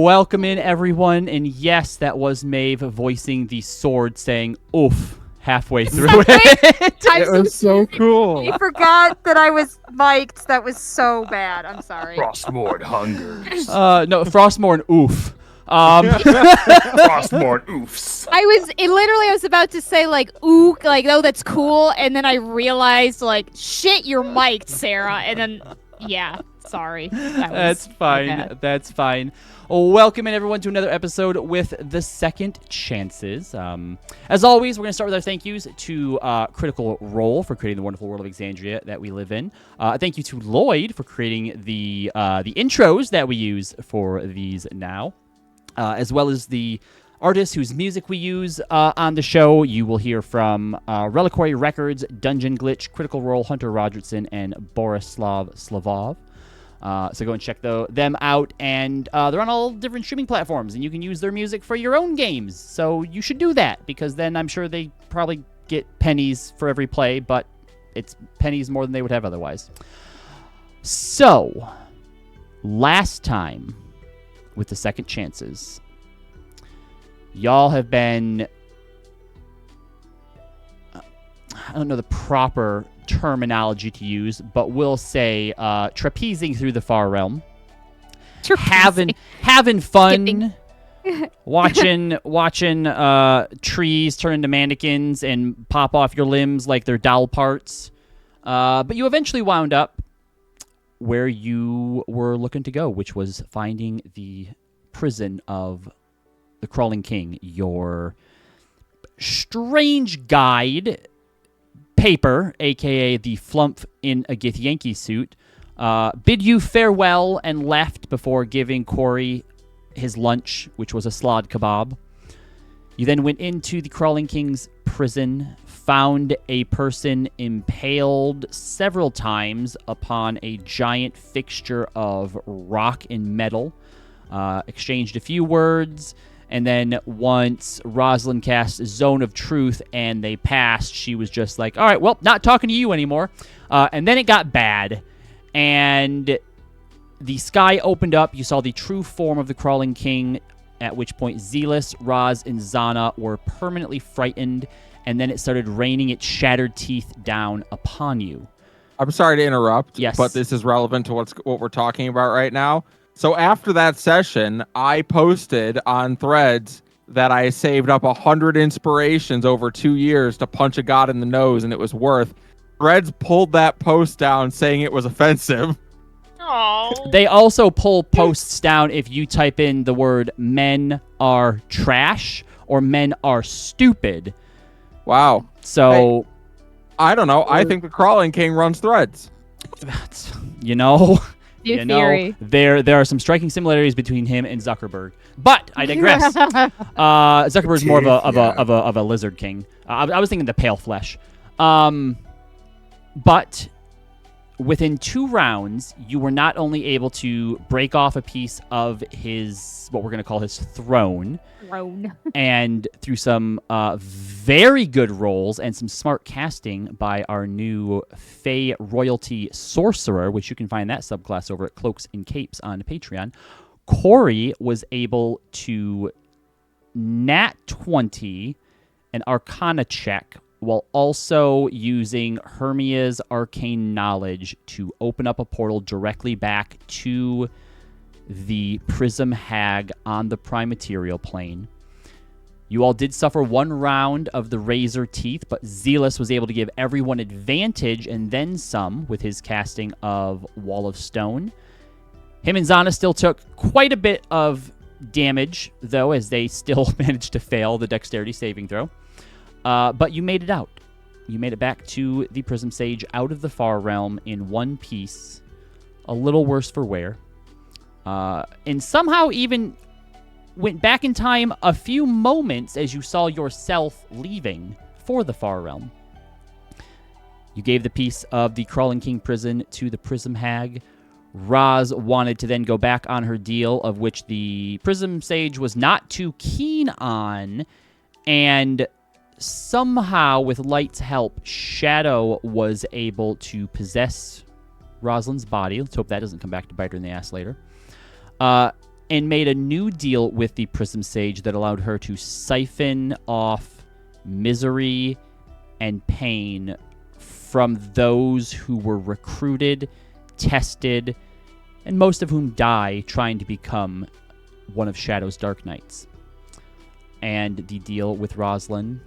Welcome in, everyone. And yes, that was Maeve voicing the sword saying, oof, halfway through it. It was so cool. I forgot that I was mic'd. That was so bad. I'm sorry. Frostmourne hungers. No, Frostmourne, oof. Frostmourne oofs. I was about to say like, ooh, like, oh, that's cool. And then I realized like, shit, you're mic'd, Sarah. And then, yeah, sorry. That's fine. That's fine. Welcome in, everyone, to another episode with The Second Chances. As always, we're going to start with our thank yous to Critical Role for creating the wonderful world of Exandria that we live in. Thank you to Lloyd for creating the intros that we use for these now, as well as the artists whose music we use on the show. You will hear from Reliquary Records, Dungeon Glitch, Critical Role, Hunter Rogertson, and Borislav Slavov. So go and check them out, and they're on all different streaming platforms, and you can use their music for your own games. So you should do that, because then I'm sure they probably get pennies for every play, but it's pennies more than they would have otherwise. So, last time with The Second Chances, y'all have been, I don't know the proper terminology to use, but we'll say trapezing through the far realm, having fun, watching trees turn into mannequins and pop off your limbs like they're doll parts. But you eventually wound up where you were looking to go, which was finding the prison of the Crawling King. Your strange guide paper, aka the flump in a Githyanki suit, bid you farewell and left before giving Corey his lunch, which was a slod kebab. You then went into the Crawling King's prison, found a person impaled several times upon a giant fixture of rock and metal, exchanged a few words, and then once Rosalind cast Zone of Truth and they passed, she was just like, all right, well, not talking to you anymore. And then it got bad, and the sky opened up. You saw the true form of the Crawling King, at which point Zealous, Roz, and Xana were permanently frightened, and then it started raining its shattered teeth down upon you. I'm sorry to interrupt, yes, but this is relevant to what we're talking about right now. So after that session, I posted on Threads that I saved up 100 inspirations over 2 years to punch a god in the nose, and it was worth. Threads pulled that post down saying it was offensive. Oh. They also pull posts down if you type in the word "men are trash" or "men are stupid." Wow. So, hey, I don't know. I think the Crawling King runs Threads. You know. New theory. There are some striking similarities between him and Zuckerberg, but I digress. Zuckerberg's more of a lizard king. I was thinking the pale flesh, but within 2 rounds, you were not only able to break off a piece of his, what we're going to call his throne, and through some very good rolls and some smart casting by our new Fey Royalty Sorcerer, which you can find that subclass over at Cloaks and Capes on Patreon, Corey was able to nat 20 an Arcana check while also using Hermia's arcane knowledge to open up a portal directly back to the Prism Hag on the Prime Material plane. You all did suffer 1 round of the Razor Teeth, but Zealous was able to give everyone advantage and then some with his casting of Wall of Stone. Him and Xana still took quite a bit of damage, though, as they still managed to fail the Dexterity saving throw. But you made it out. You made it back to the Prism Sage out of the Far Realm in one piece, a little worse for wear. And somehow even went back in time a few moments as you saw yourself leaving for the Far Realm. You gave the piece of the Crawling King prison to the Prism Hag. Roz wanted to then go back on her deal, of which the Prism Sage was not too keen on, and somehow, with Light's help, Shadow was able to possess Rosalind's body. Let's hope that doesn't come back to bite her in the ass later. and made a new deal with the Prism Sage that allowed her to siphon off misery and pain from those who were recruited, tested, and most of whom die trying to become one of Shadow's Dark Knights. And the deal with Rosalind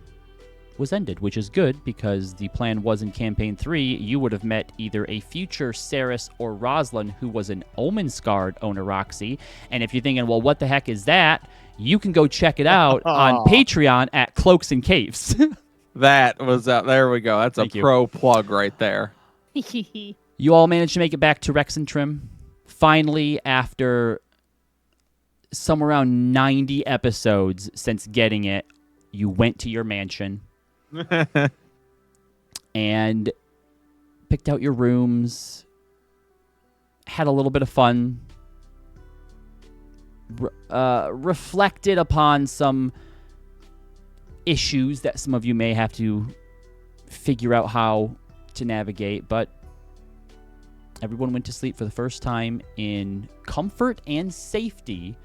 was ended, which is good because the plan was in Campaign 3, you would have met either a future Ceres or Rosalind who was an Omen-scarred Onoroxy. And if you're thinking, well, what the heck is that? You can go check it out on Patreon at Cloaks and Caves. That was, there we go. That's Thank you. pro plug right there. You all managed to make it back to Rexxentrum. Finally, after somewhere around 90 episodes since getting it, you went to your mansion and picked out your rooms, had a little bit of fun, reflected upon some issues that some of you may have to figure out how to navigate, but everyone went to sleep for the first time in comfort and safety.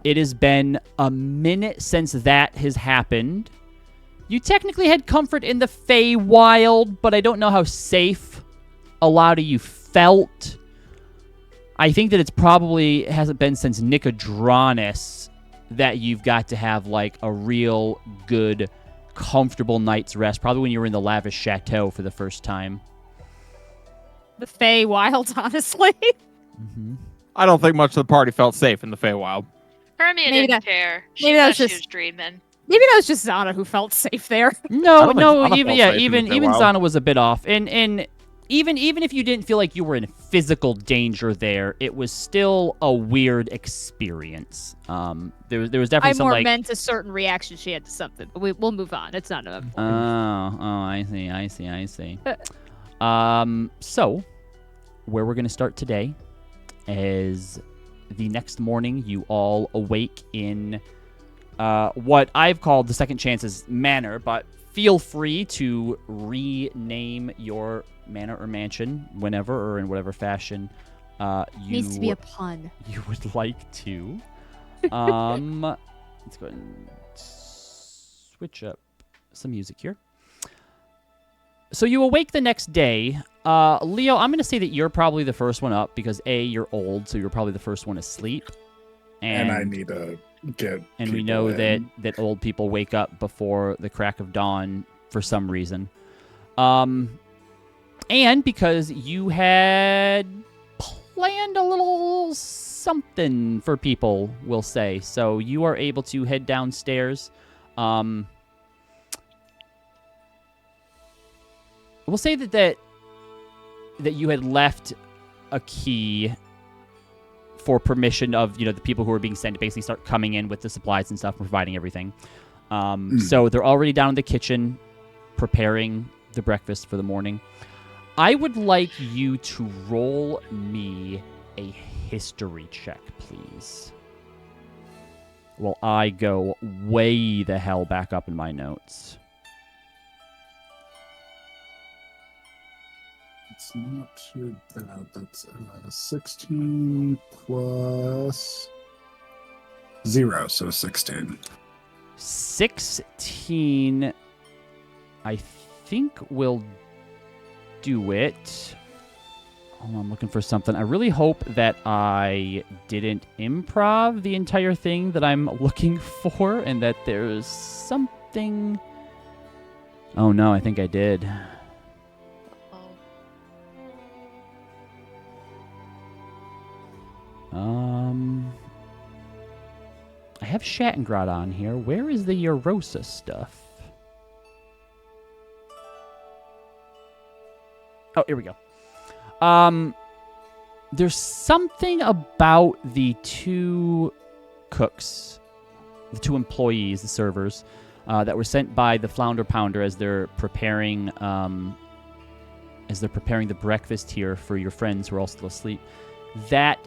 It has been a minute since that has happened. You technically had comfort in the Feywild, but I don't know how safe a lot of you felt. I think that it's probably hasn't been since Nicodranus that you've got to have like a real good, comfortable night's rest. Probably when you were in the lavish chateau for the first time. The Feywild, honestly. Mm-hmm. I don't think much of the party felt safe in the Feywild. Hermia Maybe didn't that- care. She maybe that thought was she just- was dreaming. Maybe that was just Xana who felt safe there. No, think no, Xana even felt yeah, safe in even the even Feywild. Xana was a bit off, and even if you didn't feel like you were in physical danger there, it was still a weird experience. There was definitely I some more like meant a certain reaction she had to something, but we'll move on. It's not enough. I see. So where we're gonna start today is the next morning. You all awake in what I've called the Second Chances Manor, but feel free to rename your manor or mansion whenever or in whatever fashion you Needs to be a pun. you would like to. Let's go ahead and switch up some music here. So you awake the next day. Leo, I'm going to say that you're probably the first one up because A, you're old, so you're probably the first one asleep. And I need to get. And we people know in. that old people wake up before the crack of dawn for some reason. And because you had planned a little something for people, we'll say. So you are able to head downstairs. We'll say that you had left a key for permission of, the people who are being sent to basically start coming in with the supplies and stuff, providing everything. So they're already down in the kitchen preparing the breakfast for the morning. I would like you to roll me a history check, please. Well, I go way the hell back up in my notes. It's not too bad. That's 16 plus 0, so 16. 16, I think will do it. Oh, I'm looking for something. I really hope that I didn't improv the entire thing that I'm looking for and that there's something... Oh no, I think I did. I have Shattengrad on here. Where is the Eurosa stuff? Oh, here we go. There's something about the two cooks, the two employees, the servers, that were sent by the Flounder Pounder as they're preparing the breakfast here for your friends who are all still asleep. That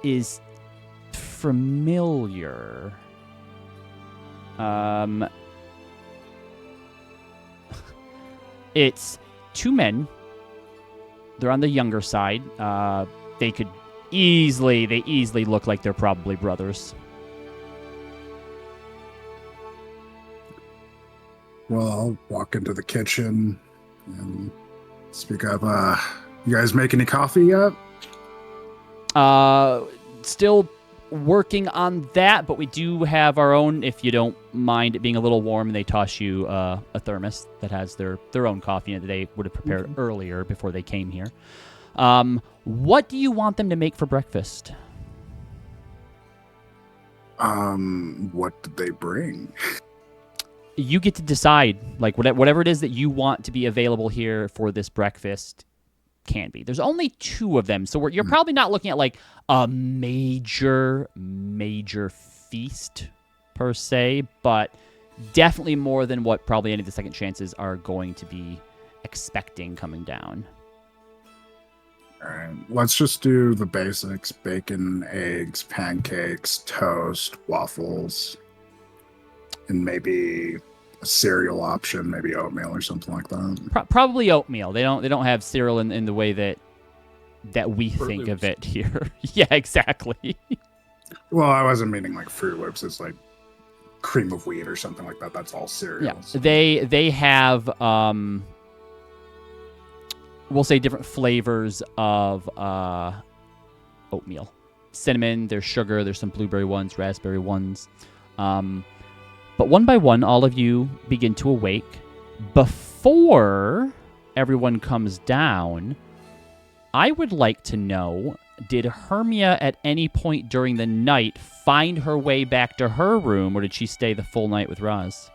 is familiar. It's two men. They're on the younger side. They could easily look like they're probably brothers. Well, I'll walk into the kitchen and speak up. You guys make any coffee yet? Still working on that, but we do have our own, if you don't mind it being a little warm, and they toss you a thermos that has their own coffee in it that they would have prepared earlier before they came here. What do you want them to make for breakfast? What did they bring? You get to decide, like, whatever it is that you want to be available here for this breakfast can be. There's only 2 of them, so you're probably not looking at, like, a major feast, per se, but definitely more than what probably any of the second chances are going to be expecting coming down. All right, let's just do the basics: bacon, eggs, pancakes, toast, waffles, and maybe a cereal option, maybe oatmeal or something like that. Probably oatmeal. They don't have cereal in the way that we Fruit think of Loops. it here. Yeah, exactly. Well, I wasn't meaning like Fruit Loops. It's like cream of wheat or something like that. That's all cereals. Yeah, they have we'll say different flavors of oatmeal. Cinnamon, there's sugar, there's some blueberry ones, raspberry ones. But one by one, all of you begin to awake. Before everyone comes down, I would like to know, did Hermia at any point during the night find her way back to her room, or did she stay the full night with Roz?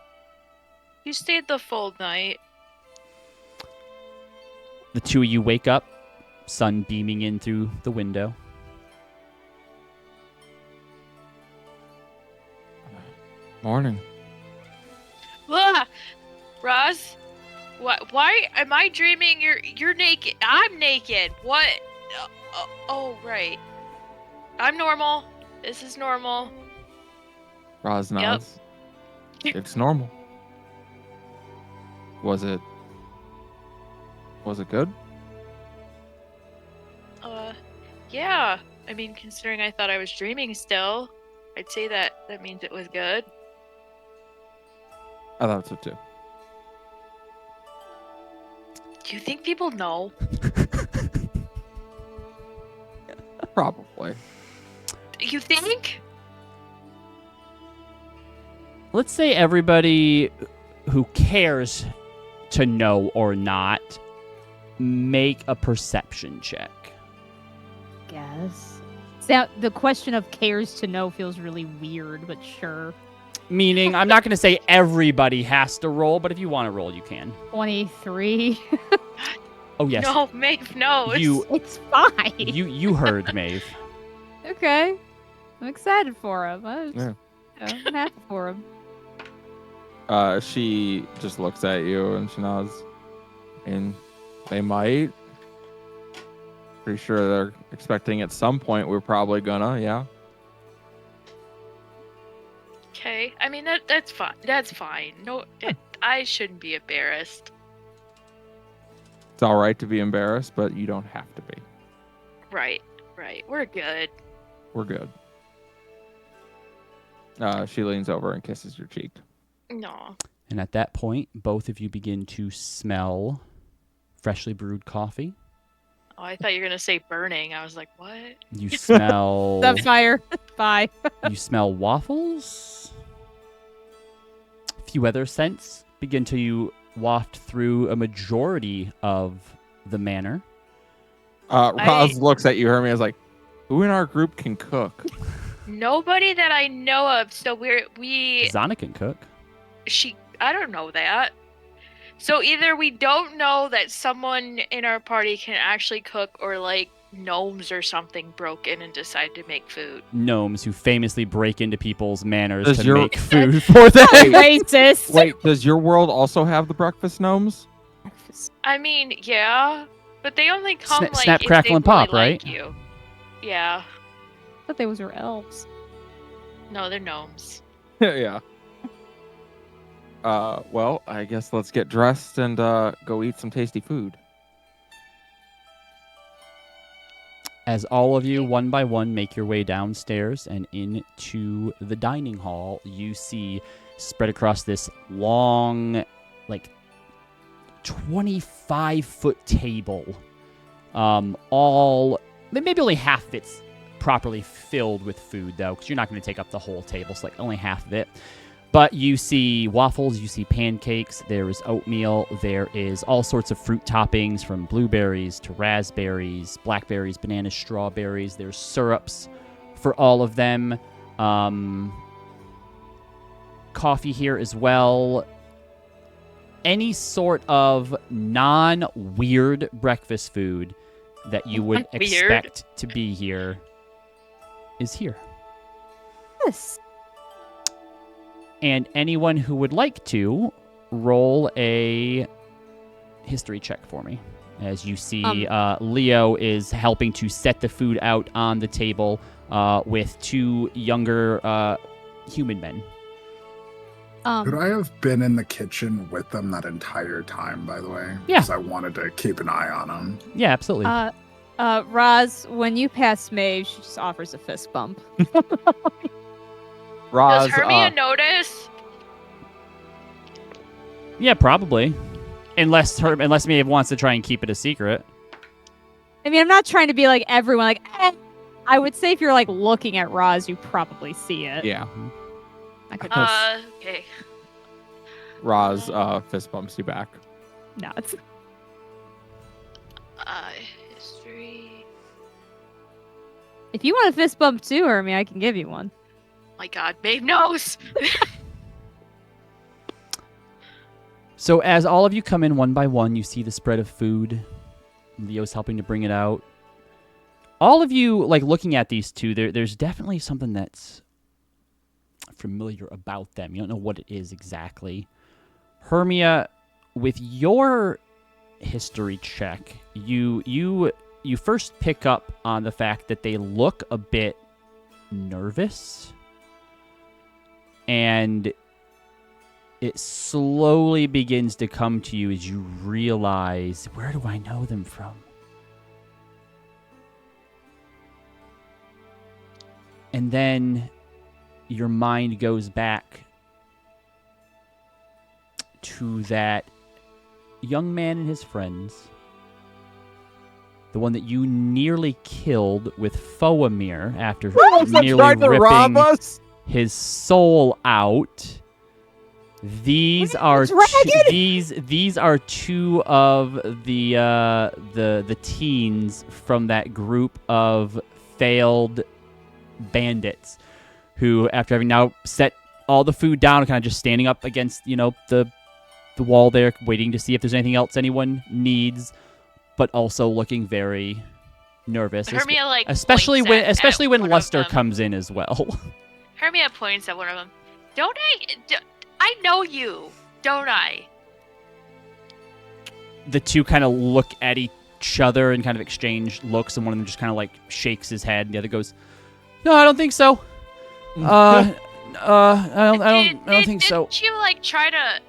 You stayed the full night. The 2 of you wake up, sun beaming in through the window. Morning. Ah! Roz? Why am I dreaming you're naked? I'm naked. What? Oh, right. I'm normal. This is normal. Roz nods. It's normal. Was it good? Yeah. I mean, considering I thought I was dreaming still, I'd say that means it was good. I thought so too. Do you think people know? Probably. You think? Let's say everybody who cares to know or not make a perception check. Guess. So the question of cares to know feels really weird, but sure. Meaning, I'm not going to say everybody has to roll, but if you want to roll, you can. 23. Oh, yes. No, Maeve knows. It's fine. You heard, Maeve. Okay. I'm excited for him. Yeah. I'm happy for him. She just looks at you and she nods. And they might. Pretty sure they're expecting at some point we're probably gonna, yeah. Okay. I mean, that's fine. That's fine. No, I shouldn't be embarrassed. It's all right to be embarrassed, but you don't have to be. Right. We're good. We're good. She leans over and kisses your cheek. No. And at that point, both of you begin to smell freshly brewed coffee. Oh, I thought you were gonna say burning. I was like, what? You smell... Sunfire. Bye. You smell waffles. A few other scents begin to waft through a majority of the manor. Roz looks at you, Hermia, is like, who in our group can cook? Nobody that I know of. So we Xana can cook. I don't know that. So either we don't know that someone in our party can actually cook, or like gnomes or something broke in and decided to make food. Gnomes who famously break into people's manors Does to your- make food for them. Racist. Wait, does your world also have the breakfast gnomes? I mean, yeah, but they only come like Snap, if crackle, they and pop, really right? like you. Yeah. I thought those were elves. No, they're gnomes. Yeah. Well, I guess let's get dressed and go eat some tasty food. As all of you, one by one, make your way downstairs and into the dining hall, you see spread across this long, like 25-foot table, all maybe only half of it's properly filled with food, though, because you're not going to take up the whole table, so like only half of it. But you see waffles, you see pancakes, there is oatmeal, there is all sorts of fruit toppings from blueberries to raspberries, blackberries, bananas, strawberries. There's syrups for all of them. Coffee here as well. Any sort of non-weird breakfast food that you would expect to be here is here. Yes. And anyone who would like to roll a history check for me. As you see, Leo is helping to set the food out on the table with two younger human men. Could I have been in the kitchen with them that entire time, by the way? Yeah. Because I wanted to keep an eye on them. Yeah, absolutely. Roz, when you pass Maeve, she just offers a fist bump. Roz, Does Hermia notice? Yeah, probably. Unless Maeve wants to try and keep it a secret. I mean, I'm not trying to be like everyone. Like, I would say if you're like looking at Roz, you probably see it. yeah. I could Okay. Roz fist bumps you back. no, it's History. if you want a fist bump too, Hermie, I can give you one. My God, Maeve knows. So as all of you come in one by one, you see the spread of food. Leo's helping to bring it out. All of you, like, looking at these two, there's definitely something that's familiar about them. You don't know what it is exactly. Hermia, with your history check, you first pick up on the fact that they look a bit nervous. And it slowly begins to come to you as you realize, where do I know them from? And then your mind goes back to that young man and his friends. The one that you nearly killed with Foamir after nearly ripping his soul out. These are these are two of the teens from that group of failed bandits who, after having now set all the food down, kind of just standing up against the wall there, waiting to see if there's anything else anyone needs, but also looking very nervous. Hermia, like, especially points when at Luster one of them. comes in as well. Hermia points at one of them. I know you, don't I? The two kind of look at each other and kind of exchange looks, and one of them just kind of like shakes his head, and the other goes, "No, I don't think so. I don't think so." Did you like try to?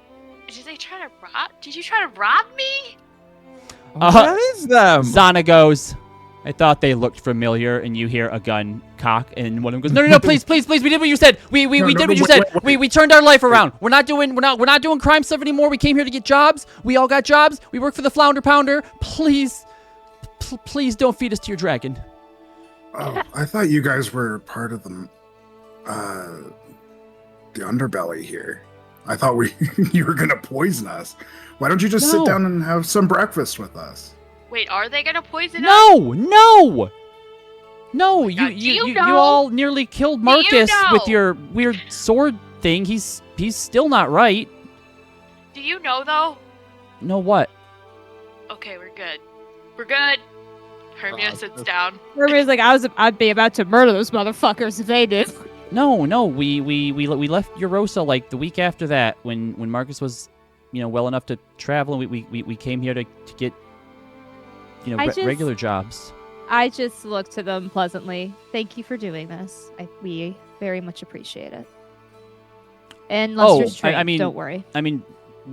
Did they try to rob? Did you try to rob me? That is them. Xana goes, "I thought they looked familiar," and you hear a gun cock, and one of them goes, "No, please, we did what you said. We did what you said. We turned our life around. We're not doing crime stuff anymore. We came here to get jobs. We all got jobs. We work for the Flounder Pounder. Please don't feed us to your dragon." Oh, I thought you guys were part of the underbelly here. I thought you were gonna poison us. Why don't you just sit down and have some breakfast with us? Wait, are they gonna poison us? No! God, You all nearly killed Marcus with your weird sword thing. He's still not right. Do you know though? No what? Okay, we're good. We're good. Hermia sits down. Hermie's like, I'd be about to murder those motherfuckers if they did. No. We left Eurosa like the week after that when Marcus was, well enough to travel, and we came here to get, regular jobs. I just look to them pleasantly. Thank you for doing this. We very much appreciate it. And Lester's trained, don't worry. I mean,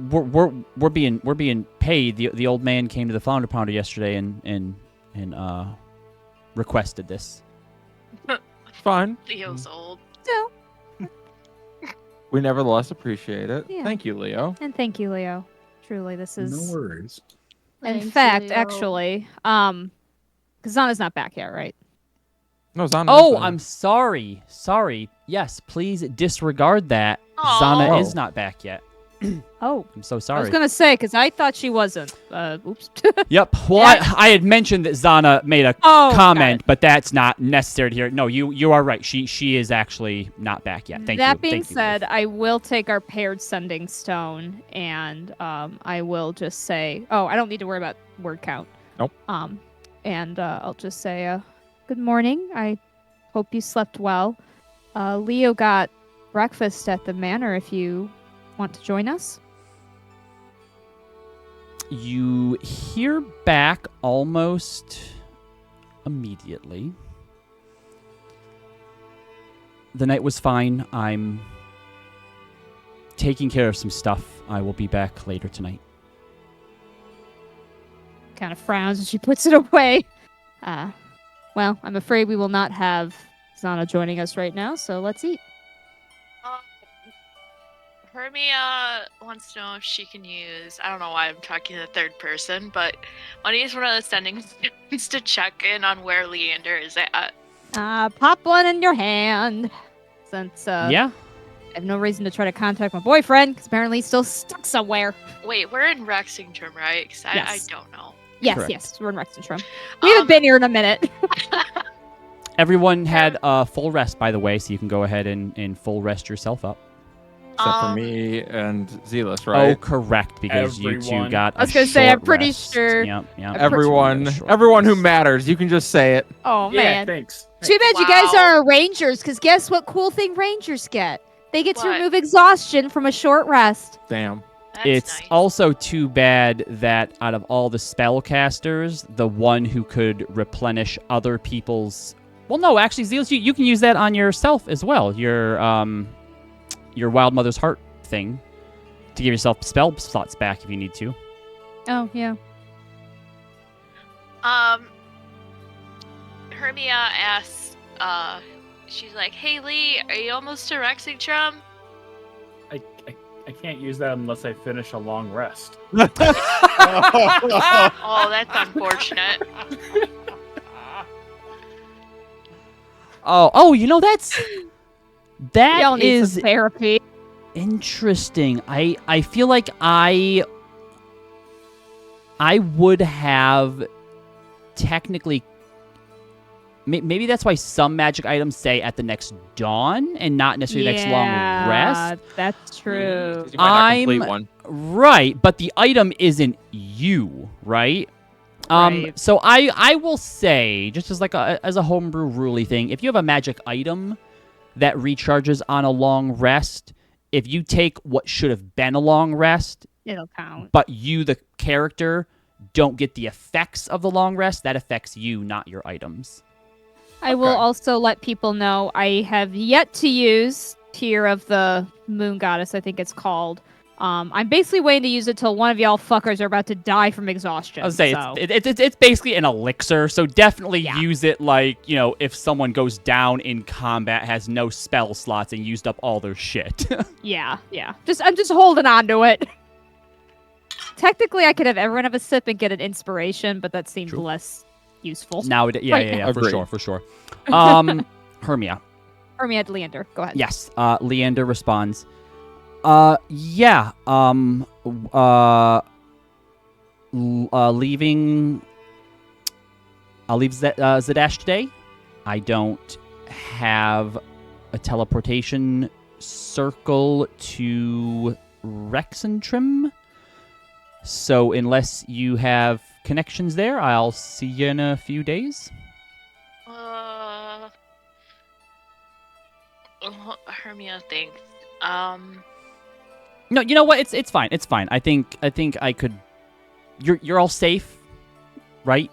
we're being paid. The old man came to the Flounder Pounder yesterday and requested this. Fun. Leo's old. So, We nevertheless appreciate it. Yeah. Thank you, Leo. and thank you, Leo. Truly, this is. No worries. In Thanks, fact, Leo. actually, because Xana's not back yet, right? No, Zana. Oh, I'm sorry. Sorry. Yes, please disregard that. Xana Aw. is not back yet. Oh, I'm so I was sorry. gonna say because I thought she wasn't. Oops. Yep. Well, I had mentioned that Xana made a Oh, got comment, it. but that's not necessary to hear. No, you are right. She is actually not back yet. Thank you. That being Thank you, said, Ruth. I will take our paired sending stone, and I will just say, oh, I don't need to worry about word count. Nope. And I'll just say, good morning. I hope you slept well. Leo got breakfast at the manor. If you want to join us. You hear back almost immediately. The night was fine. I'm taking care of some stuff. I will be back later tonight. Kind of frowns and she puts it away. Well, I'm afraid we will not have Xana joining us right now, so let's eat. Hermia wants to know if she can use. I don't know why I'm talking to the third person, but want to use one of the sending stones to check in on where Leander is at. Pop one in your hand. Since Yeah. I have no reason to try to contact my boyfriend, because apparently he's still stuck somewhere. Wait, we're in Rexxentrum, right? Because I Yes. don't know. Yes, Correct. yes, we're in Rexxentrum. We haven't been here in a minute. Everyone had a full rest, by the way, so you can go ahead and full rest yourself up. Except for Um, me and Zealous, Oh, right? correct, because you two Everyone. got I was gonna say, I'm pretty sure- Yep. Everyone who matters. You can just say it. Oh, Yeah, man. thanks. Too bad you guys Wow. are Rangers, because guess what cool thing Rangers get? They get to What? remove exhaustion from a short rest. Damn. that's It's nice. also too bad that out of all the spellcasters, the one who could replenish other people's... Well, no, actually, Zealous, you can use that on yourself as well. Your Wild Mother's Heart thing to give yourself spell slots back if you need to. Oh, yeah. Hermia asks, she's like, "Hey Lee, are you almost to Rexxentrum?" I can't use that unless I finish a long rest. Oh, that's unfortunate. Oh, you know that Y'all need is some therapy. interesting. I feel like I would have technically maybe that's why some magic items say at the next dawn and not necessarily next long rest. That's true. 'Cause you might not complete I'm- one. Right, but the item isn't you, right? Right. So I will say, just as like as a homebrew ruly thing, if you have a magic item that recharges on a long rest, if you take what should have been a long rest, It'll count. but you, the character, don't get the effects of the long rest, that affects you, not your items. I will Okay. also let people know I have yet to use Tear of the Moon Goddess, I think it's called. I'm basically waiting to use it till one of y'all fuckers are about to die from exhaustion. I was say so. it's basically an elixir, so definitely Yeah. use it like, if someone goes down in combat, has no spell slots, and used up all their shit. Yeah. I'm just holding on to it. Technically, I could have everyone have a sip and get an inspiration, but that seems True. less useful. Now, yeah, Right yeah, now. for Agreed. sure. Hermia. Or me at Leander. Go ahead. Yes. Leander responds. Yeah. Leaving. I'll leave Zadash today. I don't have a teleportation circle to Rexxentrum. So unless you have connections there, I'll see you in a few days. Hermia thinks. No, you know what? It's fine. It's fine. I think I could. You're all safe, right?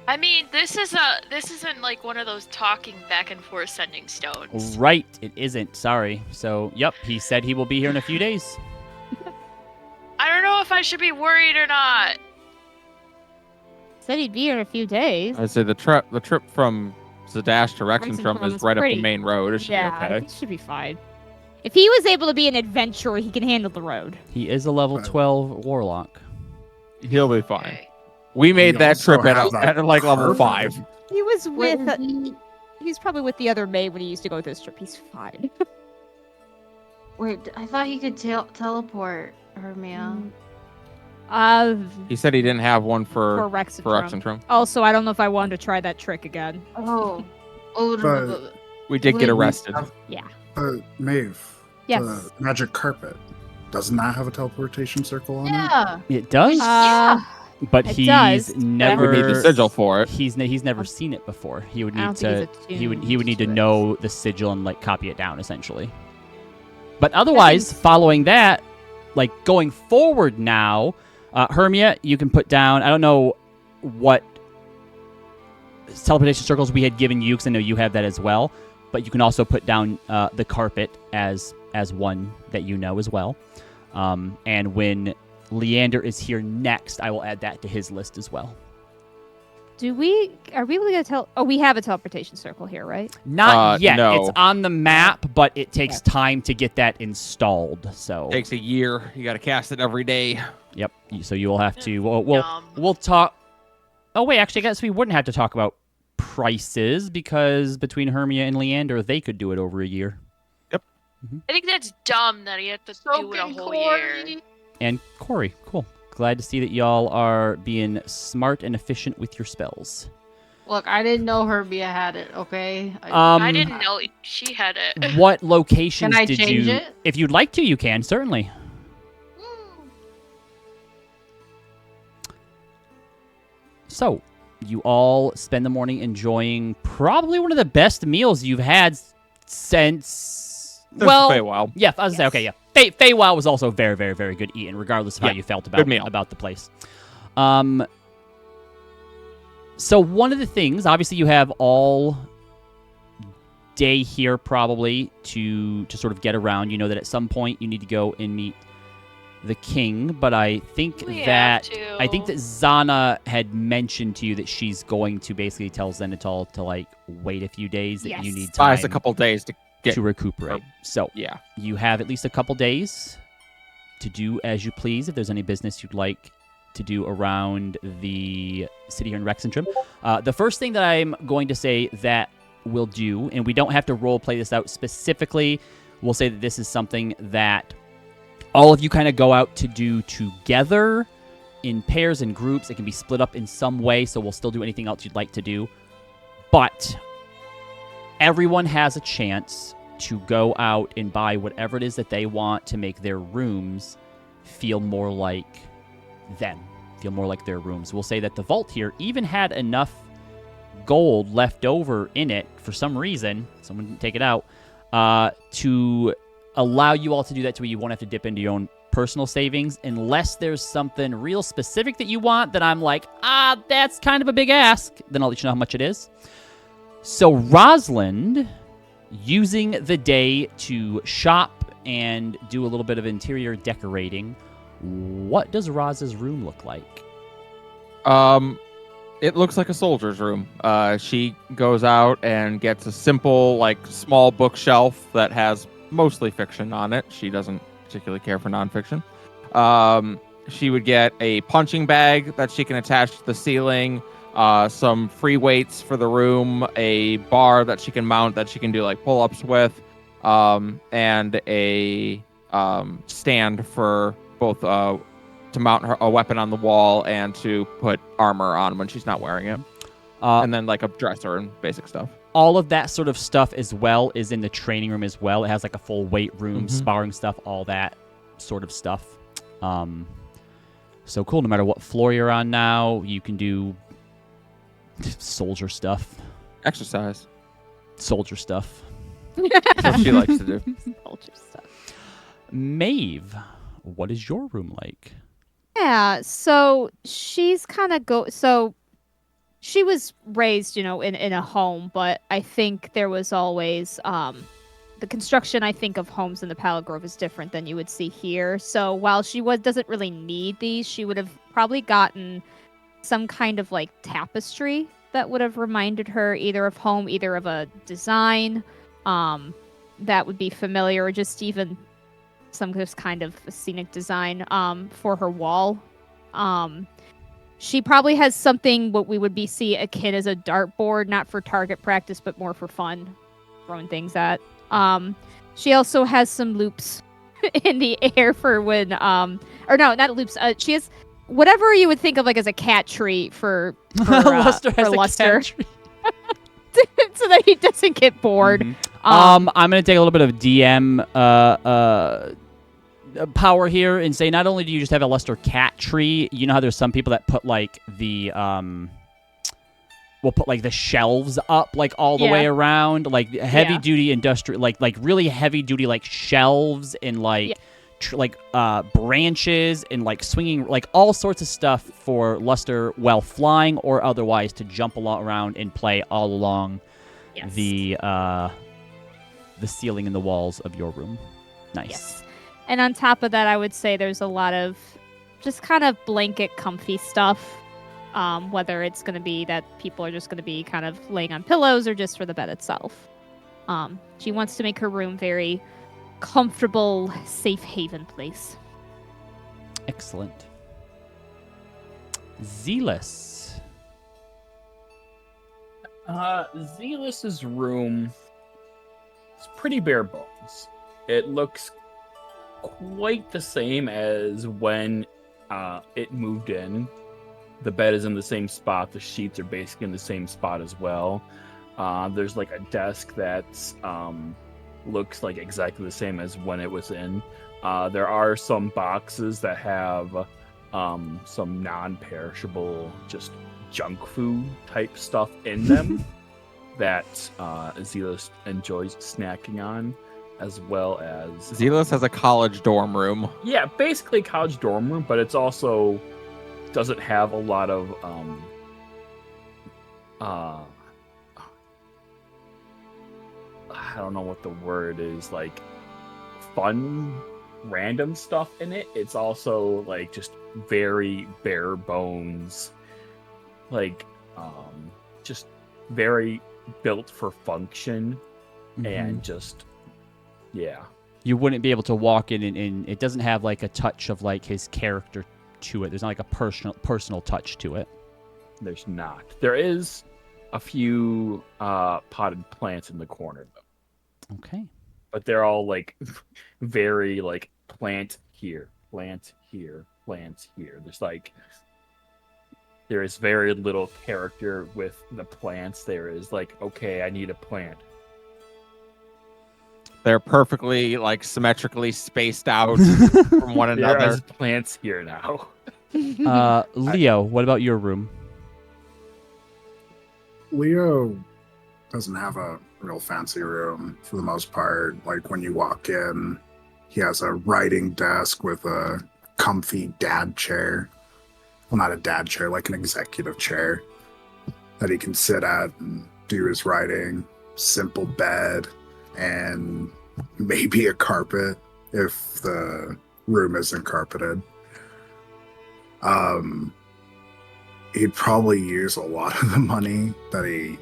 I mean, this isn't like one of those talking back and forth sending stones. Right. It isn't. Sorry. So, yep. He said he will be here in a few days. I don't know if I should be worried or not. Said he'd be here in a few days. I'd say the trip from Zadash to Rexxentrum Rexxentrum is is right up pretty- the main road. It should Yeah, be okay. he should be fine. If he was able to be an adventurer, he can handle the road. He is a level 12 warlock. He'll be fine. Okay. We made We that also trip have that at like level carpet. 5. He was Wait, with. He's probably with the other maid when he used to go this trip. He's fine. Wait, I thought he could teleport Hermia. He said he didn't have one for Rexxentrum. Rexxentrum. Also, I don't know if I wanted to try that trick again. Oh. But- We did get arrested. Yeah. But Maeve, Yes. the magic carpet, does not have a teleportation circle on it? Yeah. It does, but it he's does, but never. We need the sigil for it. He's never seen it before. He would I don't need think to. he's He would attuned need to to it. know the sigil and like copy it down essentially. But otherwise, following that, like going forward now, Hermia, you can put down. I don't know what teleportation circles we had given you, because I know you have that as well. But you can also put down the carpet as one that you know as well. And when Leander is here next, I will add that to his list as well. Are we able to get Oh, we have a teleportation circle here, right? Not yet. no. It's on the map, but it takes time to get that installed. So Takes a year. You got to cast it every day. yep. So you will have to. Yum. We'll talk. Oh wait, actually, I guess we wouldn't have to talk about prices because between Hermia and Leander, they could do it over a year. I think that's dumb that you have to do it a whole year. And Corey, cool. Glad to see that y'all are being smart and efficient with your spells. Look, I didn't know Hermia had it, okay? I didn't know she had it. What locations Can I did change you? it? If you'd like to, you can certainly. So, you all spend the morning enjoying probably one of the best meals you've had since. Well, Feywild. yeah, I was gonna say okay, yeah. Feywild was also very, very, very good eating, regardless of how Yeah, you felt good meal. about the place. So one of the things, obviously, you have all day here probably to sort of get around. You know that at some point you need to go and meet the king, but I think We have that to. I think that Xana had mentioned to you that she's going to basically tell Zenithal to like wait a few days, that you Yes. need Buy time us a couple days to get. to recuperate. So Yeah. you have at least a couple days to do as you please. If there's any business you'd like to do around the city here in Rexxentrum, the first thing that I'm going to say that we'll do, and we don't have to role play this out specifically, we'll say that this is something that all of you kind of go out to do together in pairs and groups. It can be split up in some way, so we'll still do anything else you'd like to do. But everyone has a chance to go out and buy whatever it is that they want to make their rooms feel more like them, feel more like their rooms. We'll say that the vault here even had enough gold left over in it for some reason, someone didn't take it out, to allow you all to do that to where you won't have to dip into your own personal savings unless there's something real specific that you want that I'm like, that's kind of a big ask. Then I'll let you know how much it is. So Rosalind, using the day to shop and do a little bit of interior decorating, what does Roz's room look like? It looks like a soldier's room. She goes out and gets a simple, like, small bookshelf that has mostly fiction on it. She doesn't particularly care for nonfiction. She would get a punching bag that she can attach to the ceiling, some free weights for the room, a bar that she can mount that she can do like pull-ups with, and a stand for both to mount a weapon on the wall and to put armor on when she's not wearing it. And then like a dresser and basic stuff. All of that sort of stuff as well is in the training room as well. It has like a full weight room, sparring stuff, all that sort of stuff. So cool. No matter what floor you're on now, you can do soldier stuff. Exercise. Soldier stuff. That's what she likes to do. Soldier stuff. Maeve, what is your room like? Yeah, so she's kind of so she was raised, in a home, but I think there was always the construction, I think, of homes in the Palo Grove is different than you would see here. So while she doesn't really need these, she would have probably gotten some kind of like tapestry that would have reminded her either of home, either of a design that would be familiar, or just even some kind of scenic design for her wall. She probably has something what we would see akin as a dartboard, not for target practice, but more for fun, throwing things at. She also has some loops in the air for when, or no, not loops. She has whatever you would think of like as a cat tree for Luster has Luster. a cat tree. So that he doesn't get bored. I'm gonna take a little bit of DM power here and say not only do you just have a Luster cat tree, you know how there's some people that put like the will put like the shelves up like all the way around, like heavy duty industrial, like really heavy duty like shelves and like branches and like swinging, like all sorts of stuff for Luster while flying or otherwise to jump around and play all along the ceiling and the walls of your room. Nice. Yes. And on top of that, I would say there's a lot of just kind of blanket comfy stuff. Whether it's going to be that people are just going to be kind of laying on pillows or just for the bed itself. She wants to make her room very comfortable, safe haven place. Excellent. Zealous. Zealous's room is pretty bare bones. It looks quite the same as when it moved in. The bed is in the same spot. The sheets are basically in the same spot as well. There's like a desk that looks like exactly the same as when it was in. There are some boxes that have some non-perishable, just junk food type stuff in them that Zealous enjoys snacking on, as well as... Zealous has a college dorm room. Yeah, basically college dorm room, but it's also doesn't have a lot of I don't know what the word is, like fun random stuff in it. It's also like just very bare bones, like just very built for function. And just you wouldn't be able to walk in and it doesn't have like a touch of like his character to it. There's not like a personal touch to it. There's not. There is a few potted plants in the corner though. Okay. But they're all like very like plant here, plant here, plant here. There is very little character with the plants. There is like, okay, I need a plant. They're perfectly like symmetrically spaced out from one another. There's plants here now. Leo, what about your room? Leo doesn't have a real fancy room for the most part. Like when you walk in, he has a writing desk with a comfy dad chair. Well, not a dad chair, like an executive chair that he can sit at and do his writing. Simple bed and maybe a carpet if the room isn't carpeted. He'd probably use a lot of the money that he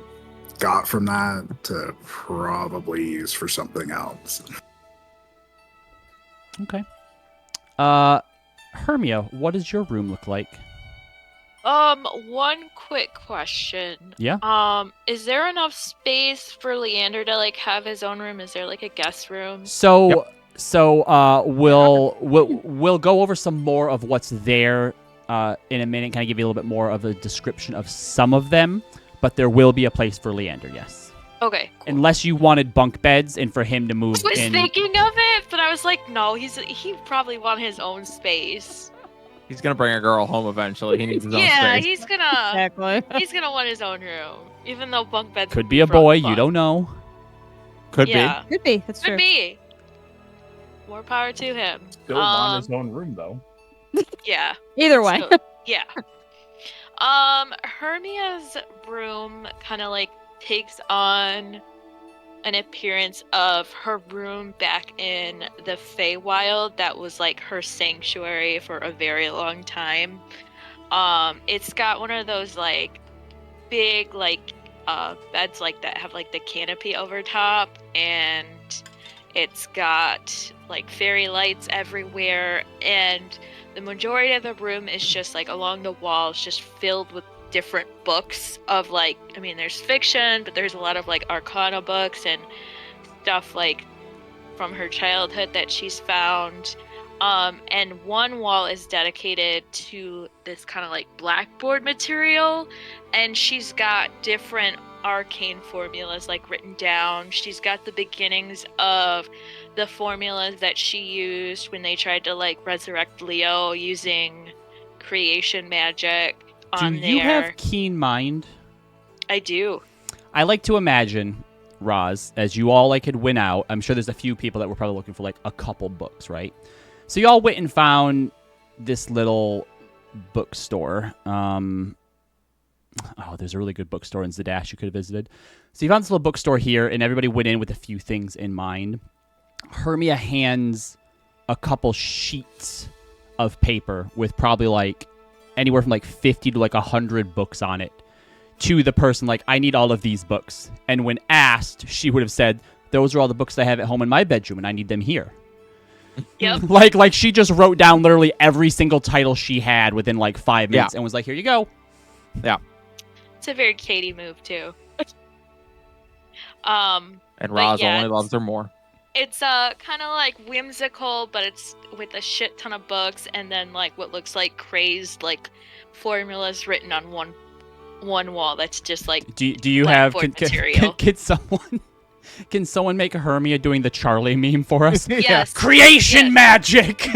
got from that to probably use for something else. Okay. Hermia, what does your room look like? One quick question. Yeah. Is there enough space for Leander to like have his own room? Is there like a guest room? So we'll go over some more of what's there in a minute. Kind of give you a little bit more of a description of some of them, but there will be a place for Leander. Yes. Okay. Cool. Unless you wanted bunk beds and for him to move. I was thinking of it, but I was like, no, he probably want his own space. He's gonna bring a girl home eventually. He needs his own space. Yeah, he's gonna want his own room, even though bunk beds could be a boy. You don't know. Could be. Could be. That's true. Could be. More power to him. Still want his own room though. Yeah. Either way. So, yeah. Hermia's room kind of like takes on an appearance of her room back in the Feywild that was like her sanctuary for a very long time. It's got one of those like big like beds like that have like the canopy over top, and it's got like fairy lights everywhere, and the majority of the room is just like along the walls just filled with different books of like, I mean, there's fiction, but there's a lot of like arcana books and stuff like from her childhood that she's found. And one wall is dedicated to this kind of like blackboard material, and she's got different arcane formulas like written down. She's got the beginnings of the formulas that she used when they tried to like resurrect Leo using creation magic Do on you there. have keen mind? I do. I like to imagine, Roz, as you all like had went out, I'm sure there's a few people that were probably looking for like a couple books, right? So you all went and found this little bookstore. There's a really good bookstore in Zadash you could have visited. So you found this little bookstore here, and everybody went in with a few things in mind. Hermia hands a couple sheets of paper with probably like anywhere from like 50 to like 100 books on it to the person like, I need all of these books. And when asked, she would have said, those are all the books I have at home in my bedroom, and I need them here. Yep. like she just wrote down literally every single title she had within like 5 minutes and was like, here you go. Yeah. It's a very Katie move too. And But Roz yeah, only loves her more. It's kind of like whimsical, but it's with a shit ton of books, and then like what looks like crazed like formulas written on one wall. That's just like Do you have blackboard material. Can someone make a Hermia doing the Charlie meme for us? Yes. Creation Yes. magic.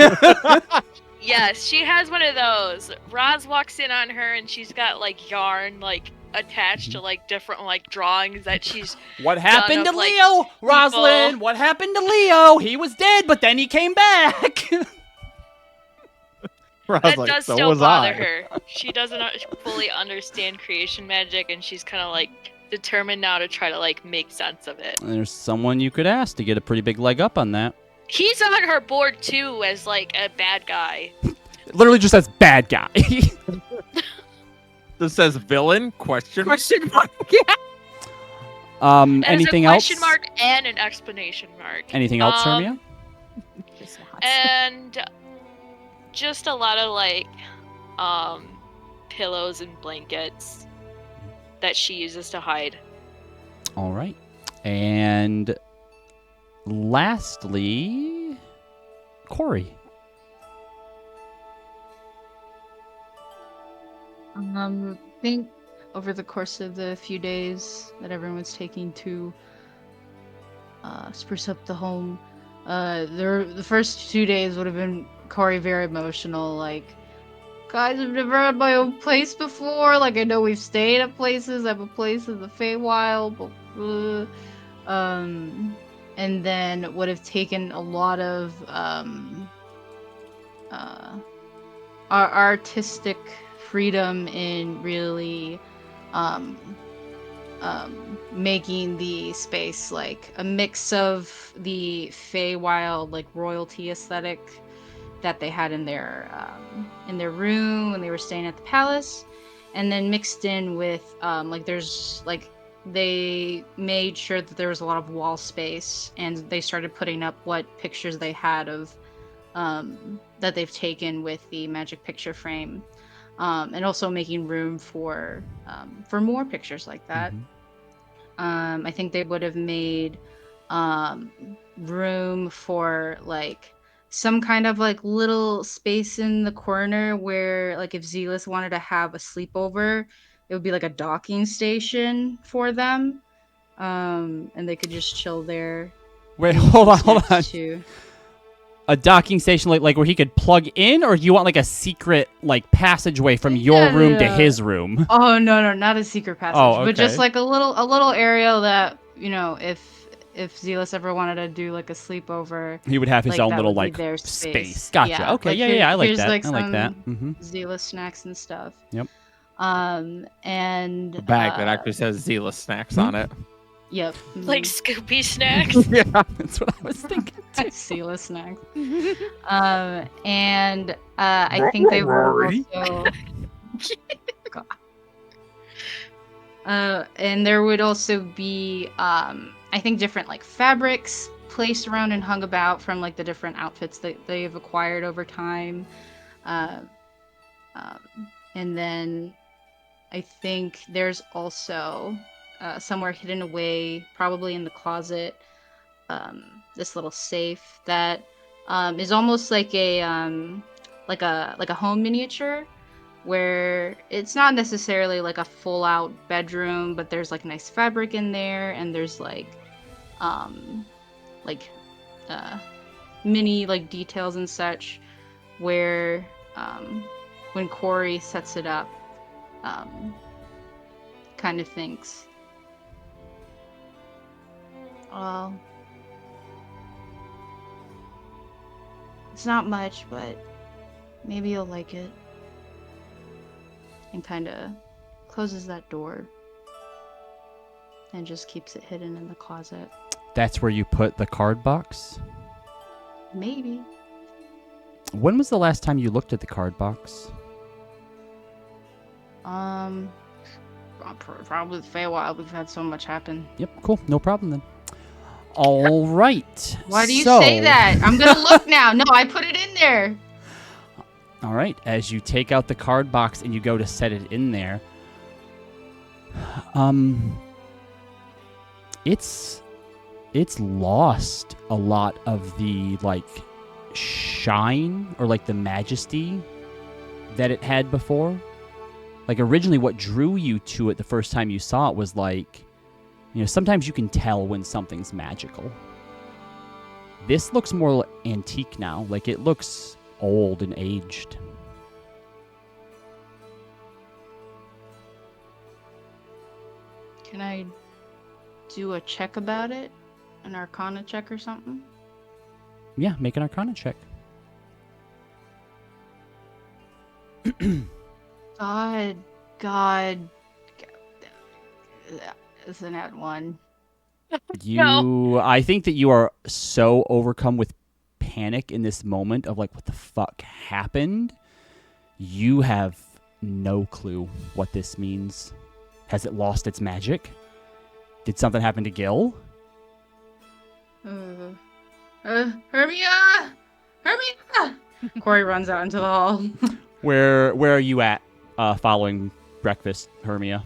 Yes, she has one of those. Roz walks in on her, and she's got like yarn like attached to like different like drawings that she's. What happened to of, like, Leo, Rosalind? people. What happened to Leo? He was dead, but then he came back. Roz That like, does so still was bother I. her. She doesn't fully understand creation magic, and she's kind of like determined now to try to like make sense of it. There's someone you could ask to get a pretty big leg up on that. He's on her board too as like a bad guy. It literally just says bad guy. This says villain? Question mark. And Anything a else? question mark and an explanation mark. Anything else, Hermia? And just a lot of like pillows and blankets that she uses to hide. All right. And lastly, Corey. I think over the course of the few days that everyone's taking to spruce up the home, the first 2 days would have been Corey very emotional. Like, guys, I've never had my own place before. Like, I know we've stayed at places. I have a place in the Feywild, but and then would have taken a lot of our artistic freedom in really making the space like a mix of the Feywild like royalty aesthetic that they had in their room when they were staying at the palace, and then mixed in with like there's like they made sure that there was a lot of wall space, and they started putting up what pictures they had of that they've taken with the magic picture frame. And also making room for more pictures like that. I think they would have made room for like some kind of like little space in the corner where like if Zealous wanted to have a sleepover, it would be like a docking station for them, and they could just chill there. Wait, hold on. To... A docking station like where he could plug in, or do you want like a secret like passageway from your room to his room? Oh no, not a secret passage, Oh, but just okay. like a little area that, you know, if Zealous ever wanted to do like a sleepover, He would have his like, own that little would be like their space. Gotcha. Yeah, Okay. like, Yeah. I like here's, that. like, I like that. some Zealous snacks and stuff. Yep. And A bag that actually says Zealous snacks on it. Yep. Like Scoopy snacks. Yeah. That's what I was thinking. Zealous snacks. And I think they were also And there would also be, I think, different like fabrics placed around and hung about from like the different outfits that they've acquired over time. And then I think there's also somewhere hidden away, probably in the closet, this little safe that is almost like a home miniature, where it's not necessarily like a full out bedroom, but there's like nice fabric in there, and there's like like mini like details and such, where when Corey sets it up, kind of thinks, well, it's not much, but maybe you'll like it. And kind of closes that door and just keeps it hidden in the closet. That's where you put the card box? Maybe. When was the last time you looked at the card box? Probably the Feywild. We've had so much happen. Yep, cool. No problem then. All right. Why do you say that? I'm gonna look now. No, I put it in there. All right. As you take out the card box and you go to set it in there, it's lost a lot of the like shine or like the majesty that it had before. Like originally what drew you to it the first time you saw it was like, you know, sometimes you can tell when something's magical. This looks more antique now. Like it looks old and aged. Can I do a check about it? An Arcana check or something? Yeah, make an Arcana check. God. Isn't that one? I think that you are so overcome with panic in this moment of like, what the fuck happened? You have no clue what this means. Has it lost its magic? Did something happen to Gil? Hermia! Hermia! Corey runs out into the hall. Where are you at following breakfast, Hermia?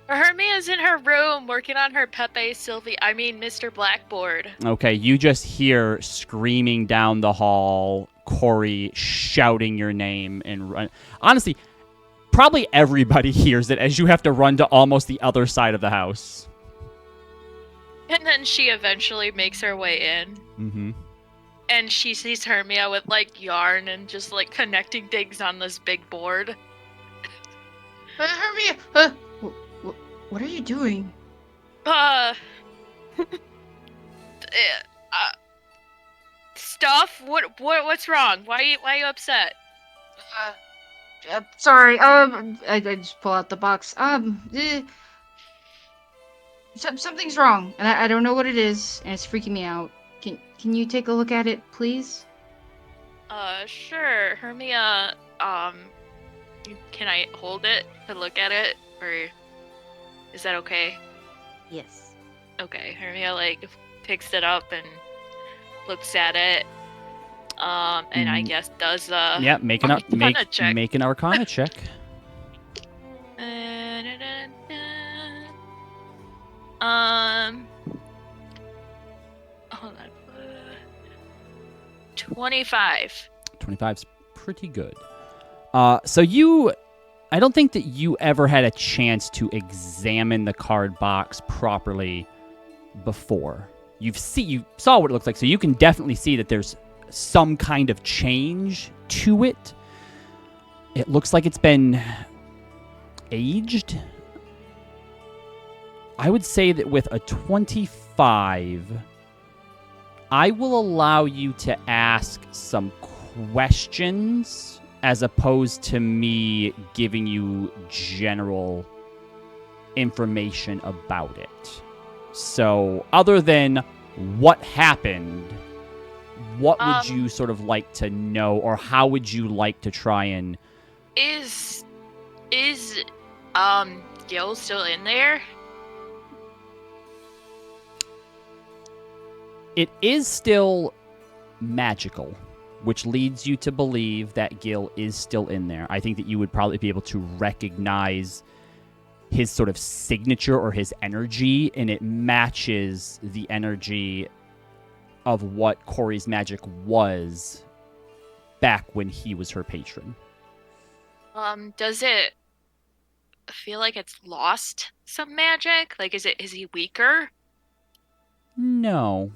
Hermia's in her room working on her Mr. Blackboard. Okay, you just hear screaming down the hall, Corey shouting your name and run. Honestly, probably everybody hears it as you have to run to almost the other side of the house. And then she eventually makes her way in. Mm-hmm. And she sees Hermia with like yarn and just like connecting things on this big board. Hermia! What are you doing? Stuff? What's wrong? Why are you upset? Sorry. I just pull out the box. Something's wrong, and I don't know what it is, and it's freaking me out. Can you take a look at it, please? Sure. Hermia, can I hold it to look at it, or is that okay? Yes. Okay. Hermia like picks it up and looks at it. And I guess does make an Arcana check. Hold on. 25. 25's pretty good. I don't think that you ever had a chance to examine the card box properly before. You saw what it looks like, so you can definitely see that there's some kind of change to it. It looks like it's been aged. I would say that with a 25, I will allow you to ask some questions as opposed to me giving you general information about it. So, other than what happened, what would you sort of like to know, or how would you like to try and... Is Is Gil still in there? It is still magical, which leads you to believe that Gil is still in there. I think that you would probably be able to recognize his sort of signature or his energy, and it matches the energy of what Corey's magic was back when he was her patron. Does it feel like it's lost some magic? Like, is he weaker? No.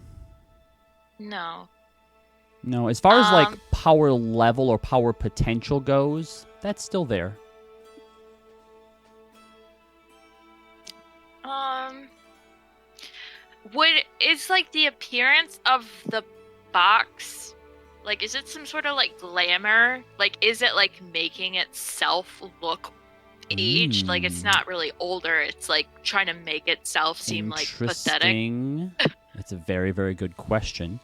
No. No, as far as like power level or power potential goes, that's still there. Is like the appearance of the box, like, is it some sort of like glamour? Like, is it like making itself look aged? Like, it's not really older. It's like trying to make itself seem like pathetic. Interesting. That's a very, very good question.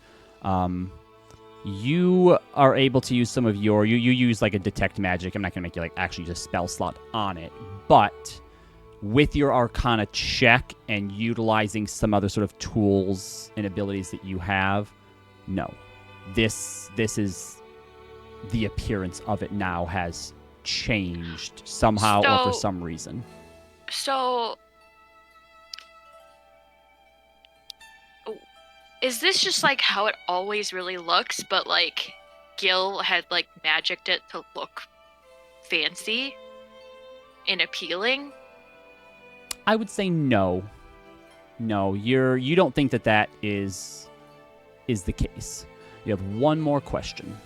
You are able to use some of your you use like a detect magic. I'm not gonna make you like actually use a spell slot on it, but with your Arcana check and utilizing some other sort of tools and abilities that you have, no. This is the appearance of it now has changed somehow or for some reason. So is this just like how it always really looks, but like Gil had like magicked it to look fancy and appealing? I would say no. No, you don't think that is the case. You have one more question.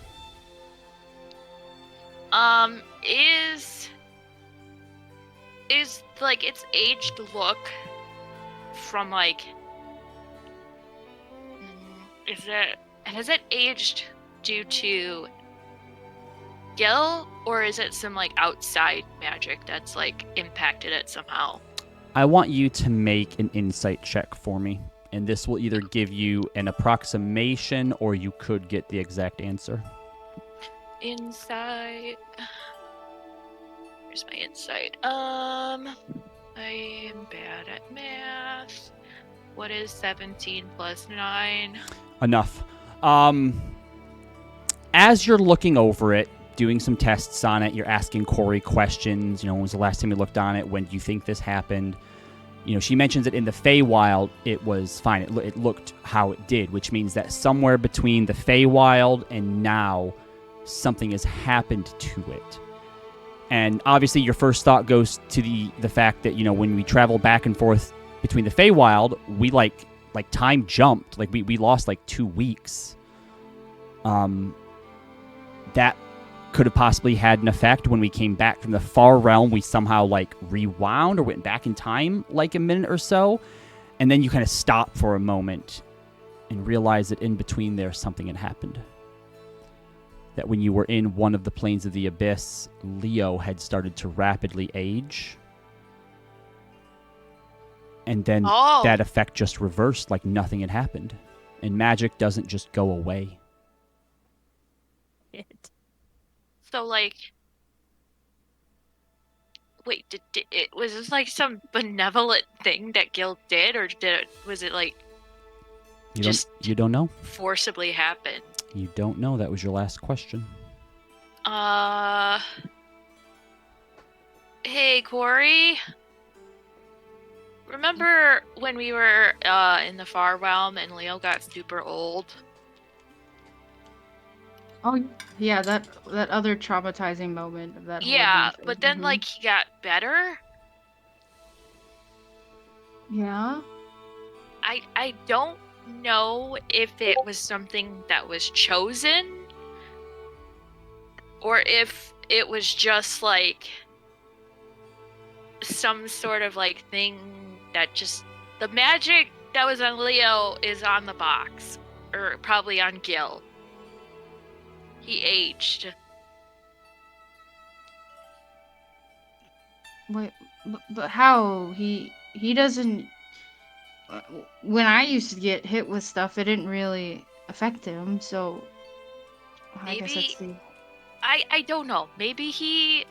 Is like its aged look from like has it aged due to Gil, or is it some like outside magic that's like impacted it somehow? I want you to make an insight check for me, and this will either give you an approximation or you could get the exact answer. Insight. Where's my insight? I am bad at math. What is 17 plus 9? Enough. As you're looking over it, doing some tests on it, you're asking Corey questions. When was the last time you looked on it? When do you think this happened? She mentions it in the Feywild, it was fine. It looked how it did, which means that somewhere between the Feywild and now, something has happened to it. And obviously your first thought goes to the fact that, when we travel back and forth between the Feywild, we like time jumped. Like we lost like 2 weeks. That could have possibly had an effect. When we came back from the far realm, we somehow like rewound or went back in time like a minute or so. And then you kind of stop for a moment and realize that in between there something had happened. That when you were in one of the planes of the abyss, Leo had started to rapidly age. And then that effect just reversed like nothing had happened. And magic doesn't just go away. So, like, wait, was this like some benevolent thing that Gil did, or was it like you don't know? Forcibly happen? You don't know. That was your last question. Hey, Corey. Remember when we were in the far realm and Leo got super old? Oh yeah, that other traumatizing moment of that. Yeah, but then like he got better. Yeah. I don't know if it was something that was chosen, or if it was just like some sort of like thing that just the magic that was on Leo is on the box, or probably on Gil. He aged. Wait, but how? He doesn't. When I used to get hit with stuff, it didn't really affect him. So I guess that's the. I don't know. Maybe he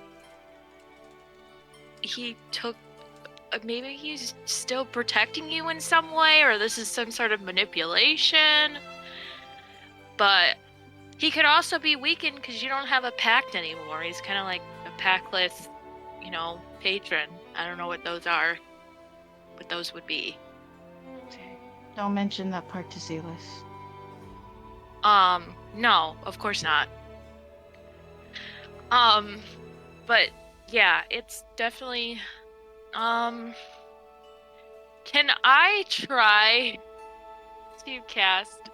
he took. Maybe he's still protecting you in some way, or this is some sort of manipulation. But he could also be weakened because you don't have a pact anymore. He's kind of like a pactless, patron. I don't know what those are, what those would be. Okay. Don't mention that part to Zealous. No, of course not. But yeah, it's definitely, can I try to cast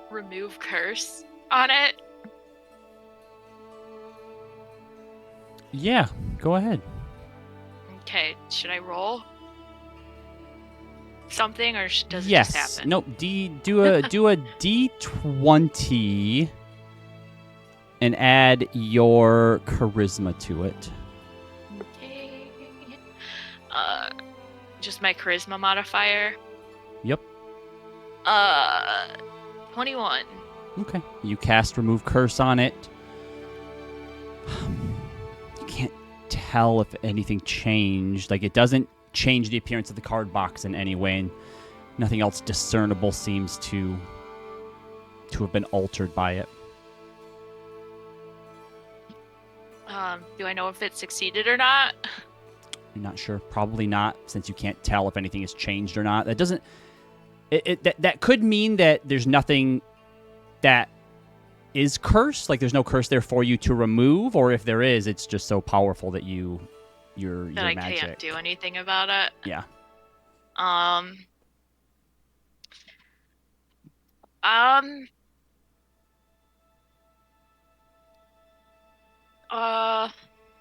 Remove Curse on it? Yeah, go ahead. Okay, should I roll something, or does it Yes. just happen? Nope. Do a D20 and add your charisma to it. Okay. Just my charisma modifier. Yep. 21. Okay. You cast Remove Curse on it. You can't tell if anything changed. Like, it doesn't change the appearance of the card box in any way, and nothing else discernible seems to have been altered by it. Do I know if it succeeded or not? I'm not sure. Probably not, since you can't tell if anything has changed or not. That doesn't... That could mean that there's nothing that is cursed, like there's no curse there for you to remove, or if there is, it's just so powerful that your I magic can't do anything about it. Yeah.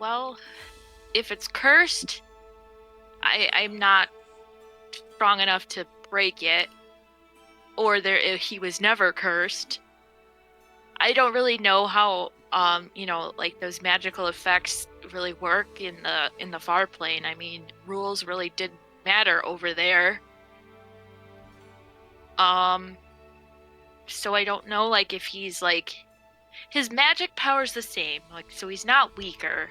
Well, if it's cursed, I'm not strong enough to break it, or if he was never cursed. I don't really know how like those magical effects really work in the far plane. I mean, rules really didn't matter over there. So I don't know, like, if he's like, his magic power's the same, like, so he's not weaker,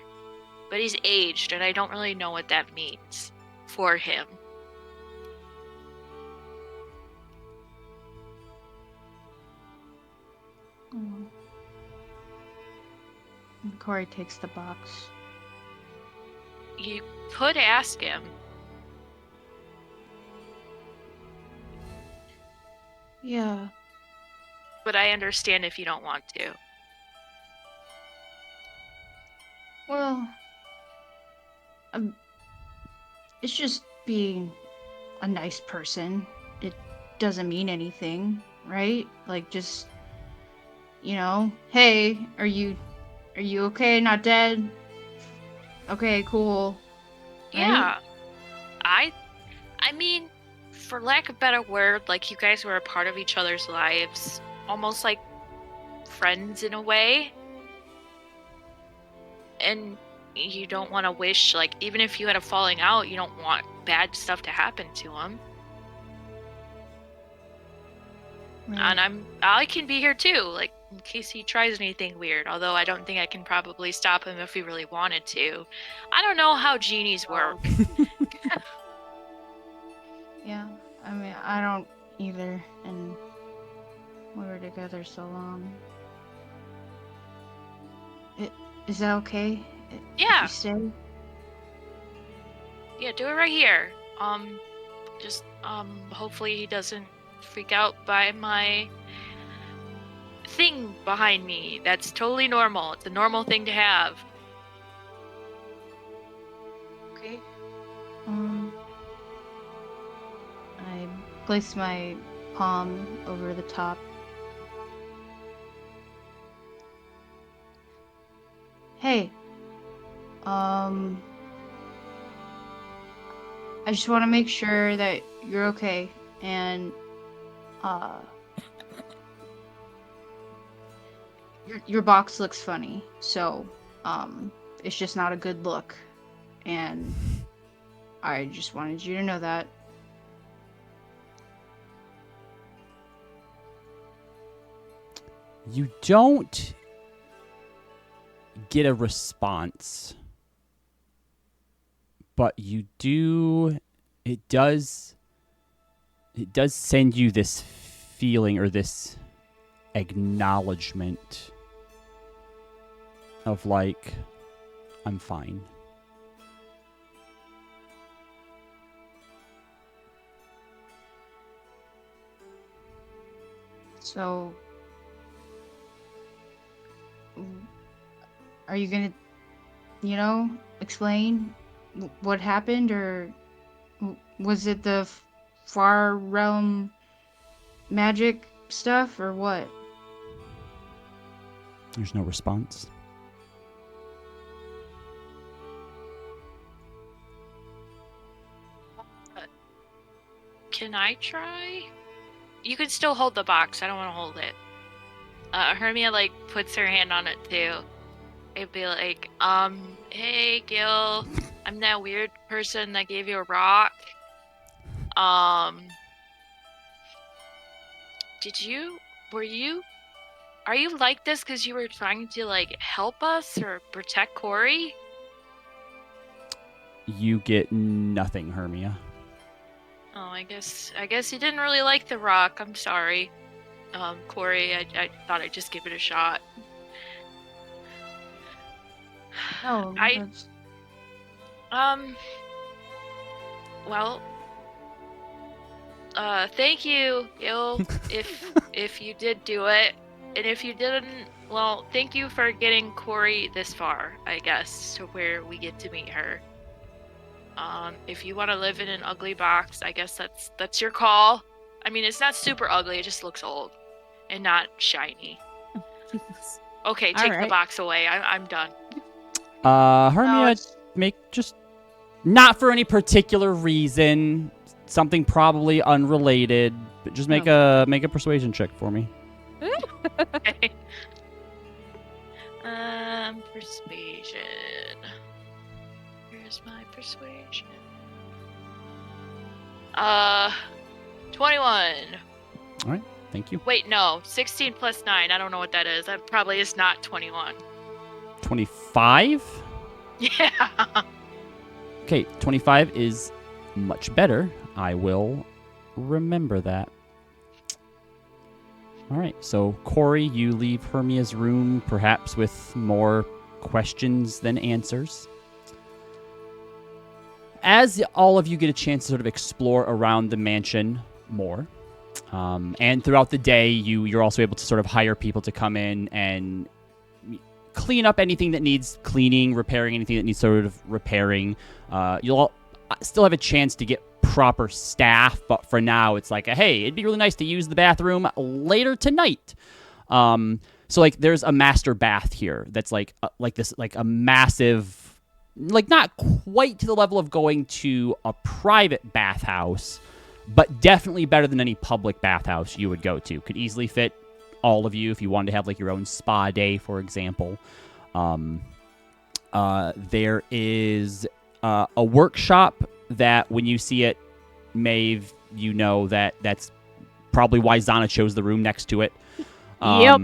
but he's aged, and I don't really know what that means for him. And Corey takes the box. You could ask him. Yeah. But I understand if you don't want to. Well, it's just being a nice person. It doesn't mean anything, right? Like, just, hey, are you okay? Not dead? Okay, cool. Yeah. Right? I mean, for lack of a better word, like, you guys were a part of each other's lives, almost like friends in a way. And you don't want to wish, like, even if you had a falling out, you don't want bad stuff to happen to him. Right. And I can be here too, like, in case he tries anything weird, although I don't think I can probably stop him if he really wanted to. I don't know how genies work. Yeah, I mean, I don't either, and we were together so long. Is that okay? Yeah. If you stay? Yeah, do it right here. Just, hopefully he doesn't freak out by my thing behind me. That's totally normal. It's a normal thing to have. Okay. I place my palm over the top. Hey. I just want to make sure that you're okay, and your box looks funny, so it's just not a good look, and I just wanted you to know that. You don't get a response but it does send you this feeling or this acknowledgement of like, I'm fine. So, are you gonna, explain what happened, or was it the far realm magic stuff, or what? There's no response. Can I try? You can still hold the box. I don't want to hold it. Hermia puts her hand on it too. It'd be like, hey Gil, I'm that weird person that gave you a rock. Are you like this because you were trying to help us or protect Corey? You get nothing, Hermia. Oh, I guess you didn't really like the rock. I'm sorry. Corey, I thought I'd just give it a shot. Oh, Well, thank you, Gil, if you did do it. And if you didn't, well, thank you for getting Corey this far, I guess, to where we get to meet her. If you want to live in an ugly box, I guess that's your call. I mean, it's not super ugly, it just looks old and not shiny. Okay, take the box away. I'm done. Hermia, make just not for any particular reason, something probably unrelated, but just make a persuasion check for me. Okay. Persuasion. Where's my persuasion? 21. All right, thank you. Wait, no, 16 plus 9. I don't know what that is. That probably is not 21. 25? Yeah. Okay, 25 is much better. I will remember that. All right, so Corey, you leave Hermia's room, perhaps with more questions than answers. As all of you get a chance to sort of explore around the mansion more, and throughout the day, you're also able to sort of hire people to come in and clean up anything that needs cleaning, repairing anything that needs sort of repairing. You'll all still have a chance to get proper staff, but for now it's like, hey, it'd be really nice to use the bathroom later tonight. So there's a master bath here that's like a massive, not quite to the level of going to a private bathhouse, but definitely better than any public bathhouse you would go to. Could easily fit all of you if you wanted to have your own spa day, for example. There is a workshop that when you see it, Maeve, you know that's probably why Xana chose the room next to it. Yep.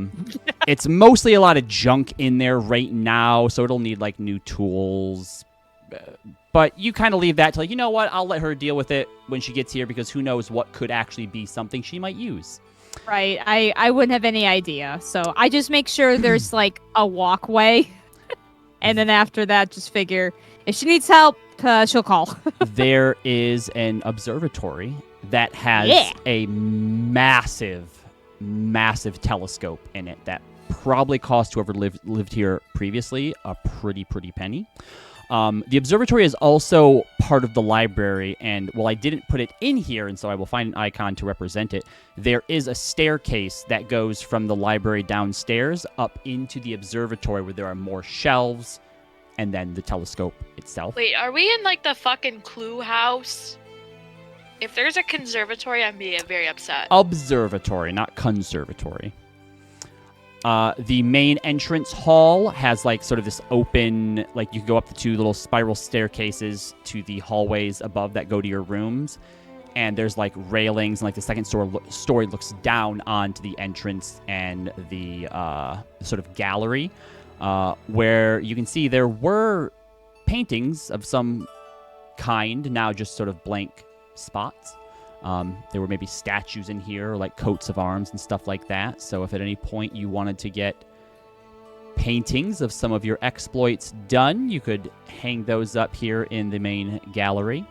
It's mostly a lot of junk in there right now, so it'll need new tools. But you kind of leave that to you know what, I'll let her deal with it when she gets here, because who knows what could actually be something she might use. Right. I wouldn't have any idea. So I just make sure there's a walkway. And then after that, just figure if she needs help, she'll call. There is an observatory that has a massive telescope in it that probably cost whoever lived here previously a pretty penny. The observatory is also part of the library, and while I didn't put it in here, and so I will find an icon to represent it, there is a staircase that goes from the library downstairs up into the observatory where there are more shelves, and then the telescope itself. Wait, are we in the fucking Clue house? If there's a conservatory, I'm being very upset. Observatory, not conservatory. The main entrance hall has sort of this open, you can go up the two little spiral staircases to the hallways above that go to your rooms. And there's railings, and the second story looks down onto the entrance and the sort of gallery, where you can see there were paintings of some kind, now just sort of blank spots. There were maybe statues in here, like coats of arms and stuff like that. So if at any point you wanted to get paintings of some of your exploits done, you could hang those up here in the main gallery.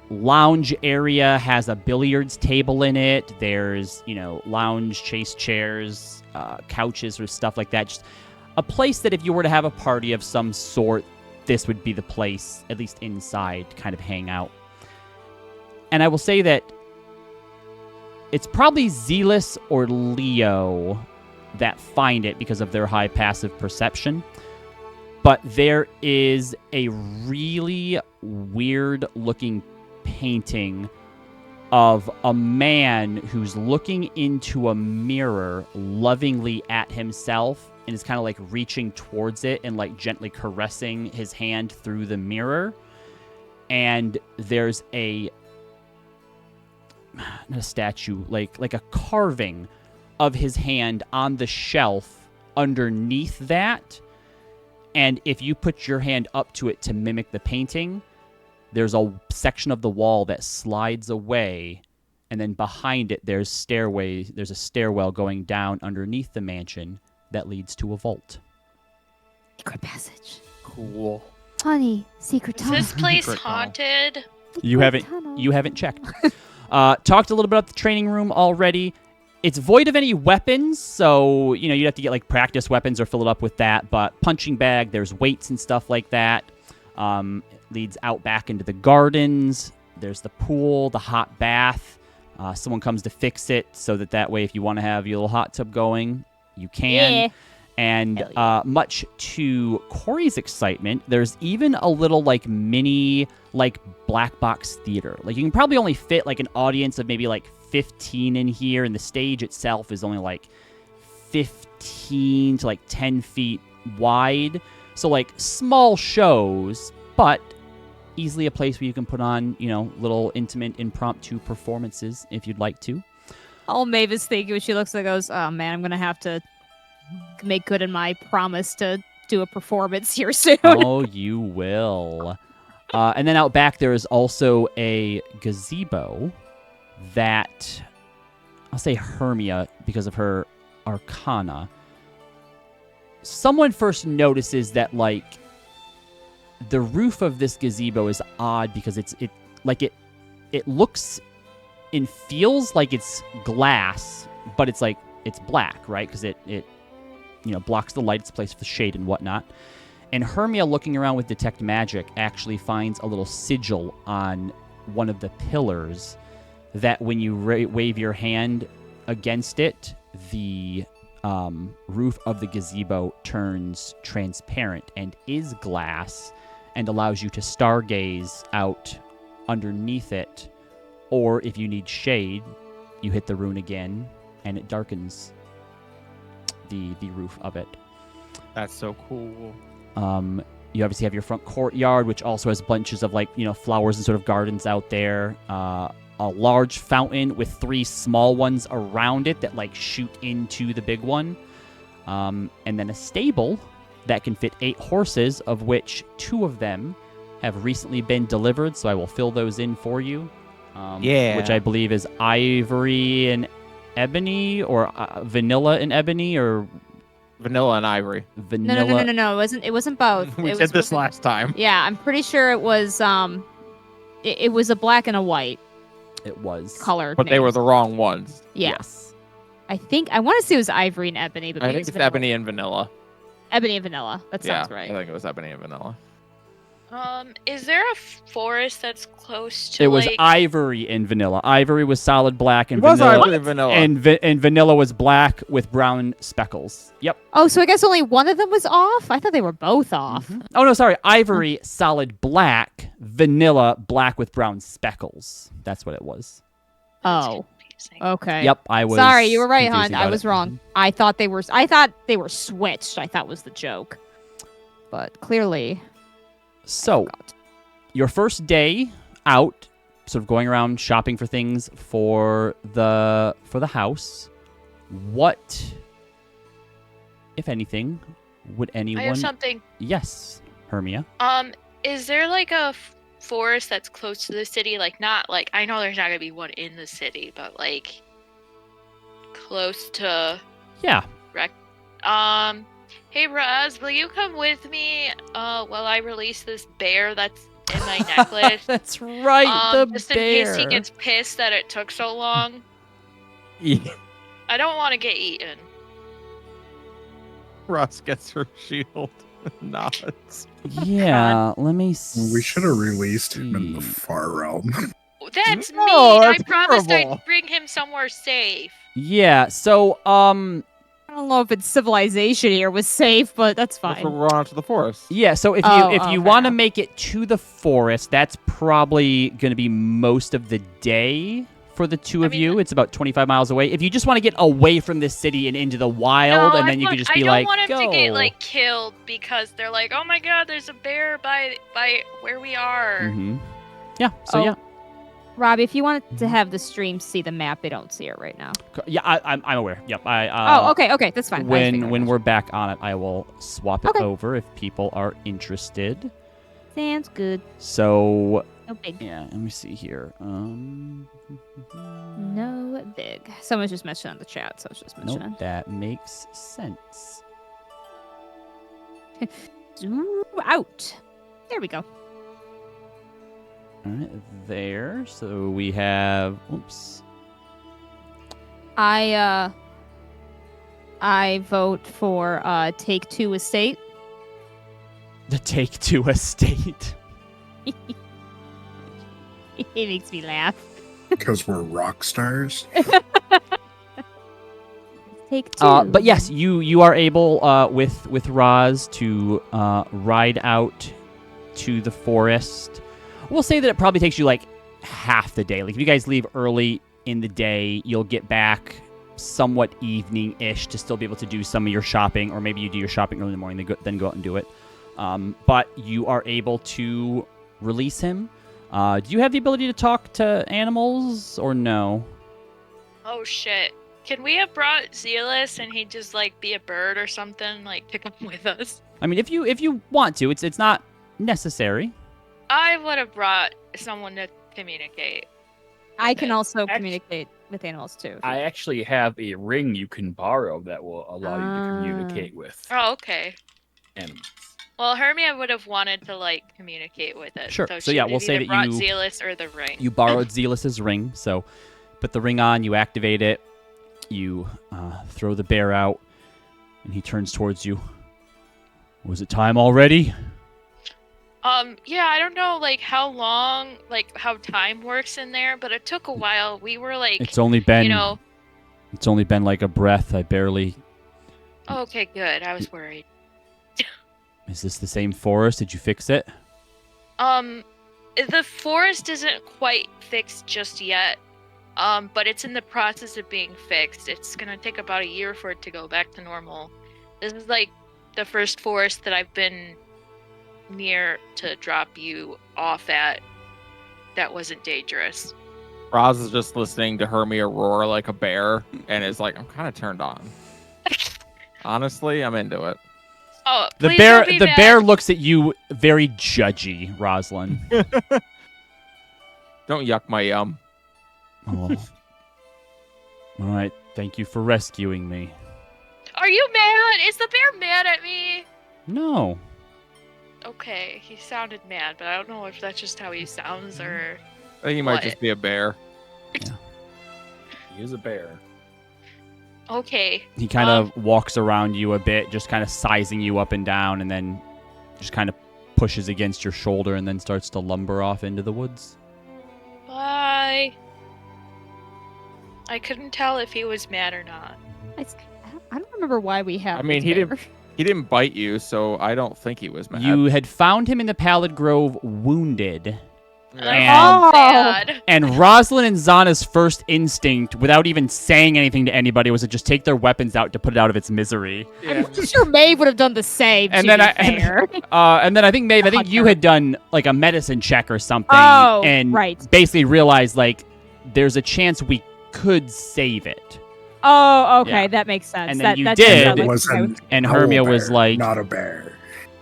Lounge area has a billiards table in it. There's, lounge chase chairs, couches or stuff like that. Just a place that if you were to have a party of some sort, this would be the place, at least inside, to kind of hang out. And I will say that it's probably Zealous or Leo that find it because of their high passive perception. But there is a really weird-looking painting of a man who's looking into a mirror lovingly at himself and is kind of like reaching towards it and like gently caressing his hand through the mirror. And there's not a statue, like a carving of his hand on the shelf underneath that. And if you put your hand up to it to mimic the painting, there's a section of the wall that slides away, and then behind it there's a stairwell going down underneath the mansion that leads to a vault. Secret passage. Cool. Honey, secret Is tunnel. this place Secret tunnel. haunted? You Secret haven't tunnel. checked. Talked a little bit about the training room already. It's void of any weapons, so, you'd have to get, like, practice weapons or fill it up with that. But punching bag, there's weights and stuff like that. Leads out back into the gardens. There's the pool, the hot bath. Someone comes to fix it so that way, if you want to have your little hot tub going, you can. Yeah. And Hell yeah. much to Corey's excitement, there's even a little, like, mini, like, black box theater. Like, you can probably only fit, like, an audience of maybe, like, 15 in here, and the stage itself is only like 15 to like 10 feet wide. So like small shows, but easily a place where you can put on, little intimate impromptu performances if you'd like to. All Mavis thinking when she looks and goes, oh man, I'm going to have to make good on my promise to do a performance here soon. Oh, you will. And then out back there is also a gazebo that, I'll say Hermia because of her arcana. Someone first notices that, like, the roof of this gazebo is odd because it looks and feels like it's glass, but it's black, right? Because it blocks the light. It's a place for the shade and whatnot. And Hermia, looking around with Detect Magic, actually finds a little sigil on one of the pillars that when you wave your hand against it, the roof of the gazebo turns transparent and is glass and allows you to stargaze out underneath it. Or if you need shade, you hit the rune again and it darkens the roof of it. That's so cool. You obviously have your front courtyard, which also has bunches of flowers and sort of gardens out there. A large fountain with 3 small ones around it that shoot into the big one. And then a stable that can fit 8 horses, of which 2 of them have recently been delivered. So I will fill those in for you. Which I believe is Ivory and Ebony, or Vanilla and Ebony, or Vanilla and Ivory. Vanilla. No. It wasn't both. We It did was- this last time. Yeah, I'm pretty sure it was it was a black and a white It was. color. But they were the wrong ones. Yeah. Yes. I want to say it was Ivory and Ebony, but I maybe think it's Vanilla. Ebony and Vanilla. Ebony and Vanilla. That sounds I right. think it was Ebony and Vanilla. Is there a forest that's close to It was Ivory and Vanilla. Ivory was solid black, and It was Vanilla Ivory and Vanilla. and Vanilla was black with brown speckles. Yep. Oh, so I guess only one of them was off? I thought they were both off. Oh no, sorry. Ivory solid black, Vanilla black with brown speckles. That's what it was. Oh. Okay. Yep, I was. Sorry, you were right, confusing hon. I about was it. wrong. I thought they were switched. I thought was the joke. But clearly So, your first day out, sort of going around shopping for things for the house. What, if anything, would anyone? I have something. Yes, Hermia. Is there like a forest that's close to the city? Like, not like, I know there's not gonna be one in the city, but like close to. Yeah. Hey Raz, will you come with me? While I release this bear that's in my necklace. That's right, the just bear. in case he gets pissed that it took so long. Yeah. I don't want to get eaten. Ross gets her shield. Nods. Yeah, let me see. We should have released him in the far realm. That's No, mean. that's I promised horrible. I'd bring him somewhere safe. Yeah, so I don't know if it's civilization here was safe, but that's That's fine. where we're going out to the forest. yeah, so if Oh, you okay. want to make it to the forest, that's probably going to be most of the day for the two of you. It's about 25 miles away. If you just want to get away from this city and into the wild, No, and then you could just be I like, don't want him go. to get like killed because they're like, oh my god, there's a bear by where we are. Mhm. Yeah. So Oh. yeah, Robbie, if you wanted to have the stream see the map, they don't see it right now. yeah, I'm aware. Yep. Oh, okay, that's fine. I just When figured we're back on it, I will swap it Okay. over if people are interested. sounds good. So No big. yeah, let me see here. No big. Someone's just mentioned on the chat, so I was just mentioning. Nope, that makes sense. Zoom out. There we go. All right, there. So we have. Oops. I vote for Take Two Estate. The Take Two estate. It makes me laugh. Because we're rock stars. Take Two. But yes, you are able with Roz to ride out to the forest. We'll say that it probably takes you like half the day. Like if you guys leave early in the day, you'll get back somewhat evening-ish to still be able to do some of your shopping, or maybe you do your shopping early in the morning, then go out and do it. But you are able to release him. Do you have the ability to talk to animals or no? Oh shit. Can we have brought Zealous and he'd just like be a bird or something, like pick him with us? I mean, if you want to, it's not necessary. I would have brought someone to communicate. I can also Actu- communicate with animals too. I actually have a ring you can borrow that will allow you to communicate with Oh, okay. animals. Well, Hermia would have wanted to like communicate with it. Sure. So So she yeah, would we'll have say either that brought you- Zealous or the ring. You borrowed Zealous's ring, so put the ring on, you activate it, you throw the bear out, and he turns towards you. Was it time already? Yeah, I don't know like how long, like how time works in there, but it took a while. We were like, It's only been you know. it's only been like a breath. I barely. Oh, okay, good. I was worried. Is this the same forest? Did you fix it? The forest isn't quite fixed just yet. But it's in the process of being fixed. It's gonna take about a year for it to go back to normal. This is like the first forest that I've been near to drop you off at that wasn't dangerous. Roz is just listening to Hermia roar like a bear and is like, I'm kind of turned on. Honestly, I'm into it. Oh, The please bear don't be the mad. bear looks at you very judgy, Rosalind. Don't yuck my yum. Oh. All right, thank you for rescuing me. Are you mad? Is the bear mad at me? No. Okay, he sounded mad, but I don't know if that's just how he sounds or. I think he might What? just be a bear. He is a bear. Okay. He kind of walks around you a bit, just kind of sizing you up and down, and then just kind of pushes against your shoulder and then starts to lumber off into the woods. Bye. I couldn't tell if he was mad or not. I don't remember why we have. I mean, this he didn't- bear. He didn't bite you, so I don't think he was mad. You had found him in the Pallid Grove wounded, I'm And- sad. and Rosalind and Xana's first instinct, without even saying anything to anybody, was to just take their weapons out to put it out of its misery. Yeah. I'm sure Maeve would have done the same. And to then be I- fair. And then I think, Maeve, I think you Hunter. had done like a medicine check or something, Oh, and right. basically realized like there's a chance we could save it. Oh, okay, Yeah. that makes sense. And then you that did. sound It like was I an was- And owl Hermia was bear, like, not a bear.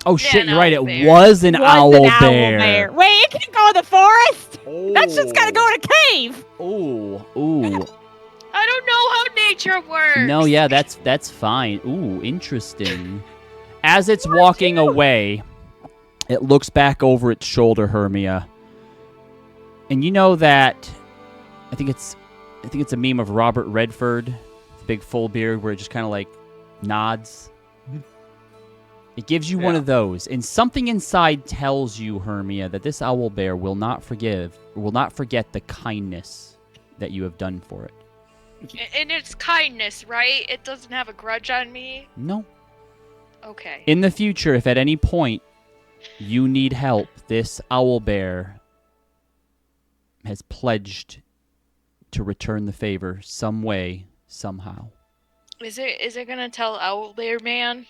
Oh shit! an You're right. owl It bear. was an Was owl an bear. Wait, it can go in the forest. Oh. That's just gotta go in a cave. Ooh, ooh. I don't know how nature works. No, yeah, that's fine. Ooh, interesting. As it's walking away, it looks back over its shoulder, Hermia. And you know that I think it's a meme of Robert Redford, the big full beard where it just kind of like nods. It gives you one of those, and something inside tells you, Hermia, that this owl bear will not forget the kindness that you have done for it. And it's kindness, right? It doesn't have a grudge on me. No. Okay. In the future, if at any point you need help, this owl bear has pledged to return the favor some way, somehow. Is it gonna tell Owlbear Man?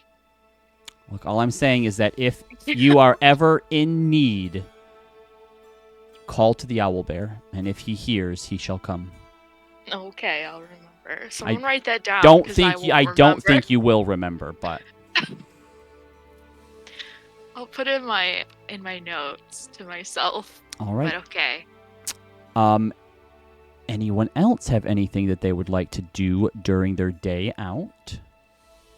Look, all I'm saying is that if you are ever in need, call to the owl bear, and if he hears, he shall come. Okay, I'll remember. Someone write that down. Don't 'cause think won't I don't remember. think you will remember, but I'll put it in my notes to myself. all right. But okay. Anyone else have anything that they would like to do during their day out?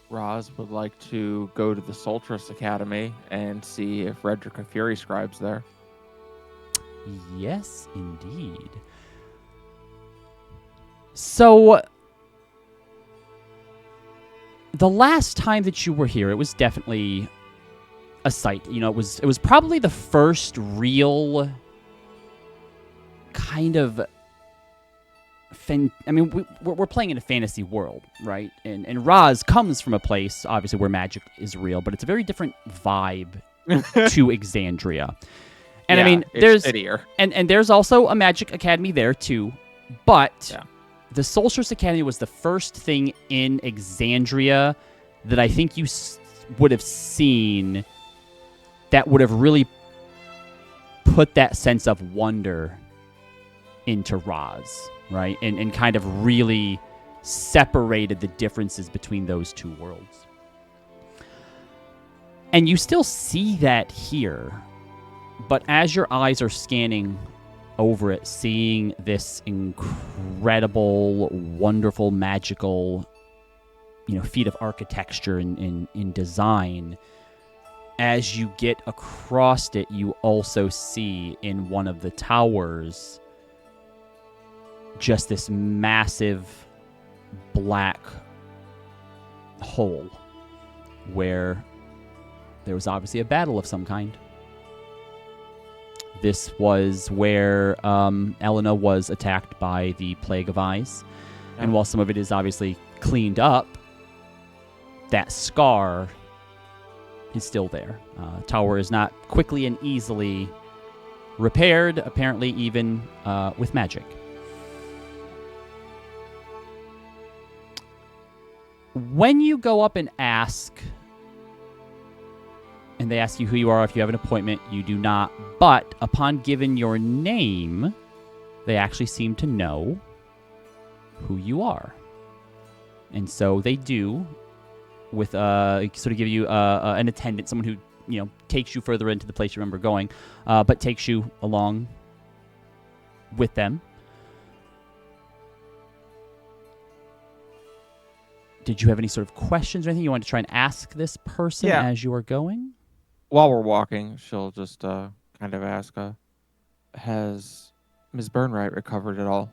Roz would like to go to the Soltris Academy and see if Redrica Fury Scribe's there. Yes, indeed. So, the last time that you were here, it was definitely a sight. You know, it was probably the first real kind of we're playing in a fantasy world, right? And Roz comes from a place, obviously, where magic is real, but it's a very different vibe to Exandria. And Yeah, I mean, it's there's shittier. and there's also a magic academy there too, but Yeah. the Solstice Academy was the first thing in Exandria that I think you would have seen that would have really put that sense of wonder into Roz, right? And kind of really separated the differences between those two worlds. And you still see that here, but as your eyes are scanning over it, seeing this incredible, wonderful, magical, feat of architecture in design, as you get across it, you also see in one of the towers just this massive black hole where there was obviously a battle of some kind. This was where Elena was attacked by the Plague of Eyes. Yeah. And while some of it is obviously cleaned up, that scar is still there. Tower is not quickly and easily repaired, apparently even with magic. When you go up and ask, and they ask you who you are, if you have an appointment, you do not. But upon given your name, they actually seem to know who you are. And so they do, with sort of give you an attendant, someone who takes you further into the place you remember going, but takes you along with them. Did you have any sort of questions or anything you wanted to try and ask this person as you are going? While we're walking, she'll just kind of ask, has Ms. Burnright recovered at all?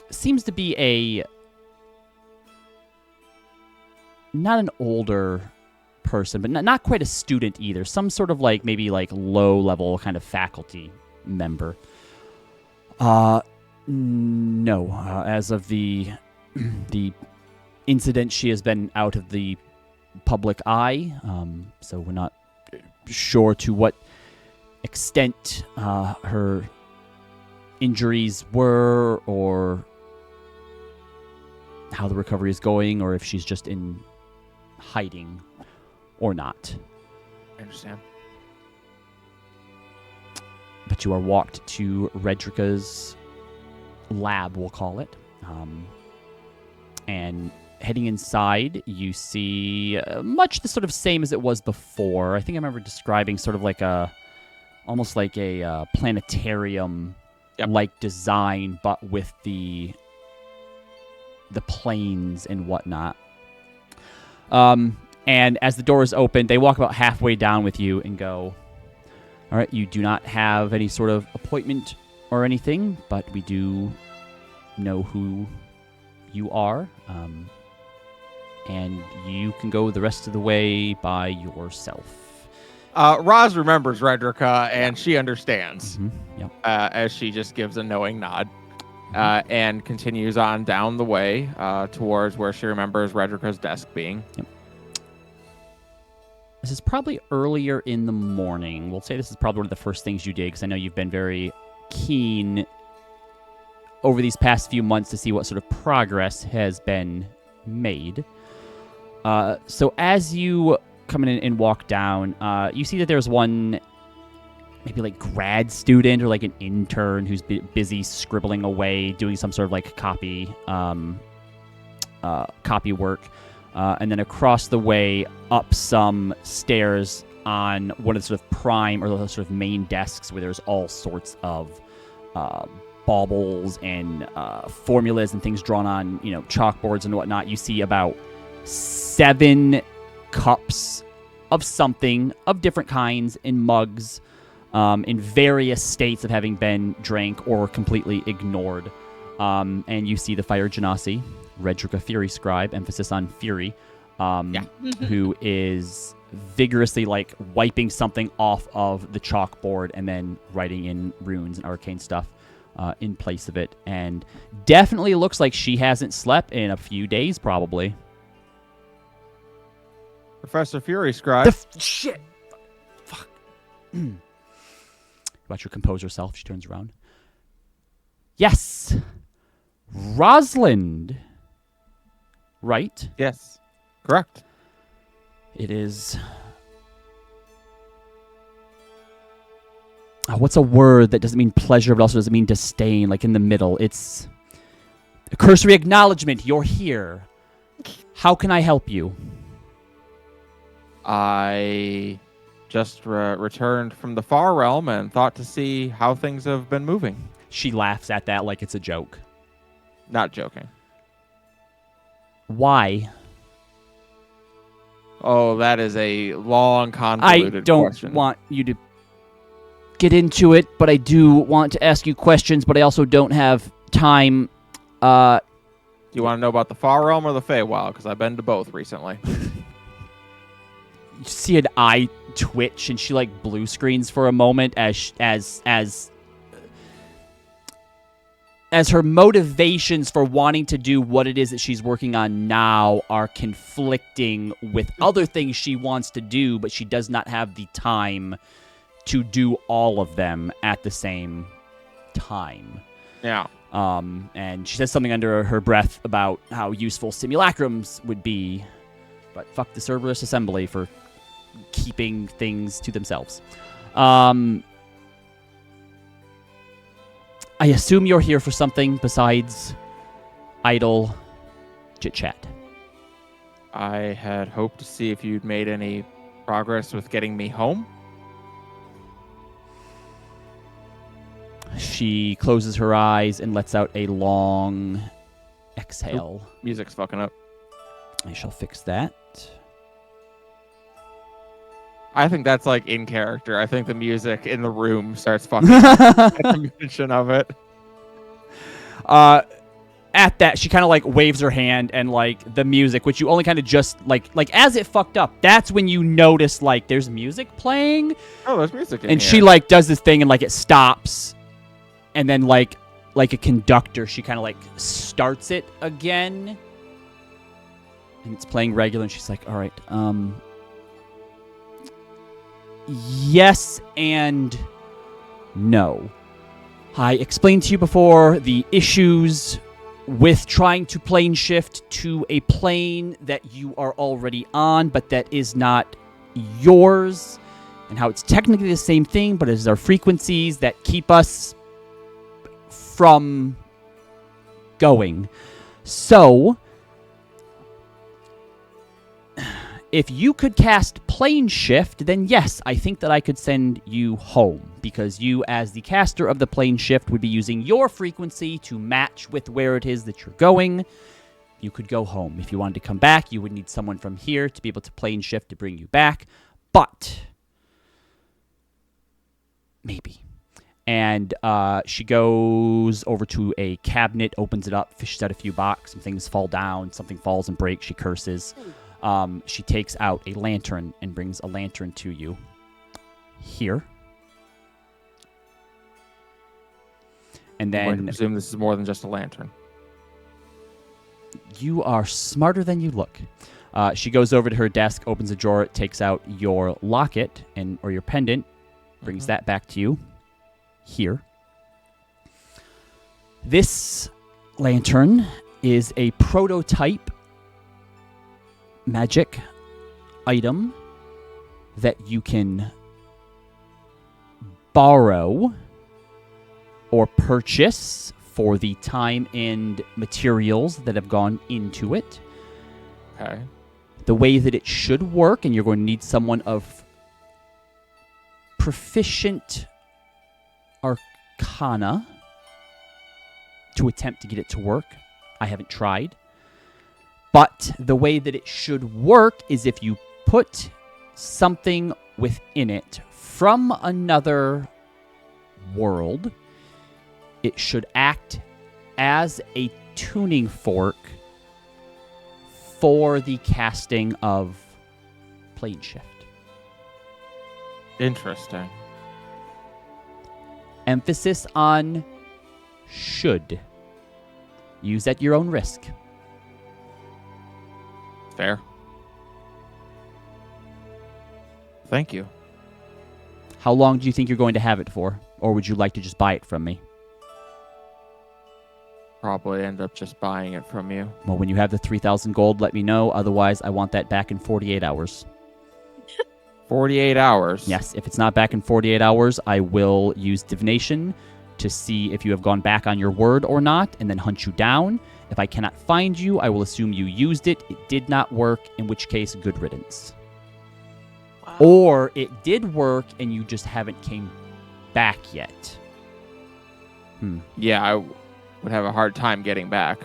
Seems to be not an older person, but not quite a student either. Some sort of maybe low-level kind of faculty member. No. As of the incident, she has been out of the public eye, so we're not sure to what extent her injuries were, or how the recovery is going, or if she's just in hiding or not. I understand. But you are walked to Redrica's lab, we'll call it. And heading inside, you see much the sort of same as it was before. I think I remember describing sort of like almost like a planetarium-like design, but with the planes and whatnot. And as the doors open, they walk about halfway down with you and go, all right, you do not have any sort of appointment or anything, but we do know who you are, and you can go the rest of the way by yourself. Roz remembers Redrica, and she understands, Yep. as she just gives a knowing nod, and continues on down the way towards where she remembers Redrica's desk being. Yep. This is probably earlier in the morning. We'll say this is probably one of the first things you did, because I know you've been very keen over these past few months to see what sort of progress has been made. So as you come in and walk down, you see that there's one maybe like grad student or like an intern who's busy scribbling away, doing some sort of like copy work. And then across the way, up some stairs on one of the sort of prime or the sort of main desks where there's all sorts of baubles and formulas and things drawn on, chalkboards and whatnot. You see about 7 cups of something of different kinds in mugs, in various states of having been drank or completely ignored. And you see the Fire Genasi, Redrica Fury Scribe, emphasis on Fury, who is vigorously like wiping something off of the chalkboard and then writing in runes and arcane stuff in place of it. And definitely looks like she hasn't slept in a few days, probably. Professor Fury Scribe. Shit! Fuck. Watch her compose herself. She turns around. Yes! Rosalind! Right? Yes. Correct. It is... what's a word that doesn't mean pleasure but also doesn't mean disdain, like in the middle? It's a cursory acknowledgement. You're here. How can I help you? I just returned from the Far Realm and thought to see how things have been moving. She laughs at that like it's a joke. Not joking. Why? Oh, that is a long, convoluted I don't question. want you to get into it, but I do want to ask you questions, but I also don't have time. Do you want to know about the Far Realm or the Feywild? Because I've been to both recently. You see an eye twitch, and she like blue screens for a moment as her motivations for wanting to do what it is that she's working on now are conflicting with other things she wants to do, but she does not have the time to do all of them at the same time. Yeah. And she says something under her breath about how useful simulacrums would be, but fuck the Cerberus Assembly for keeping things to themselves. I assume you're here for something besides idle chit-chat. I had hoped to see if you'd made any progress with getting me home. She closes her eyes and lets out a long exhale. Oop, music's fucking up. I shall fix that. I think that's like in character. I think the music in the room starts fucking at the mention of it. At that, she kind of like waves her hand, and like the music, which you only kind of just like as it fucked up, that's when you notice like there's music playing. Oh, there's music in and here. she like does this thing and like it stops, and then like a conductor, she kind of like starts it again, and it's playing regular, and she's like, all right, yes and no. I explained to you before the issues with trying to plane shift to a plane that you are already on, but that is not yours, and how it's technically the same thing, but it is our frequencies that keep us from going. So, if you could cast Plane Shift, then yes, I think that I could send you home, because you, as the caster of the Plane Shift, would be using your frequency to match with where it is that you're going. You could go home. If you wanted to come back, you would need someone from here to be able to Plane Shift to bring you back. But maybe. And she goes over to a cabinet, opens it up, fishes out a few boxes, some things fall down, something falls and breaks, she curses. She takes out a lantern and brings a lantern to you. Here. And I then... presume this is more than just a lantern. You are smarter than you look. She goes over to her desk, opens a drawer, takes out your locket or your pendant, brings that back to you. Here. This lantern is a prototype magic item that you can borrow or purchase for the time and materials that have gone into it. Okay. The way that it should work, and you're going to need someone of proficient arcana to attempt to get it to work. I haven't tried. But the way that it should work is if you put something within it from another world, it should act as a tuning fork for the casting of Plane Shift. Interesting. Emphasis on should. Use at your own risk. Fair. Thank you. How long do you think you're going to have it for? Or would you like to just buy it from me? Probably end up just buying it from you. Well, when you have the 3,000 gold, let me know. Otherwise, I want that back in 48 hours. 48 hours? Yes, if it's not back in 48 hours, I will use divination to see if you have gone back on your word or not, and then hunt you down. If I cannot find you, I will assume you used it. It did not work, in which case, good riddance. Wow. Or it did work, and you just haven't came back yet. Yeah, I would have a hard time getting back.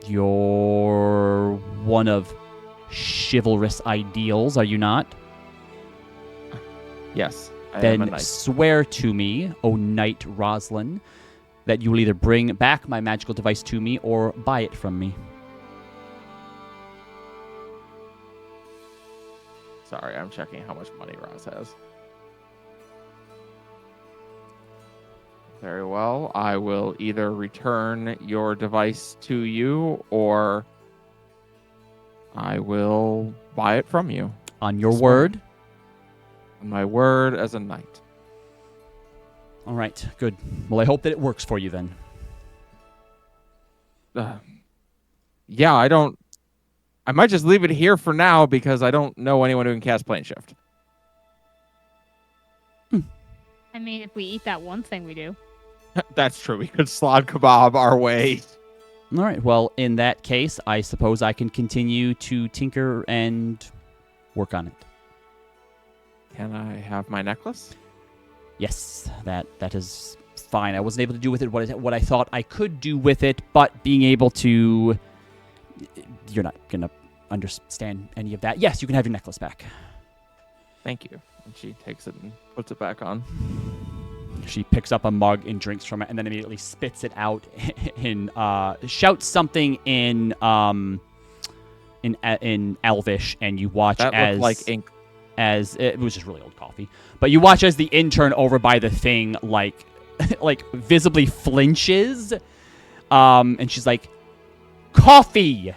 You're one of chivalrous ideals, are you not? Yes, I am a Then knight. swear to me, O Knight Roslyn, that you will either bring back my magical device to me or buy it from me. Sorry, I'm checking how much money Roz has. Very well. I will either return your device to you or I will buy it from you. On your Swear. word? On my word as a knight. All right, good. Well, I hope that it works for you then. Yeah, I might just leave it here for now because I don't know anyone who can cast Plane Shift. I mean, if we eat that one thing we do. That's true. We could slod kebab our way. All right, well, in that case, I suppose I can continue to tinker and work on it. Can I have my necklace? Yes, that is fine. I wasn't able to do with it what I thought I could do with it, but being able to... You're not going to understand any of that. Yes, you can have your necklace back. Thank you. And she takes it and puts it back on. She picks up a mug and drinks from it, and then immediately spits it out and shouts something in Elvish, and you watch That as looked like ink. As it was just really old coffee, but you watch as the intern over by the thing like visibly flinches, and she's like, "Coffee,"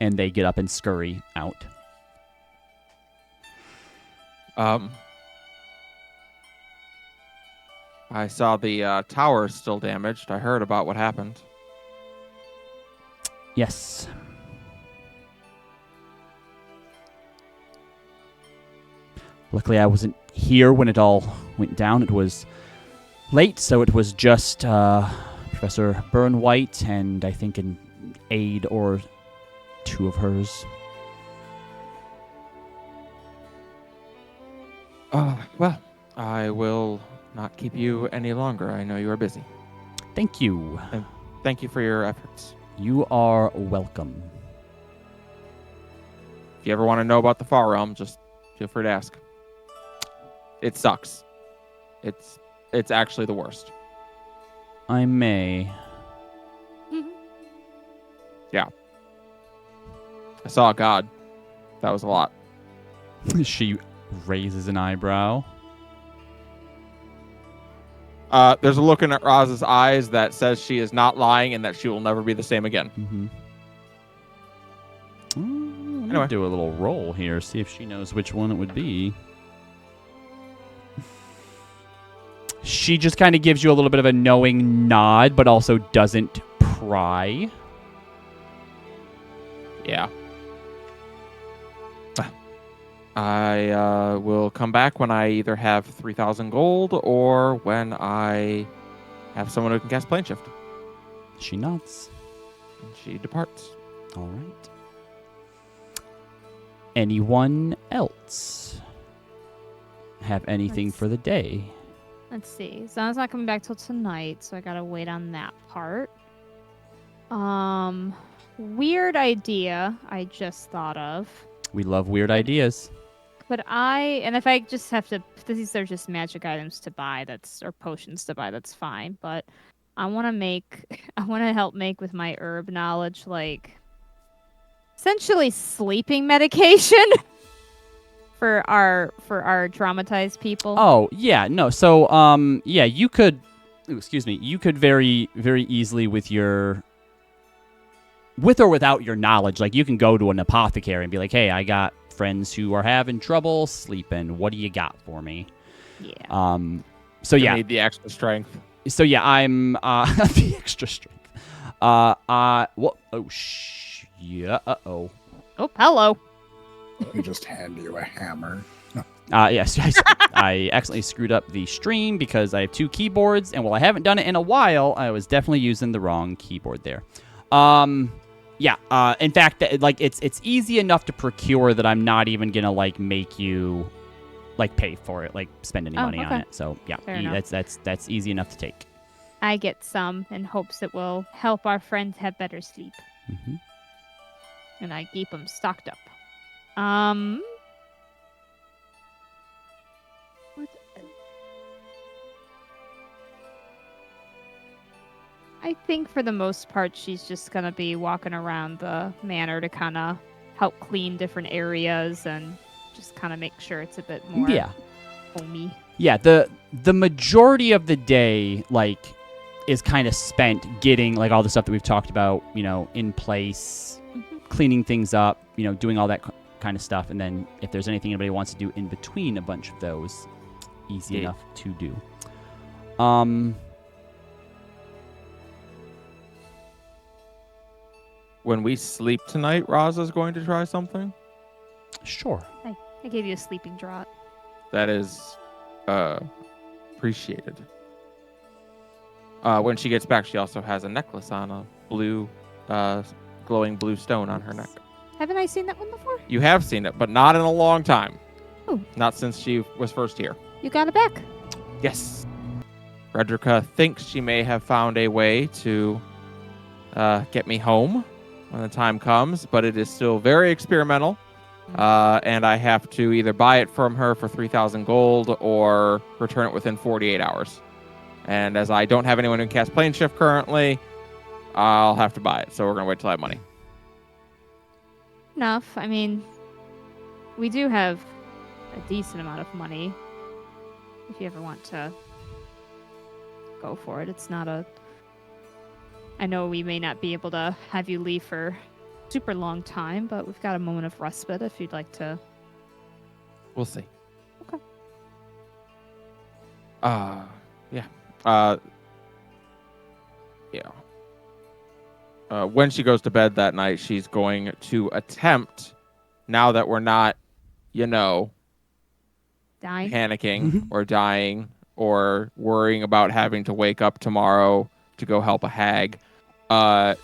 and they get up and scurry out. I saw the tower still damaged. I heard about what happened. Yes. Luckily, I wasn't here when it all went down. It was late, so it was just Professor Burnwhite and I think an aide or two of hers. Well, I will not keep you any longer. I know you are busy. Thank you. And thank you for your efforts. You are welcome. If you ever want to know about the Far Realm, just feel free to ask. It sucks. It's actually the worst. I may. Yeah. I saw a god. That was a lot. She raises an eyebrow. There's a look in Roz's eyes that says she is not lying and that she will never be the same again. Mm-hmm. Anyway. Anyway. Do a little roll here, see if she knows which one it would be. She just kind of gives you a little bit of a knowing nod, but also doesn't pry. Yeah. I will come back when I either have 3,000 gold or when I have someone who can cast plane shift. She nods. And she departs. All right. Anyone else have anything for the day? Let's see. Xana's not coming back till tonight, so I gotta wait on that part. Weird idea I just thought of. We love weird ideas. But and if I just have to, these are just magic items to buy, or potions to buy, that's fine. But I want to help make with my herb knowledge, like, essentially sleeping medication for our traumatized people. Oh, yeah, no. So, yeah, you could, you could very, very easily with or without your knowledge, like, you can go to an apothecary and be like, hey, I got friends who are having trouble sleeping. What do you got for me? Yeah. So, yeah. I need the extra strength. So, yeah, I'm, the extra strength. What? Oh, yeah, uh-oh. Oh, hello. Let me just hand you a hammer. Yes, I accidentally screwed up the stream because I have two keyboards, and while I haven't done it in a while, I was definitely using the wrong keyboard there. Yeah, in fact, like, it's easy enough to procure that I'm not even gonna, like, make you, like, pay for it, like, spend any money on it. So, yeah, that's easy enough to take. I get some in hopes it will help our friends have better sleep. Mm-hmm. And I keep them stocked up. I think for the most part, she's just going to be walking around the manor to kind of help clean different areas and just kind of make sure it's a bit more homey. Yeah, the majority of the day, like, is kind of spent getting, like, all the stuff that we've talked about, in place, cleaning things up, doing all that kind of stuff. And then if there's anything anybody wants to do in between a bunch of those, easy enough to do. When we sleep tonight, Raza's going to try something. Sure. I gave you a sleeping draught. That is appreciated. When she gets back, she also has a necklace on, a blue, glowing blue stone on her neck. Haven't I seen that one before? You have seen it, but not in a long time. Oh. Not since she was first here. You got it back? Yes. Frederica thinks she may have found a way to get me home when the time comes, but it is still very experimental. And I have to either buy it from her for 3,000 gold or return it within 48 hours. And as I don't have anyone who can cast plane shift currently, I'll have to buy it. So we're going to wait till I have money. Enough. I mean, we do have a decent amount of money. If you ever want to go for it. It's not I know we may not be able to have you leave for super long time, but we've got a moment of respite if you'd like to. We'll see. Okay. Yeah. When she goes to bed that night, she's going to attempt, now that we're not, Dying. panicking or dying or worrying about having to wake up tomorrow to go help a hag.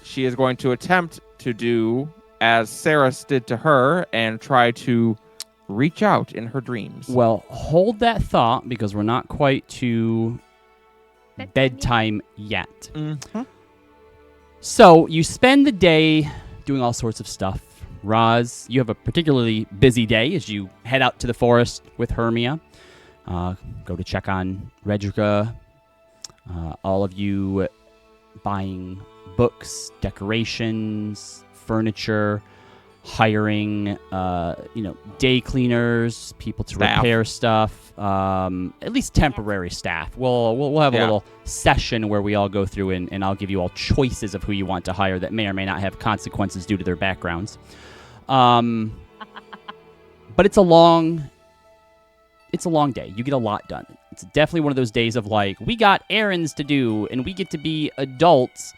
She is going to attempt to do as Saris did to her and try to reach out in her dreams. Well, hold that thought because we're not quite to bedtime yet. Mhm. So you spend the day doing all sorts of stuff. Roz, you have a particularly busy day as you head out to the forest with Hermia. Go to check on Redrica. All of you buying books, decorations, furniture, hiring, day cleaners, people to Staff. repair stuff, at least temporary staff. We'll have a Yeah. little session where we all go through and I'll give you all choices of who you want to hire that may or may not have consequences due to their backgrounds. But it's a long day. You get a lot done. It's definitely one of those days of like, we got errands to do and we get to be adults.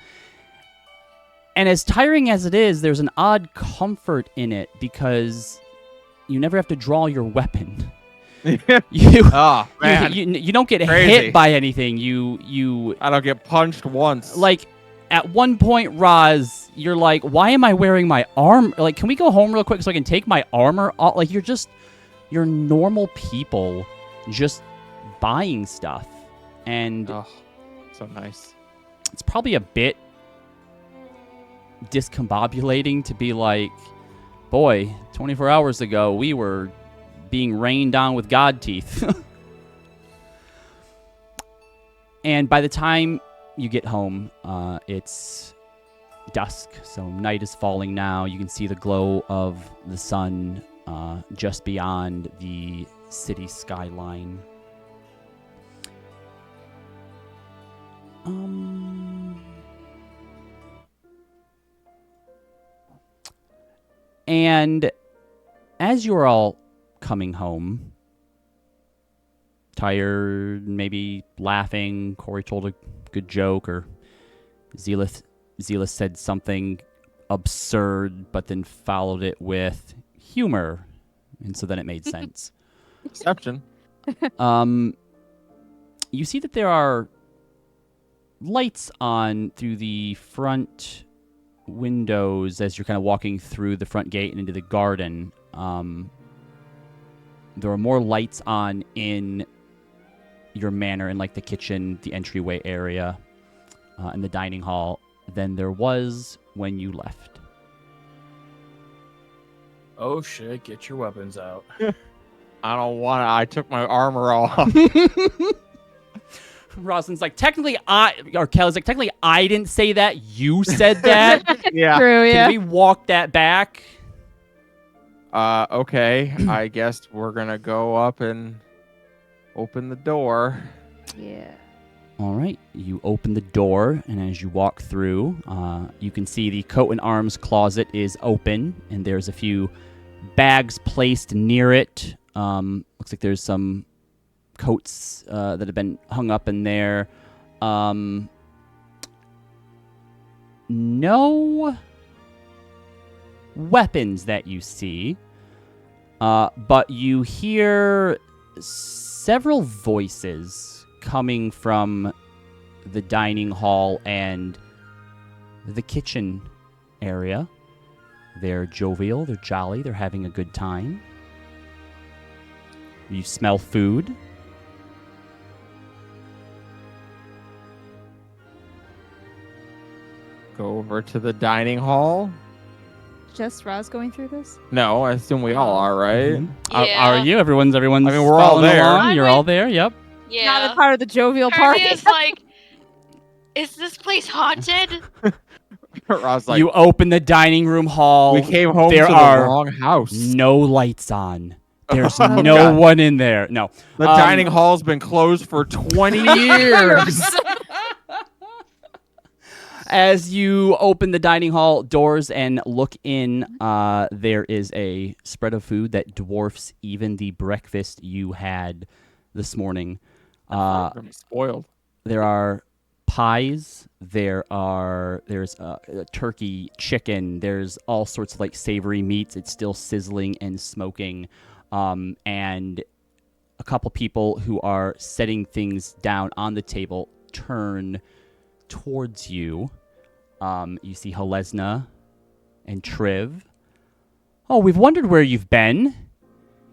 And as tiring as it is, there's an odd comfort in it because you never have to draw your weapon. You Oh, man. you don't get Crazy. hit by anything. You I don't get punched once. like at one point, Roz, you're like, why am I wearing my arm? Like, can we go home real quick so I can take my armor off? Like, you're normal people just buying stuff. And Oh, so nice. it's probably a bit discombobulating to be like, boy, 24 hours ago, we were being rained on with god teeth. And by the time you get home, it's dusk, so night is falling now. You can see the glow of the sun just beyond the city skyline. And as you're all coming home, tired, maybe laughing, Corey told a good joke, or Zealous said something absurd, but then followed it with humor, and so then it made sense. Exception. You see that there are lights on through the front windows as you're kind of walking through the front gate and into the garden. There are more lights on in your manor, in like the kitchen, the entryway area, and the dining hall than there was when you left. Oh shit, get your weapons out. I don't want to. I took my armor off. Rosalind's like, technically Kelly's like, technically I didn't say that, you said that. Yeah. True, yeah. Can we walk that back? Okay. I guess we're going to go up and open the door. Yeah. All right, you open the door, and as you walk through, you can see the coat and arms closet is open, and there's a few bags placed near it. Looks like there's some coats that have been hung up in there. No weapons that you see, but you hear several voices coming from the dining hall and the kitchen area. They're jovial, they're jolly, they're having a good time. You smell food. Go over to the dining hall. Just Roz going through this? No, I assume we all are, right? Mhm. Yeah. Are you? Everyone's I mean, we're all following there. along? You're I'm all there, yep. Yeah. Not a part of the jovial party. Hermia's like, is this place haunted? I was like, You open the dining room hall. we came home there to are the wrong house. no lights on. There's Oh, no God. one in there. No. The dining hall's been closed for 20 years. As you open the dining hall doors and look in, there is a spread of food that dwarfs even the breakfast you had this morning. I'm spoiled. There are pies. There's turkey, chicken. There's all sorts of like savory meats. It's still sizzling and smoking. And a couple people who are setting things down on the table turn towards you. You see Helesna and Triv. Oh, we've wondered where you've been.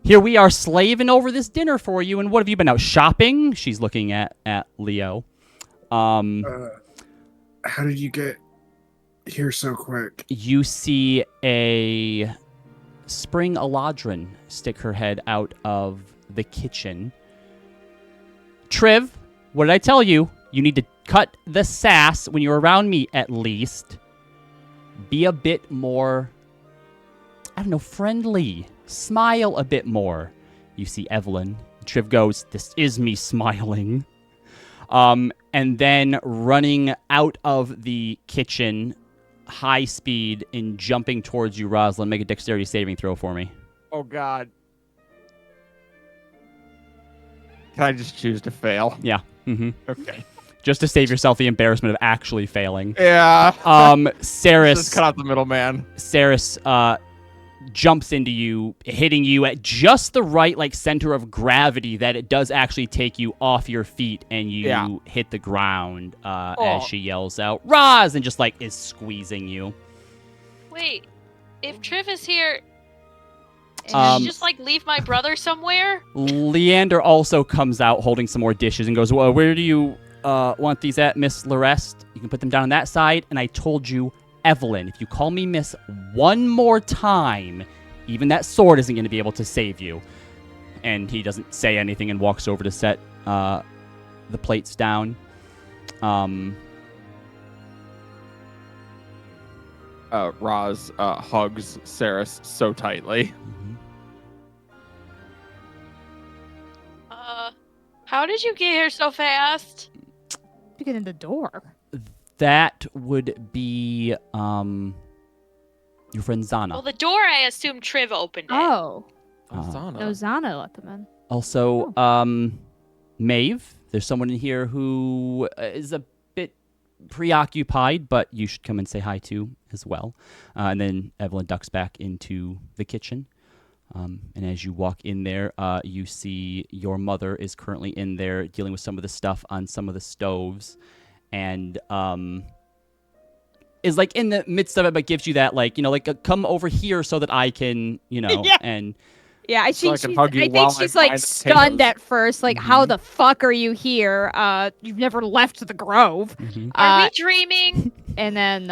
here we are slaving over this dinner for you, and what have you been out shopping? She's looking at Leo. How did you get here so quick? You see a Spring Eladrin stick her head out of the kitchen. Triv, what did I tell you? You need to cut the sass when you're around me, at least. Be a bit more, I don't know, friendly. Smile a bit more. You see Evelyn. Triv goes, this is me smiling. And then running out of the kitchen, high speed and jumping towards you, Rosalind. Make a dexterity saving throw for me. Oh, God. Can I just choose to fail? Yeah. Mm-hmm. Okay. Just to save yourself the embarrassment of actually failing. Yeah. Saris. Just cut out the middleman. Saris jumps into you, hitting you at just the right center of gravity that it does actually take you off your feet, and you hit the ground as she yells out, "Roz!" and just is squeezing you. Wait, if Triv is here, Um, she just leave my brother somewhere? Leander also comes out holding some more dishes and goes, well, where do you want these at, Miss Larest? You can put them down on that side. And I told you, Evelyn, if you call me Miss one more time, even that sword isn't going to be able to save you. And he doesn't say anything and walks over to set the plates down. Roz hugs Saris so tightly. How did you get here so fast? You get in the door. That would be your friend Xana. Well, the door, I assume Triv opened it. Oh. Zana. No, Xana let them in. Also, Maeve, there's someone in here who is a bit preoccupied, but you should come and say hi to as well. And then Evelyn ducks back into the kitchen. And as you walk in there, you see your mother is currently in there dealing with some of the stuff on some of the stoves. And is in the midst of it, but gives you that come over here so that I can, Yeah. and Yeah, I think can hug you I while think she's I find the stunned potatoes. at first, how the fuck are you here? You've never left the Grove. Are we dreaming? And then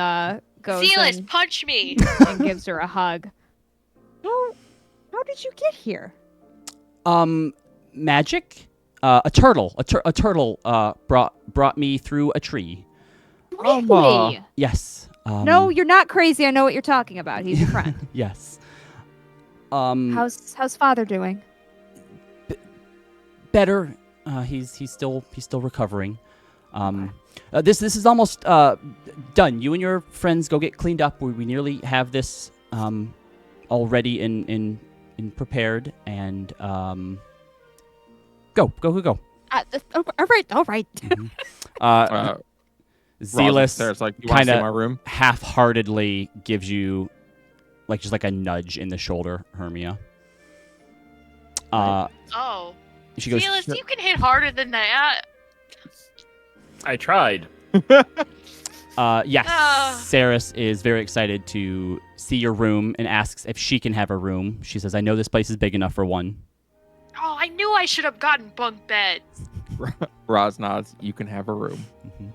goes Zealous, and, punch me! and gives her a hug. How did you get here? Magic. A turtle. A turtle brought me through a tree. Really? Yes. No, you're not crazy. I know what you're talking about. He's your friend. Yes. How's father doing? Better. He's still recovering. This is almost done. You and your friends go get cleaned up. We nearly have this already in prepared, and go. All right. Zealous There's you want to see my kind of room? half-heartedly gives you just a nudge in the shoulder, Hermia. Oh. She goes, Zealous, you can hit harder than that. I tried. yes. Ah. Saris is very excited to see your room and asks if she can have a room. She says, I know this place is big enough for one. Oh, I knew I should have gotten bunk beds. Roz nods. You can have a room. Mm-hmm.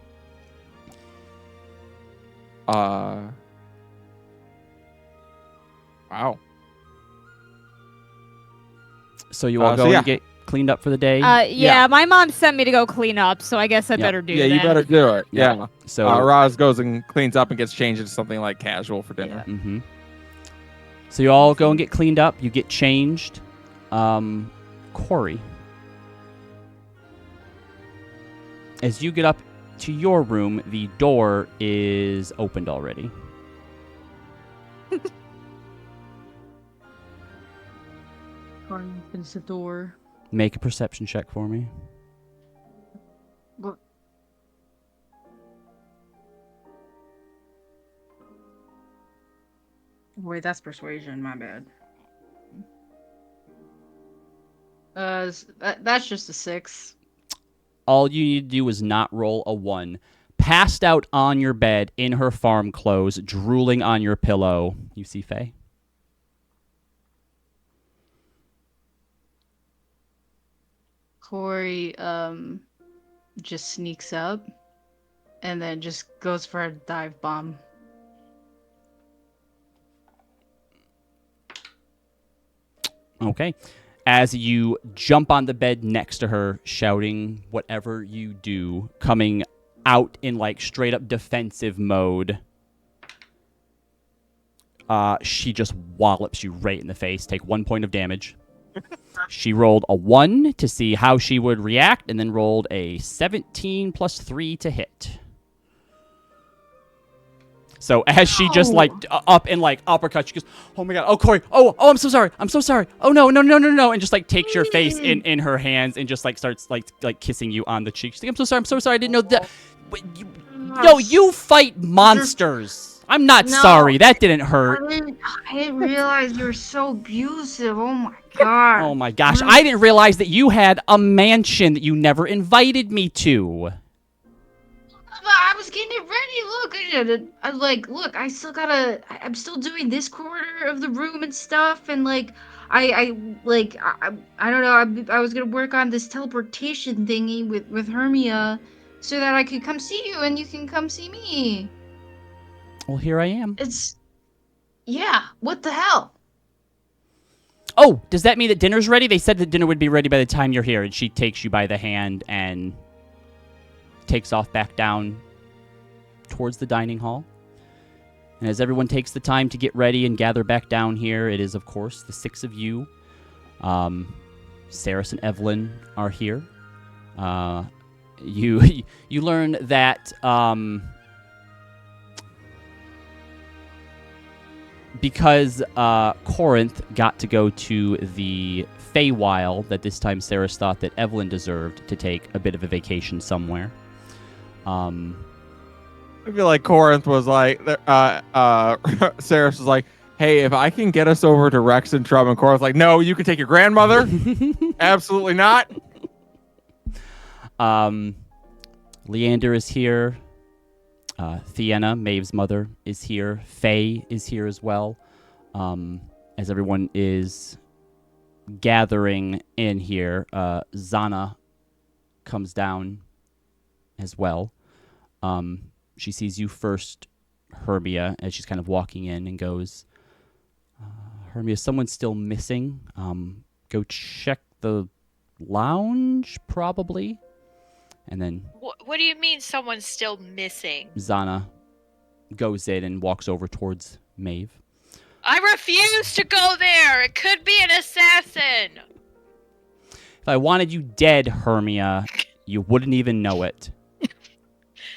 Wow. So you all so go yeah. and get cleaned up for the day? Yeah, my mom sent me to go clean up, so I guess I better do that. Yeah, you better do it. Yeah. Yeah. So Roz goes and cleans up and gets changed into something casual for dinner. Mm-hmm. So you all go and get cleaned up. You get changed. Corey, as you get up to your room, the door is opened already. Opens the door. Make a perception check for me. What? Wait, that's persuasion. My bad. That's just a 6. All you need to do is not roll a 1. Passed out on your bed in her farm clothes, drooling on your pillow, you see Faye. Corey just sneaks up and then just goes for a dive bomb. Okay. As you jump on the bed next to her, shouting whatever you do, coming out in like straight up defensive mode, she just wallops you right in the face. Take 1 point of damage. She rolled a 1 to see how she would react, and then rolled a 17 plus 3 to hit. So as she just like up and like uppercut, she goes, "Oh my god! Oh Corey! Oh I'm so sorry! I'm so sorry! Oh no! And just like takes your face in her hands and just like starts like kissing you on the cheek. She's like, I'm so sorry! I didn't know that. No, you fight monsters. I'm not sorry. That didn't hurt. I didn't realize you were so abusive. Oh my god. Oh my gosh! I didn't realize that you had a mansion that you never invited me to. I was getting it ready. Look, I'm still doing this corner of the room and stuff, and I don't know. I was gonna work on this teleportation thingy with Hermia, so that I could come see you and you can come see me. Well, here I am. Yeah. What the hell? Oh, does that mean that dinner's ready? They said that dinner would be ready by the time you're here, and she takes you by the hand and takes off back down towards the dining hall. And as everyone takes the time to get ready and gather back down here, it is, of course, the 6 of you. Saris and Evelyn are here. You learn that because Corinth got to go to the Feywild, that this time Saris thought that Evelyn deserved to take a bit of a vacation somewhere. I feel like Corinth was like, Saris was like, "Hey, if I can get us over to Rexxentrum," and Corinth's like, "No, you can take your grandmother." Absolutely not. Leander is here. Thienna, Maeve's mother, is here. Faye is here as well. As everyone is gathering in here, Xana comes down as well. She sees you first, Hermia, as she's kind of walking in, and goes, "Hermia, someone's still missing. Go check the lounge, probably." And then What do you mean someone's still missing? Xana goes in and walks over towards Maeve. I refuse to go there! It could be an assassin! If I wanted you dead, Hermia, you wouldn't even know it.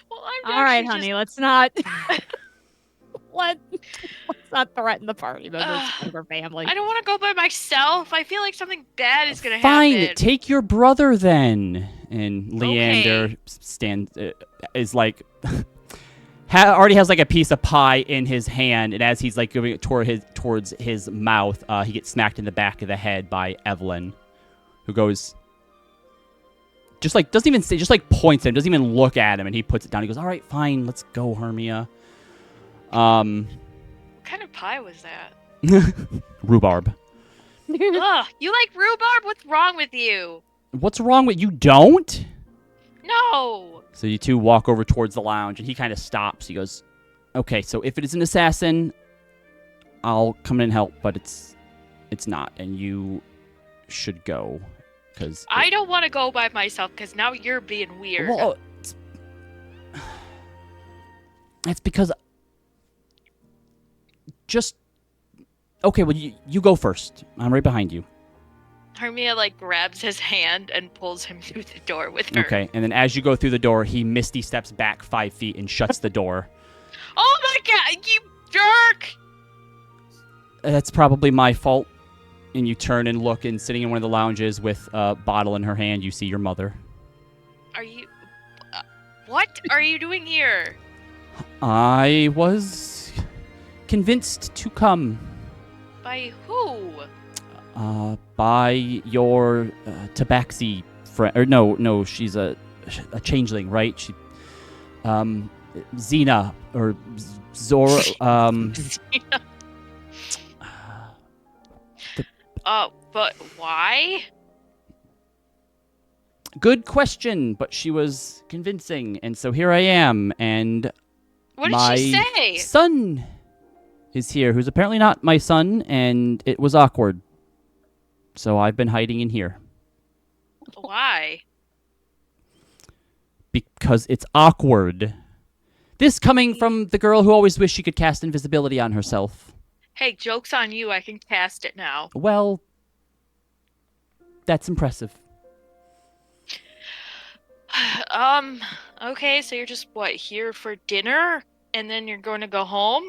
Well, I'm All right, actually honey, let's not let's not threaten the party members of her family. I don't want to go by myself. I feel like something bad is gonna Fine, happen. take your brother then. And Leander is like, already has like a piece of pie in his hand, and as he's like giving it towards his mouth, he gets smacked in the back of the head by Evelyn, who goes, just like doesn't even say, just like points at him, doesn't even look at him, and he puts it down. He goes, "All right, fine, let's go, Hermia." What kind of pie was that? Rhubarb. Ugh, you like rhubarb? What's wrong with you? What's wrong with you? Don't? No. So you two walk over towards the lounge, and he kind of stops. He goes, "Okay, so if it is an assassin, I'll come in and help, but it's not, and you should go, because I don't want to go by myself because now you're being weird. Well, it's because just okay. Well, you go first. I'm right behind you. Hermia like grabs his hand and pulls him through the door with her. Okay, and then as you go through the door, he misty steps back 5 feet and shuts the door. Oh my god, you jerk! That's probably my fault. And you turn and look, and sitting in one of the lounges with a bottle in her hand, you see your mother. Are you... what are you doing here? I was convinced to come. By who? By your tabaxi friend. Or no, she's a changeling, right? She, Xena, or Zora, Xena. But why? Good question, but she was convincing, and so here I am, and What did my she say? son is here, who's apparently not my son, and it was awkward. So I've been hiding in here. Why? Because it's awkward. This coming from the girl who always wished she could cast invisibility on herself. Hey, joke's on you. I can cast it now. Well, that's impressive. Okay, so you're just, what, here for dinner? And then you're going to go home?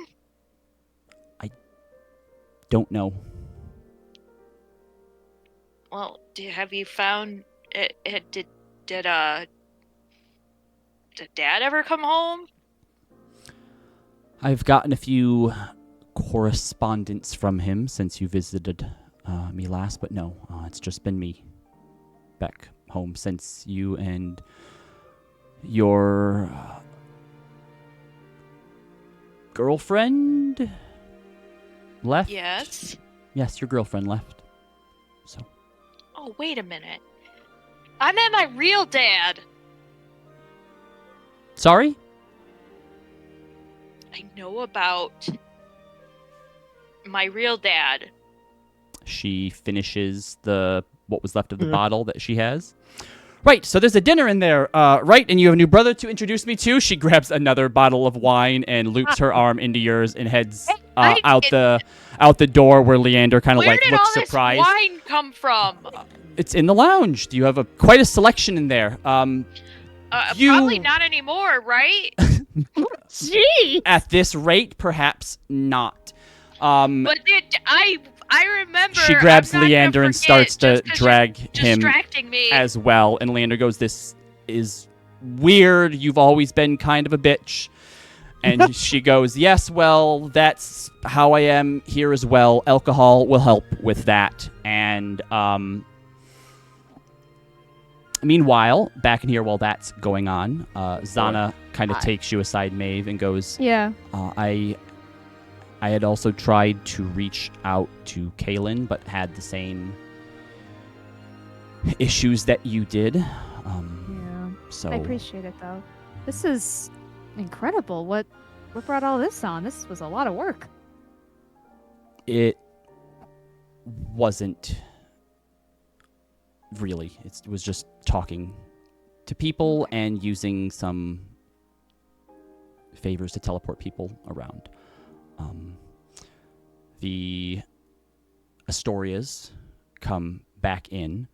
Don't know. Well, have you found it? Did Dad ever come home? I've gotten a few correspondence from him since you visited me last, but no, it's just been me back home since you and your girlfriend left. Yes. Yes, your girlfriend left. So. Oh, wait a minute. I met my real dad. Sorry? I know about my real dad. She finishes what was left of the bottle that she has. Right, so there's a dinner in there, right? And you have a new brother to introduce me to. She grabs another bottle of wine and loops her arm into yours and heads out the door where Leander kind of Where like did looks all this surprised. wine come from? It's in the lounge. You have quite a selection in there. Probably not anymore, right? Gee. At this rate, perhaps not. But I remember. She grabs I'm not gonna Leander and forget starts to just 'cause drag you're him distracting me. as well. And Leander goes, "This is weird. You've always been kind of a bitch." And she goes, "Yes, well, that's how I am here as well. Alcohol will help with that." And meanwhile, back in here while that's going on, Xana kind of takes you aside, Maeve, and goes, Yeah. I had also tried to reach out to Kaylin, but had the same issues that you did. Yeah. So I appreciate it though. This is incredible. What brought all this on? This was a lot of work. it wasn't really. It was just talking to people and using some favors to teleport people around. The Astorias come back in,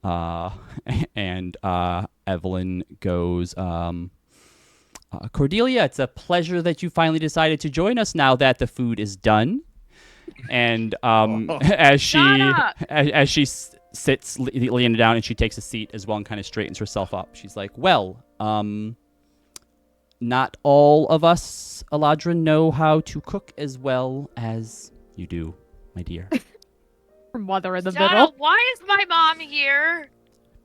and Evelyn goes, Cordelia, it's a pleasure that you finally decided to join us now that the food is done. And as she sits Leander down and she takes a seat as well and kind of straightens herself up, she's like, well, not all of us, Eladrin, know how to cook as well as you do, my dear. Mother in the Donna, middle. why is my mom here?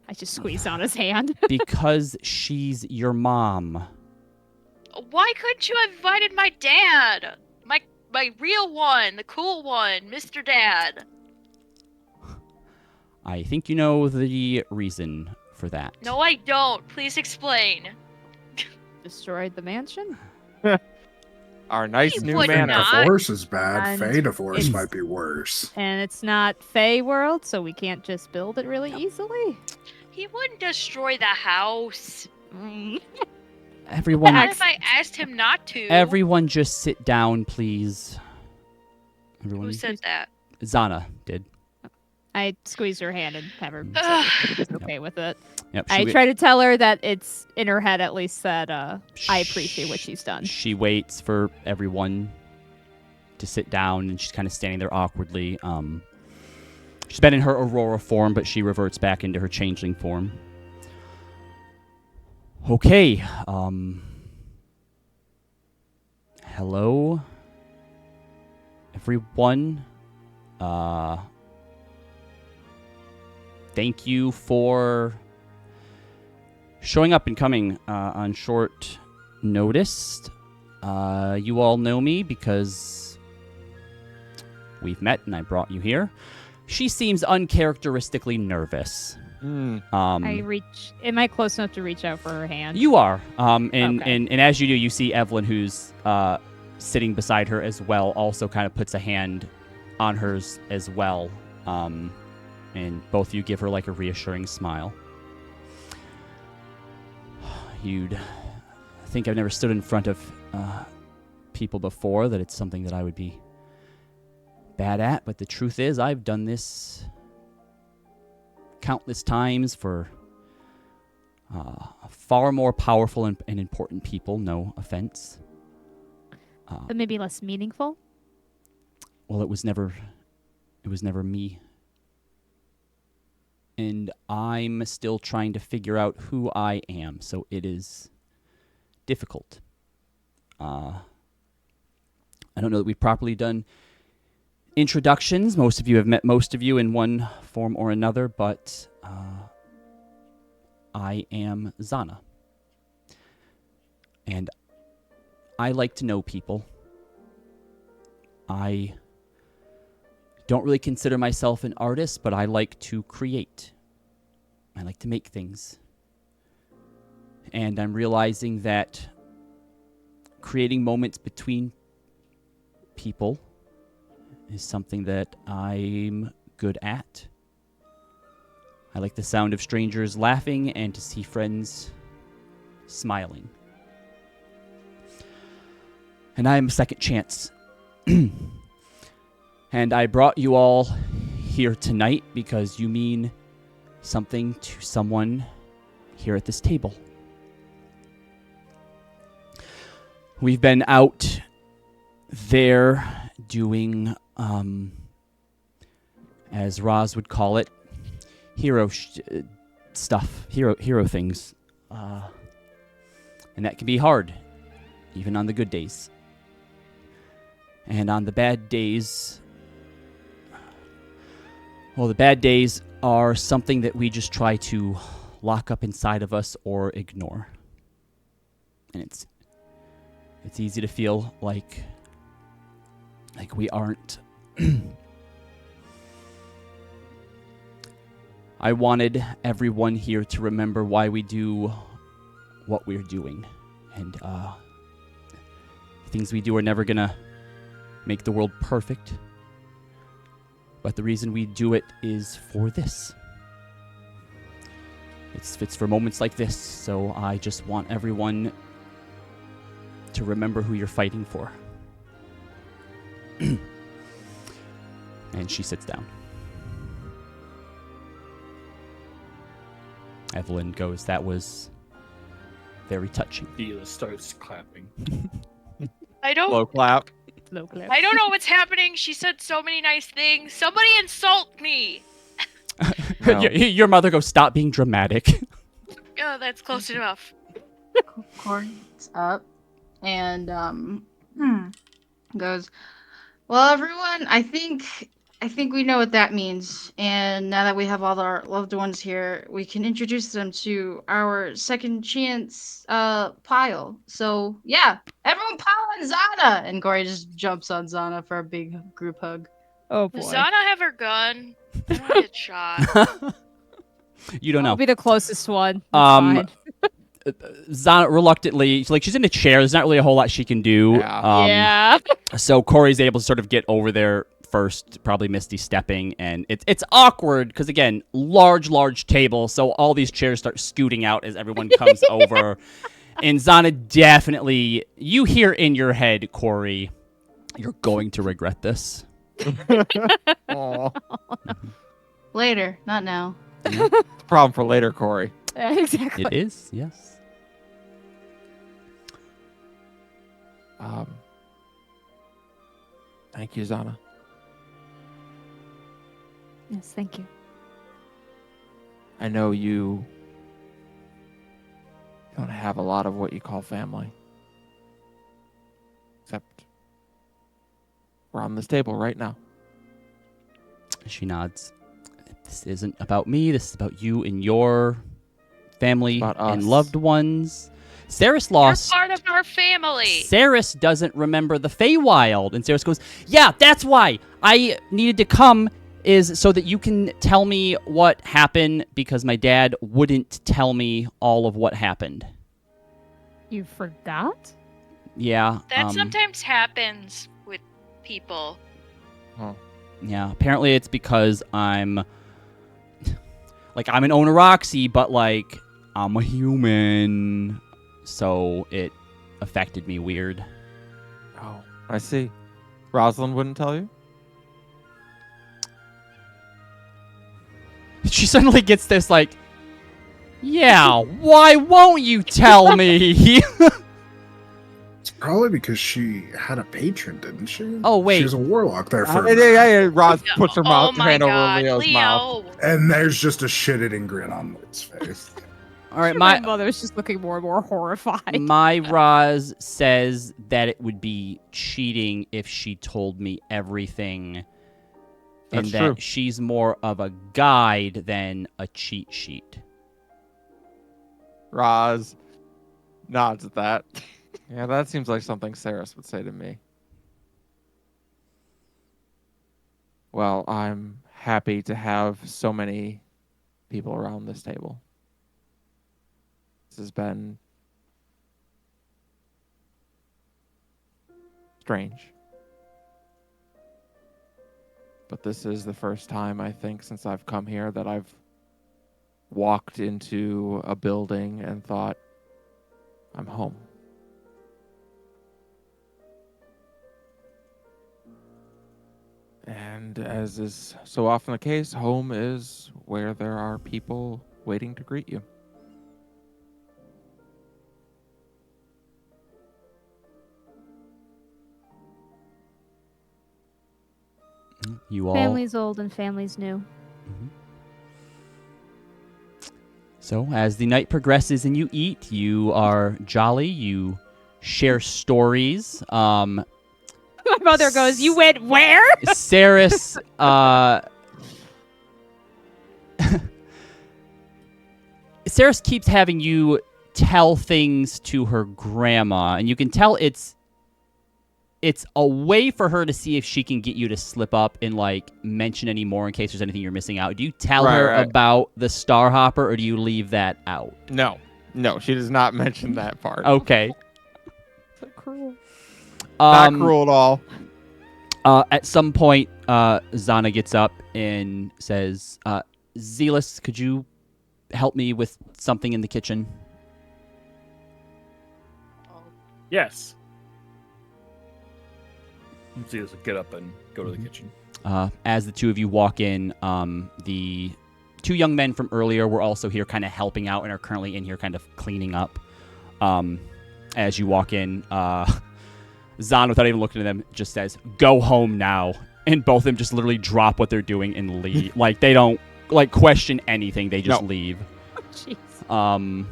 I just squeezed on his hand. Because she's your mom. Why couldn't you have invited my dad? My real one, the cool one, Mr. Dad. I think you know the reason for that. No, I don't. Please explain. Destroyed the mansion? Our nice You new would manor. not. Divorce is bad. And Fey divorce it's- might be worse. And it's not Fey world, so we can't just build it really easily. He wouldn't destroy the house. Everyone, Not if I asked him not to. everyone, just sit down, please. Everyone. Who said that? Xana did. I squeezed her hand and have her Ugh. she's okay with it. Yep. I try to tell her that it's in her head at least that I appreciate what she's done. She waits for everyone to sit down, and she's kind of standing there awkwardly. She's been in her Aurora form, but she reverts back into her changeling form. Okay. Hello, everyone. Thank you for showing up and coming on short notice. You all know me because we've met and I brought you here. She seems uncharacteristically nervous. I reach. Am I close enough to reach out for her hand? You are. And Okay. as you do, you see Evelyn, who's sitting beside her as well, also kind of puts a hand on hers as well. And both of you give her like a reassuring smile. You'd think I've never stood in front of people before, that it's something that I would be bad at, but the truth is I've done this countless times for far more powerful and important people, no offense. But maybe less meaningful? Well, it was never me. And I'm still trying to figure out who I am, so it is difficult. I don't know that we've properly done introductions. Most of you have met most of you in one form or another, but I am Xana. And I like to know people. I don't really consider myself an artist, but I like to create. I like to make things. And I'm realizing that creating moments between people is something that I'm good at. I like the sound of strangers laughing and to see friends smiling. And I am a second chance. And I brought you all here tonight because you mean something to someone here at this table. We've been out there doing, as Roz would call it, hero stuff, hero things. And that can be hard, even on the good days. And on the bad days, well, the bad days are something that we just try to lock up inside of us or ignore. And it's easy to feel like we aren't. I wanted everyone here to remember why we do what we're doing. And things we do are never gonna make the world perfect. But the reason we do it is for this. It's for moments like this, so I just want everyone to remember who you're fighting for. And she sits down. Evelyn goes, "That was very touching." Deela starts clapping. I don't. Slow clap. Slow clap. I don't know what's happening. She said so many nice things. Somebody insult me. No. Your mother goes, "Stop being dramatic." Oh, that's close enough. Corey gets up and goes, "Well, everyone, I think we know what that means. And now that we have all our loved ones here, we can introduce them to our second chance pile. So yeah, everyone pile on Xana!" And Corey just jumps on Xana for a big group hug. Oh boy. Does Xana have her gun? I want to get shot. You don't I'll know. be the closest one. That's fine. Xana reluctantly, like, she's in a chair. There's not really a whole lot she can do. Yeah. Yeah. So Corey's able to sort of get over there first, probably Misty stepping, and it's awkward because, again, large table, so all these chairs start scooting out as everyone comes over. And Xana definitely, you hear in your head, Corey, "You're going to regret this." Aw. Later, not now. It's a problem for later, Corey. Exactly. It is, yes. Thank you, Xana. Yes, thank you. I know you don't have a lot of what you call family. Except we're on this table right now. She nods. "This isn't about me. This is about you and your family About us. and loved ones." Saris lost. You're part of our family. Saris doesn't remember the Feywild. And Saris goes, "Yeah, that's why I needed to come is so that you can tell me what happened, because my dad wouldn't tell me all of what happened. You forgot? Yeah. That sometimes happens with people. Yeah, apparently it's because I'm an Onaroxy, but like I'm a human, so it affected me weird. Oh, I see. Rosalind wouldn't tell you? She suddenly gets this like, yeah, why won't you tell me? It's probably because she had a patron, didn't she? Oh, wait. She was a warlock there for a Yeah, minute. yeah. Roz puts her Oh my hand over god, Leo's mouth. Leo! And there's just a shit-eating grin on Lloyd's face. All right, My mother's just looking more and more horrified. my Roz says that it would be cheating if she told me everything, and That's that true. she's more of a guide than a cheat sheet. Roz nods at that. Yeah, that seems like something Saris would say to me. Well, I'm happy to have so many people around this table. This has been strange. But this is the first time, I think, since I've come here that I've walked into a building and thought, I'm home. And as is so often the case, home is where there are people waiting to greet you. You all. Family's old and family's new. Mhm. So, as the night progresses and you eat, you are jolly, you share stories. My mother goes, "You went where?" Saris, Saris keeps having you tell things to her grandma, and you can tell it's a way for her to see if she can get you to slip up and like mention any more in case there's anything you're missing out. Do you tell her Right. about the Starhopper, or do you leave that out? No, she does not mention that part. Okay. So cruel. Not cruel at all. At some point, Xana gets up and says, Zealous, could you help me with something in the kitchen? Yes. See us get up and go to the kitchen. As the two of you walk in, the two young men from earlier were also here kind of helping out and are currently in here kind of cleaning up. As you walk in, Xana, without even looking at them, just says, "Go home now." And both of them just literally drop what they're doing and leave. Like, they don't, like, question anything. They just leave. Jeez.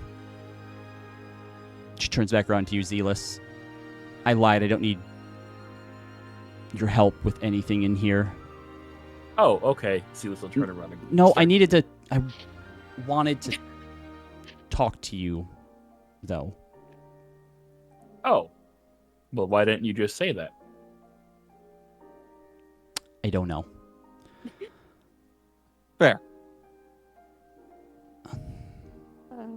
She turns back around to you, Zealous. I lied. I don't need your help with anything in here. Oh, okay. See what's turn around. And No, start- I wanted to talk to you, though. Oh. Well, why didn't you just say that? I don't know. Fair.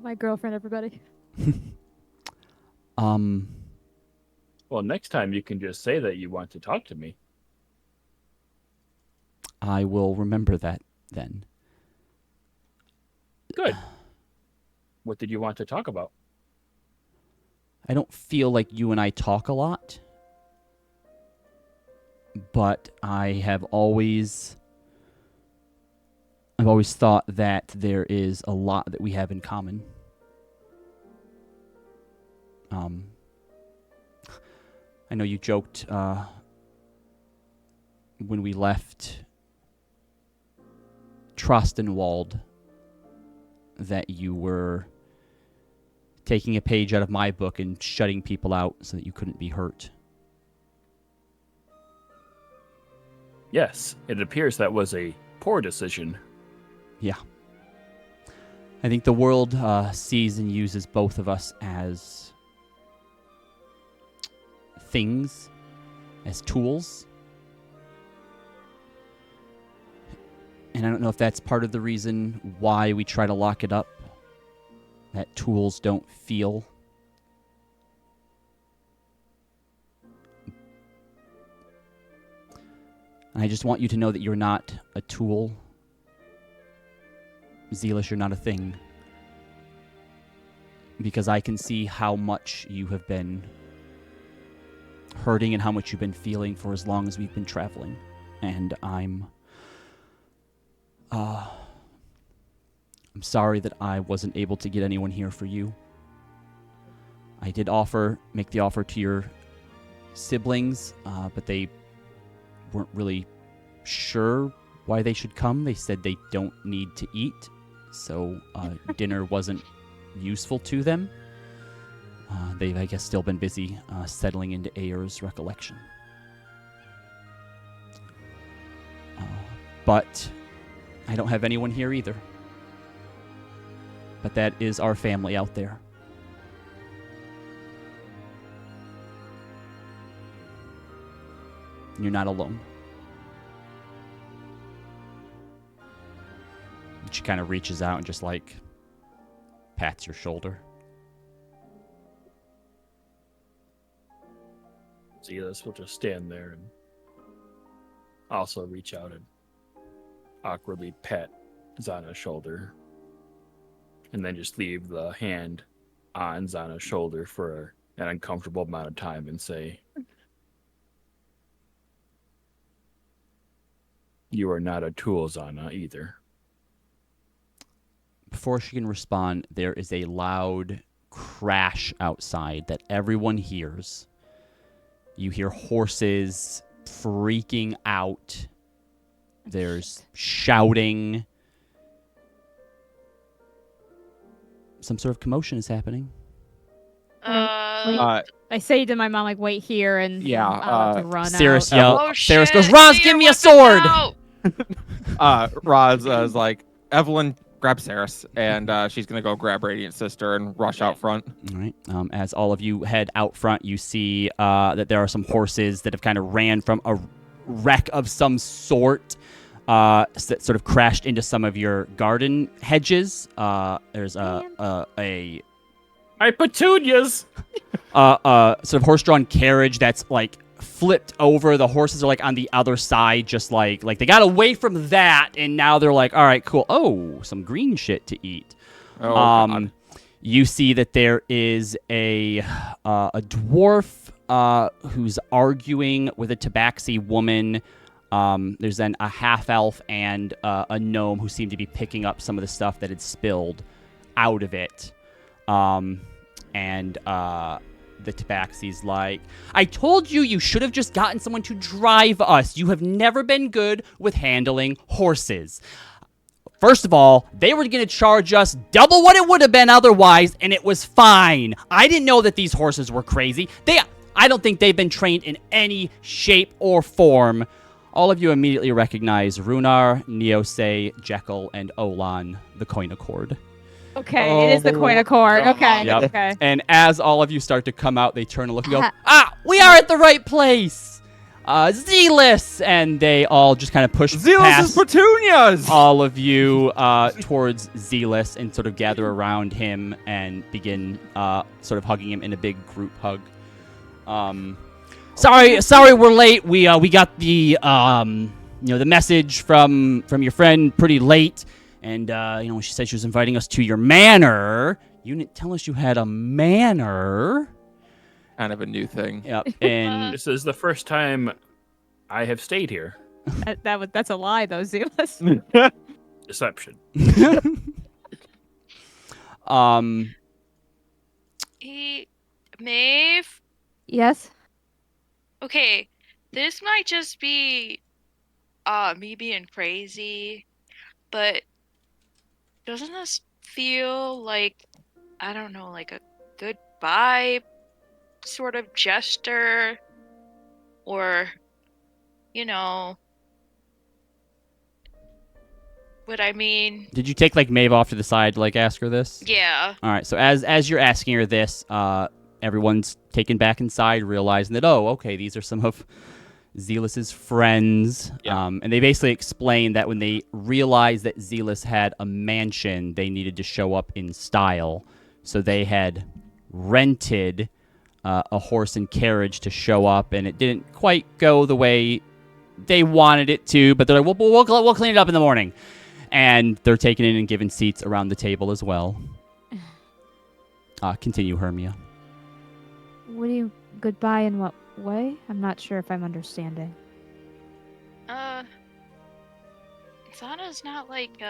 My girlfriend, everybody. Well, next time you can just say that you want to talk to me. I will remember that then. Good. What did you want to talk about? I don't feel like you and I talk a lot, but I've always thought that there is a lot that we have in common. I know you joked when we left Trostenwald that you were taking a page out of my book and shutting people out so that you couldn't be hurt. Yes, it appears that was a poor decision. Yeah. I think the world sees and uses both of us as things, as tools. And I don't know if that's part of the reason why we try to lock it up. That tools don't feel. And I just want you to know that you're not a tool. Zealous, you're not a thing. Because I can see how much you have been hurting and how much you've been feeling for as long as we've been traveling. And I'm sorry that I wasn't able to get anyone here for you. I did make the offer to your siblings, but they weren't really sure why they should come. They said they don't need to eat, so dinner wasn't useful to them. They've, I guess, still been busy settling into Ayer's recollection. But I don't have anyone here either. But that is our family out there. You're not alone. And she kind of reaches out and just like pats your shoulder. Zealous will just stand there and also reach out and awkwardly pat Xana's shoulder. And then just leave the hand on Xana's shoulder for an uncomfortable amount of time and say, "You are not a tool, Xana, either." Before she can respond, there is a loud crash outside that everyone hears. You hear horses freaking out. There's shouting. Some sort of commotion is happening. I say to my mom, like, wait here, and to run Cirrus out. Cirrus goes, Roz, give me a sword! Roz is like, Evelyn, grab Cirrus, and she's going to go grab Radiant Sister and rush out front. All right. As all of you head out front, you see that there are some horses that have kind of ran from a wreck of some sort. That sort of crashed into some of your garden hedges. There's a petunias! Sort of horse-drawn carriage that's like flipped over. The horses are like on the other side, just like they got away from that, and now they're like, all right, cool. Oh, some green shit to eat. Oh, God. You see that there is a dwarf who's arguing with a tabaxi woman. There's then a half-elf and a gnome who seem to be picking up some of the stuff that had spilled out of it. The tabaxi's like, I told you should have just gotten someone to drive us. You have never been good with handling horses. First of all, they were going to charge us double what it would have been otherwise, and it was fine. I didn't know that these horses were crazy. I don't think they've been trained in any shape or form. All of you immediately recognize Runar, Neose, Jekyll, and Olan, the coin accord. Okay, it is the coin accord. Okay, Yep. okay. And as all of you start to come out, they turn and look and go, we are at the right place! Zealous! And they all just kind of push Zealous' past petunias! all of you towards Zealous and sort of gather around him and begin sort of hugging him in a big group hug. Sorry, we're late. We got the the message from your friend pretty late, and when she said she was inviting us to your manor, you didn't tell us you had a manor. Kind of a new thing. Yep. And This is the first time I have stayed here. That's a lie, though, Zealous. Deception. Maeve? Yes? Okay, this might just be me being crazy, but doesn't this feel like, I don't know, like a goodbye sort of gesture? Or, what I mean? did you take like Maeve off to the side to like ask her this? Yeah. All right. So as you're asking her this, everyone's taken back inside, realizing that okay, these are some of Zelus's friends. Yeah. And they basically explained that when they realized that Zelus had a mansion, they needed to show up in style. So they had rented a horse and carriage to show up, and it didn't quite go the way they wanted it to, but they're like, we'll clean it up in the morning. And they're taken in and given seats around the table as well. Continue, Hermia. What do you goodbye in what way? I'm not sure if I'm understanding. Xana's not like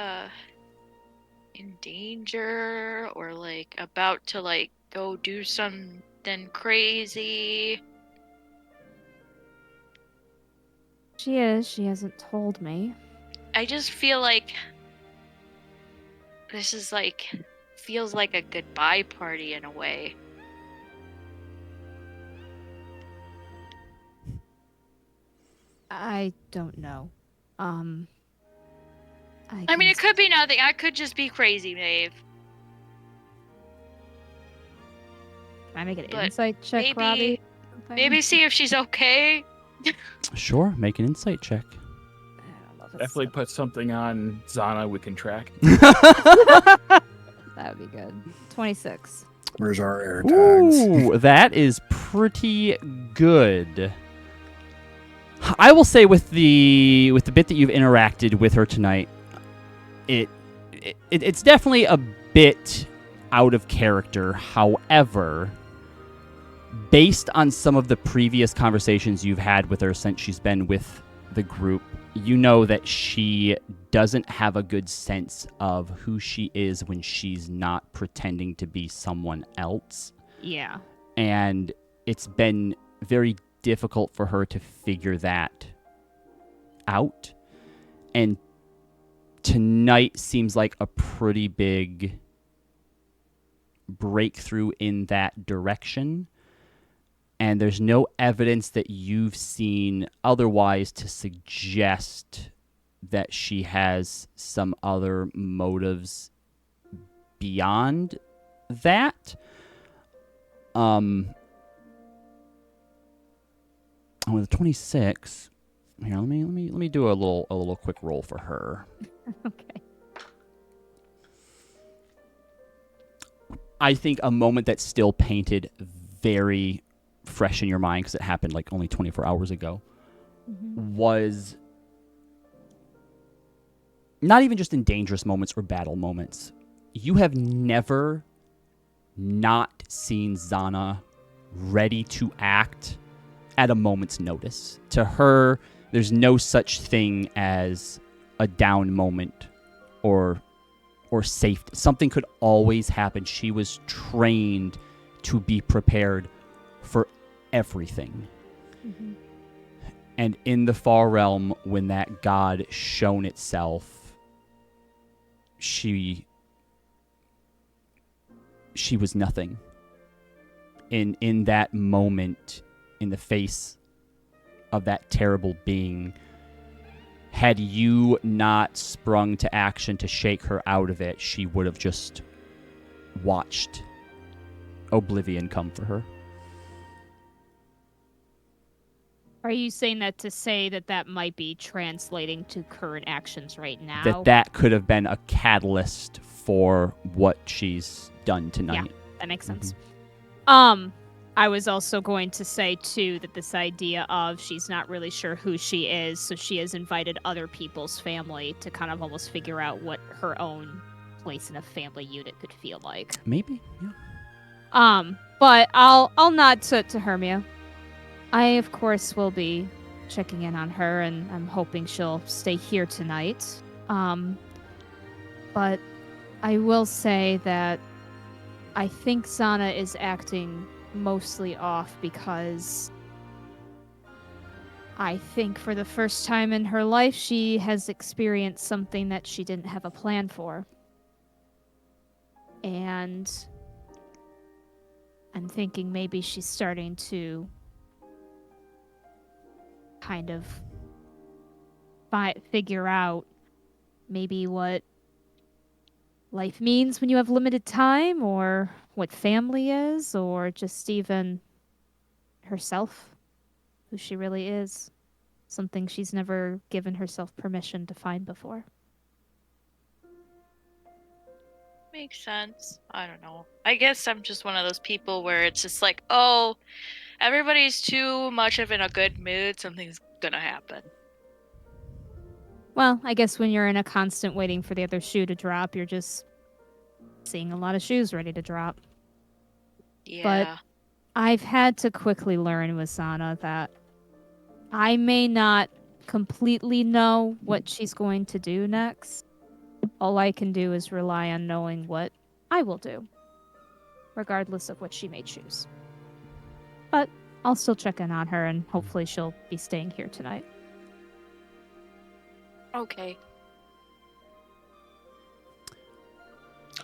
in danger or like about to like go do something crazy. She is. She hasn't told me. I just feel like this is like feels like a goodbye party in a way. I don't know. I mean, can it could be nothing. I could just be crazy, Maeve. Can I make an But insight check, Robbie? Something? Maybe see if she's okay. Sure, make an insight check. I don't know if it's Definitely put something on Xana we can track. that would be good. 26. Where's our air tags? Ooh, that is pretty good. I will say with the bit that you've interacted with her tonight, it's definitely a bit out of character. However, based on some of the previous conversations you've had with her since she's been with the group, you know that she doesn't have a good sense of who she is when she's not pretending to be someone else. Yeah. And it's been very difficult for her to figure that out. And tonight seems like a pretty big breakthrough in that direction. And there's no evidence that you've seen otherwise to suggest that she has some other motives beyond that. With 26, here, let me do a little quick roll for her. Okay. I think a moment that's still painted very fresh in your mind because it happened like only 24 hours ago was not even just in dangerous moments or battle moments. You have never not seen Xana ready to act at a moment's notice. To her, there's no such thing as a down moment or safety. Something could always happen. She was trained to be prepared for everything. Mm-hmm. And in the far realm, when that god shown itself, she was nothing. In that moment, in the face of that terrible being, had you not sprung to action to shake her out of it, she would have just watched oblivion come for her. Are you saying that to say that might be translating to current actions right now? That could have been a catalyst for what she's done tonight. Yeah, that makes sense. Mm-hmm. I was also going to say, too, that this idea of she's not really sure who she is, so she has invited other people's family to kind of almost figure out what her own place in a family unit could feel like. Maybe, yeah. But I'll nod to Hermia. I, of course, will be checking in on her, and I'm hoping she'll stay here tonight. But I will say that I think Xana is acting mostly off because I think for the first time in her life, she has experienced something that she didn't have a plan for. And I'm thinking maybe she's starting to kind of figure out maybe what life means when you have limited time, or what family is, or just even herself, who she really is. Something she's never given herself permission to find before. Makes sense. I don't know. I guess I'm just one of those people where it's just like, oh, everybody's too much of in a good mood, something's gonna happen. Well, I guess when you're in a constant waiting for the other shoe to drop, you're just seeing a lot of shoes ready to drop. Yeah. I've had to quickly learn with Xana that I may not completely know what she's going to do next. All I can do is rely on knowing what I will do, regardless of what she may choose. But I'll still check in on her, and hopefully she'll be staying here tonight. Okay.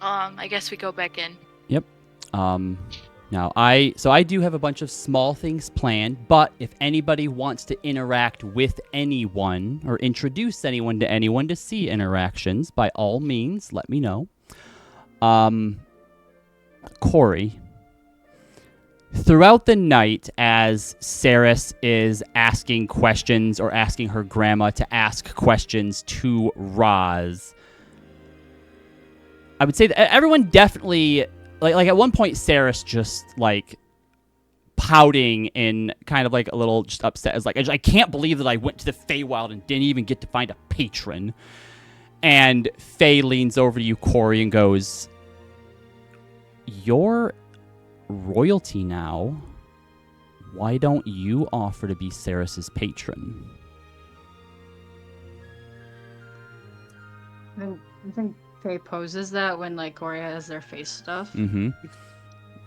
I guess we go back in. Yep. Now I do have a bunch of small things planned, but if anybody wants to interact with anyone or introduce anyone to see interactions, by all means, let me know. Corey, throughout the night, as Saris is asking questions or asking her grandma to ask questions to Roz, I would say that everyone definitely, like at one point, Saris just like pouting and kind of like a little just upset, as like, I can't believe that I went to the Feywild and didn't even get to find a patron. And Faye leans over to you, Corey, and goes, "You're royalty now. Why don't you offer to be Saris's patron?" I think Faye poses that when like Corey has their face stuff. Mm-hmm.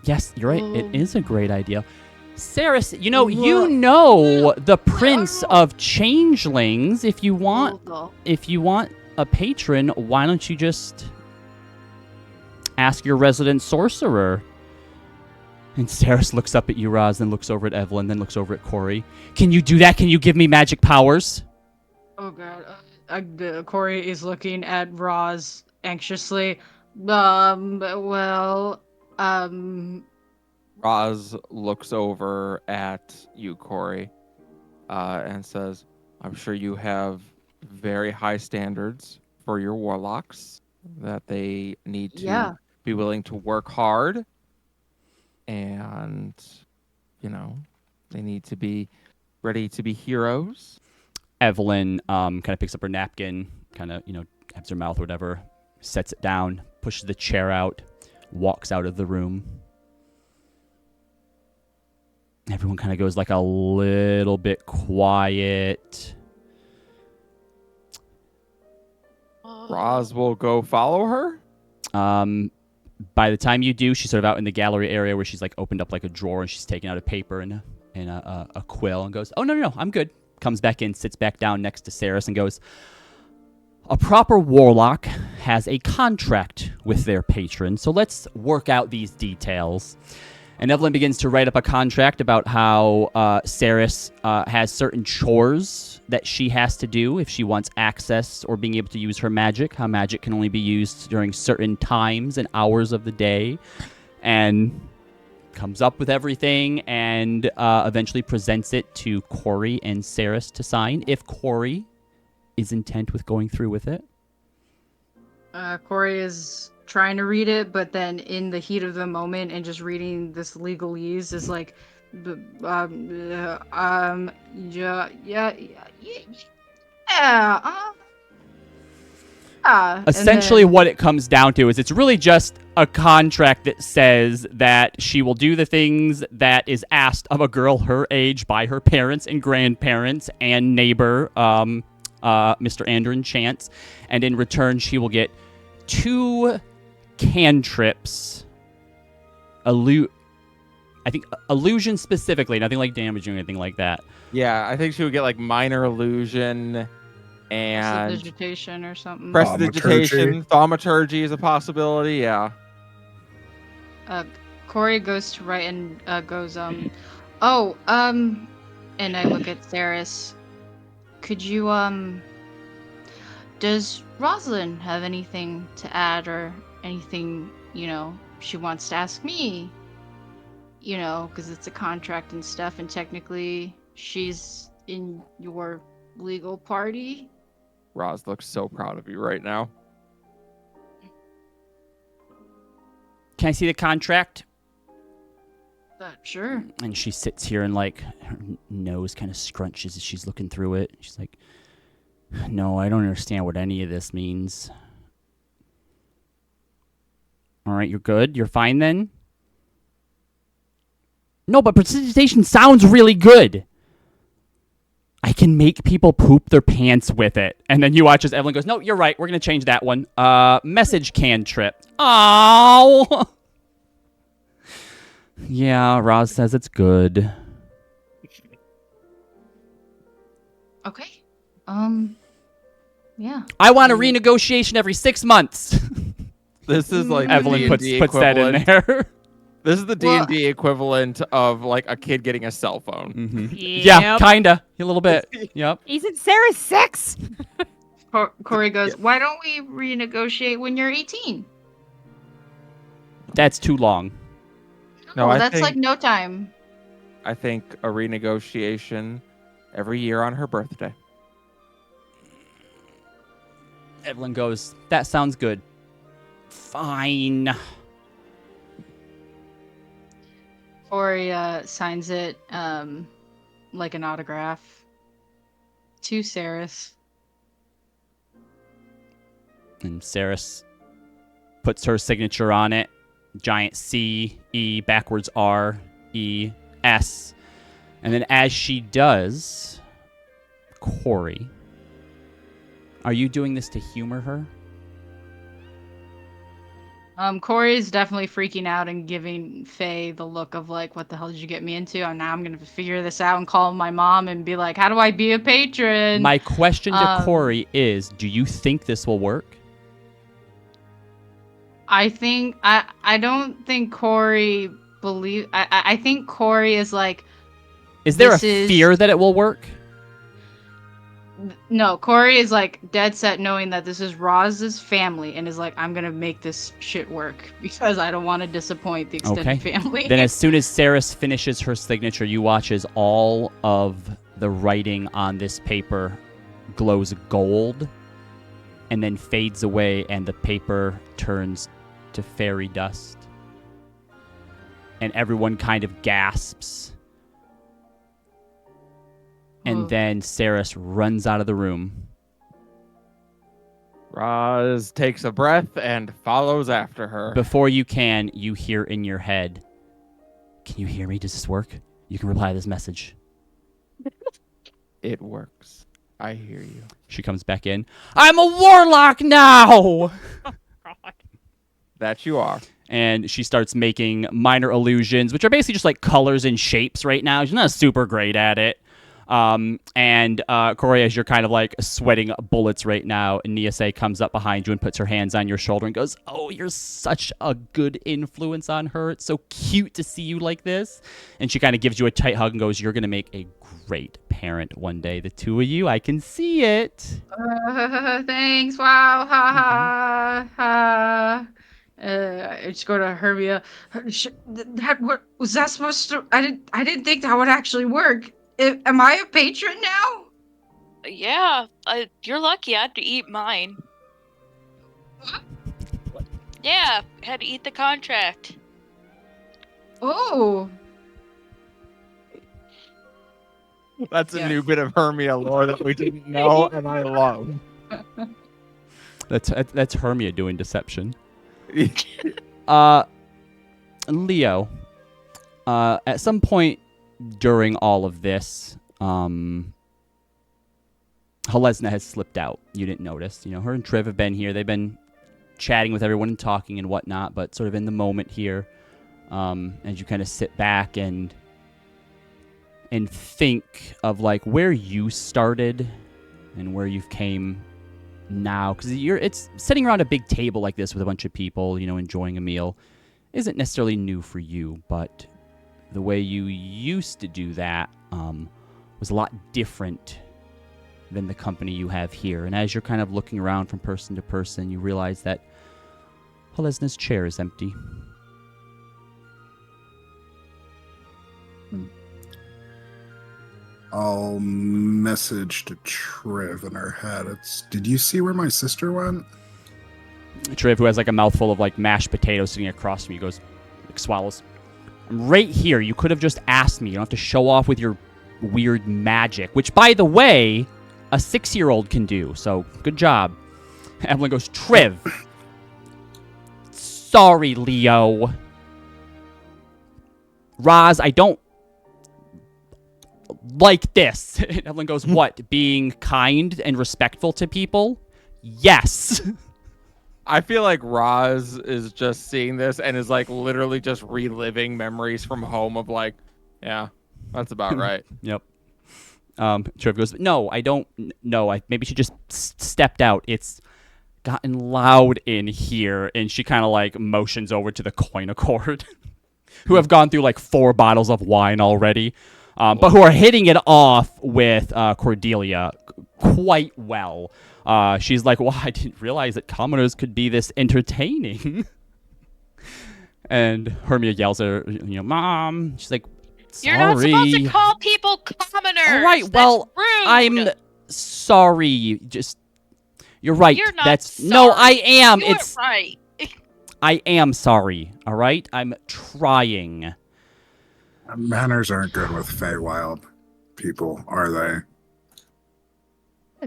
Yes, you're right. It is a great idea. Saris, you Well, know the Prince of Changelings. If you want a patron, why don't you just ask your resident sorcerer? And Saris looks up at you, Roz, then looks over at Evelyn, then looks over at Corey. Can you do that? Can you give me magic powers? Oh god. Corey is looking at Roz anxiously. Well, Roz looks over at you, Corey, and says, "I'm sure you have very high standards for your warlocks, that they need to be willing to work hard, and, they need to be ready to be heroes." Evelyn kind of picks up her napkin, kind of, taps her mouth or whatever, sets it down, pushes the chair out, walks out of the room. Everyone kind of goes like a little bit quiet. Roz will go follow her. By the time you do, she's sort of out in the gallery area where she's like opened up like a drawer and she's taking out a paper and a quill and goes, "Oh, no, I'm good." Comes back in, sits back down next to Saris and goes, "A proper warlock has a contract with their patron, so let's work out these details." And Evelyn begins to write up a contract about how Saris has certain chores that she has to do if she wants access or being able to use her magic, how magic can only be used during certain times and hours of the day, and comes up with everything and eventually presents it to Corey and Saris to sign, if Corey is intent with going through with it. Corey is trying to read it, but then in the heat of the moment and just reading this legalese is like, Essentially, what it comes down to is it's really just a contract that says that she will do the things that is asked of a girl her age by her parents and grandparents and neighbor, Mr. Andron Chance, and in return she will get 2 cantrips. I think illusion specifically, nothing like damage or anything like that. Yeah, I think she would get like minor illusion and prestidigitation or something. Prestidigitation, thaumaturgy is a possibility. Yeah. Corey goes to write and goes, and I look at Saris. Could you, does Rosalind have anything to add or anything, she wants to ask me? Because it's a contract and stuff, and technically she's in your legal party. Roz looks so proud of you right now. Can I see the contract? Sure. And she sits here and like her nose kind of scrunches as she's looking through it. She's like, no, I don't understand what any of this means. All right, you're good? You're fine then? No, but precipitation sounds really good. I can make people poop their pants with it. And then you watch as Evelyn goes, no, you're right. We're going to change that one. Message cantrip. Oh. Yeah, Roz says it's good. Okay. Yeah. I want a renegotiation every 6 months. This is like Evelyn the puts D&D that in equivalent. there. This is the D&D equivalent of like a kid getting a cell phone. Mm-hmm. Yeah, kinda. A little bit. Yep. Isn't Sarah 6? Corey goes, why don't we renegotiate when you're 18? That's too long. No, Oh, I that's think- like no time. I think a renegotiation every year on her birthday. Evelyn goes, that sounds good. Fine. Corey signs it like an autograph to Saris. And Saris puts her signature on it. Giant C, E, backwards R, E, S. And then as she does, Corey, are you doing this to humor her? Corey's definitely freaking out and giving Faye the look of like, what the hell did you get me into? And now I'm gonna figure this out and call my mom and be like, how do I be a patron? My question to Corey is, do you think this will work? I don't think Corey I think Corey is like, Is there a This is- fear that it will work? no, Corey is like dead set knowing that this is Roz's family and is like, I'm gonna make this shit work because I don't want to disappoint the extended family. Then as soon as Saris finishes her signature, you watch as all of the writing on this paper glows gold and then fades away and the paper turns to fairy dust. And everyone kind of gasps. And then Saris runs out of the room. Roz takes a breath and follows after her. Before you can, you hear in your head, can you hear me? Does this work? You can reply to this message. It works. I hear you. She comes back in. I'm a warlock now! That you are. And she starts making minor illusions, which are basically just like colors and shapes right now. She's not super great at it. And Corey, as you're kind of like sweating bullets right now, Niase comes up behind you and puts her hands on your shoulder and goes, oh, you're such a good influence on her. It's so cute to see you like this. And she kind of gives you a tight hug and goes, you're going to make a great parent one day. The two of you, I can see it. Thanks. Wow. Ha ha ha. I just go to Hermia. What was that supposed to? I didn't think that would actually work. Am I a patron now? Yeah, you're lucky. I had to eat mine. Yeah, had to eat the contract. Oh. That's a new bit of Hermia lore that we didn't know, and I love. That's Hermia doing deception. Leo, at some point during all of this, Halesna has slipped out. You didn't notice. You know, her and Triv have been here. They've been chatting with everyone and talking and whatnot, but sort of in the moment here, as you kind of sit back and think of like where you started and where you've came now, because it's sitting around a big table like this with a bunch of people, you know, enjoying a meal isn't necessarily new for you, but the way you used to do that was a lot different than the company you have here. And as you're kind of looking around from person to person, you realize that Halesna's chair is empty. I'll message to Triv in her head. Did you see where my sister went? Triv, who has like a mouthful of like mashed potatoes sitting across from you, goes, like, swallows. I'm right here. You could have just asked me. You don't have to show off with your weird magic, which, by the way, a 6-year-old can do. So good job. Evelyn goes, Triv. Sorry, Leo. Roz, I don't like this. Evelyn goes, what? Being kind and respectful to people? Yes. I feel like Roz is just seeing this and is like literally just reliving memories from home of like, yeah, that's about right. Yep. Trev goes, no, I don't. No, I maybe she just stepped out. It's gotten loud in here, and she kind of like motions over to the coin accord, who have gone through like 4 bottles of wine already, but who are hitting it off with Cordelia quite well. She's like, well, I didn't realize that commoners could be this entertaining. And Hermia yells at her, Mom. She's like, sorry. You're not supposed to call people commoners. All right, That's well, rude. I'm sorry. Just, you're right. You're not That's sorry. No, I am. You're right. I am sorry. All right, I'm trying. Manners aren't good with Feywild people, are they?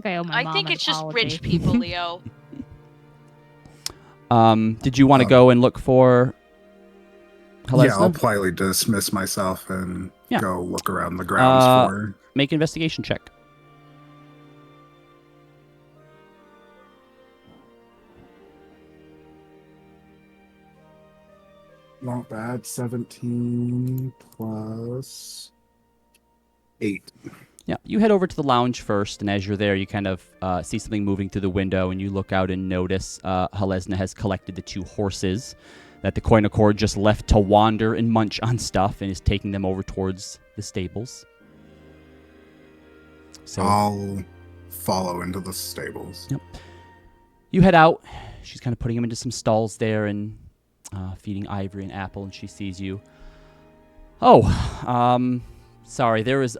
I think it's just rich people, Leo. Did you want to go and look for Helesna? Yeah, I'll politely dismiss myself and go look around the grounds for her. Make an investigation check. Not bad. 17 plus 8. Yeah, you head over to the lounge first, and as you're there, you kind of see something moving through the window, and you look out and notice Helesna has collected the 2 horses that the coin accord just left to wander and munch on stuff, and is taking them over towards the stables. So I'll follow into the stables. Yep. You head out. She's kind of putting him into some stalls there and feeding Ivory and Apple, and she sees you. Oh, sorry, there is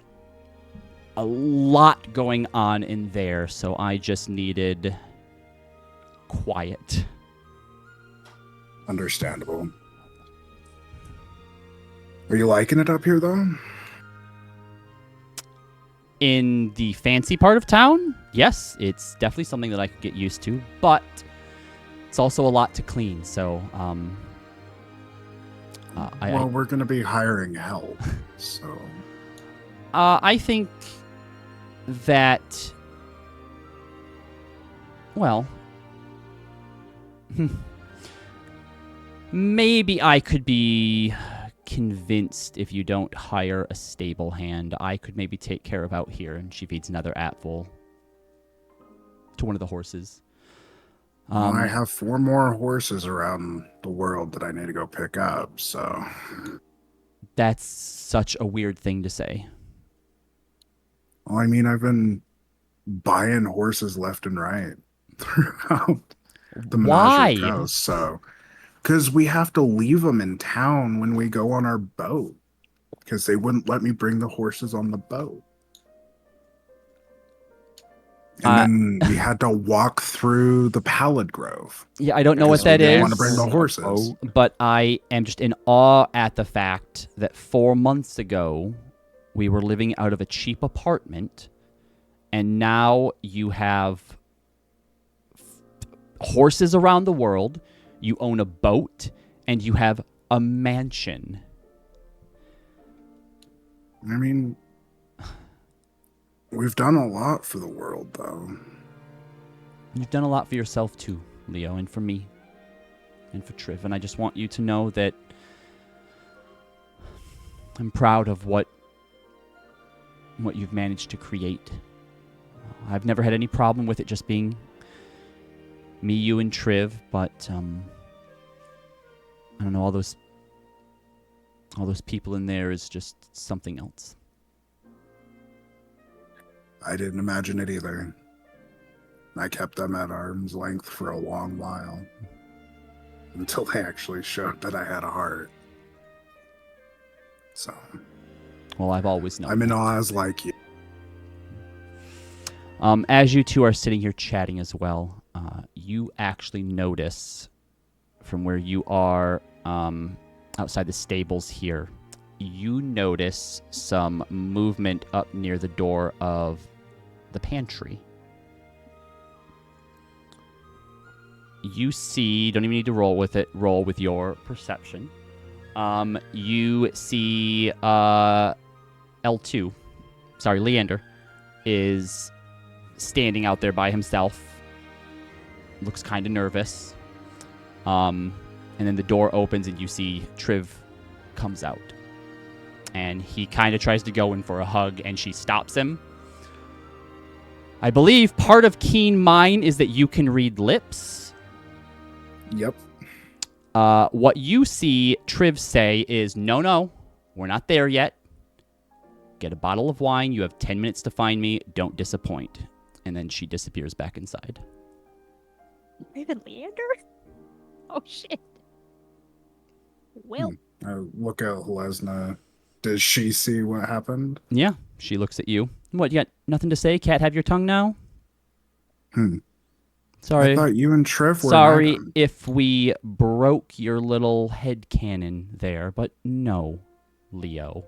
a lot going on in there, so I just needed quiet. Understandable. Are you liking it up here, though? In the fancy part of town, yes, it's definitely something that I could get used to, but it's also a lot to clean, so we're going to be hiring help, so... I think that, well, maybe I could be convinced if you don't hire a stable hand, I could maybe take care of out here. And she feeds another apple to one of the horses. I have 4 more horses around the world that I need to go pick up, so... That's such a weird thing to say. Well, I mean, I've been buying horses left and right throughout the Why? Menage Coast, so... Because we have to leave them in town when we go on our boat. Because they wouldn't let me bring the horses on the boat. And then we had to walk through the Pallid Grove. Yeah, I don't know what that is. I want to bring the horses. But I am just in awe at the fact that 4 months ago, we were living out of a cheap apartment, and now you have horses around the world, you own a boat, and you have a mansion. I mean, we've done a lot for the world, though. You've done a lot for yourself, too, Leo, and for me, and for Triv, and I just want you to know that I'm proud of what you've managed to create. I've never had any problem with it just being me, you, and Triv, but I don't know, all those people in there is just something else. I didn't imagine it either. I kept them at arm's length for a long while. Until they actually showed that I had a heart. So... Well, I've always known. I'm in awe as like you. As you two are sitting here chatting as well, you actually notice from where you are outside the stables here, you notice some movement up near the door of the pantry. You see, don't even need to roll with it, roll with your perception. You see Leander is standing out there by himself. Looks kind of nervous. And then the door opens and you see Triv comes out. And he kind of tries to go in for a hug and she stops him. I believe part of Keen Mind is that you can read lips. Yep. What you see Triv say is, no, we're not there yet. Get a bottle of wine. You have 10 minutes to find me. Don't disappoint. And then she disappears back inside. Raven Leander? Oh, shit. Well. I look at Lesna. Does she see what happened? Yeah, she looks at you. What, you got nothing to say? Cat, have your tongue now? Sorry. I thought you and Triv were Sorry Madam. if we broke your little head cannon there, but no, Leo.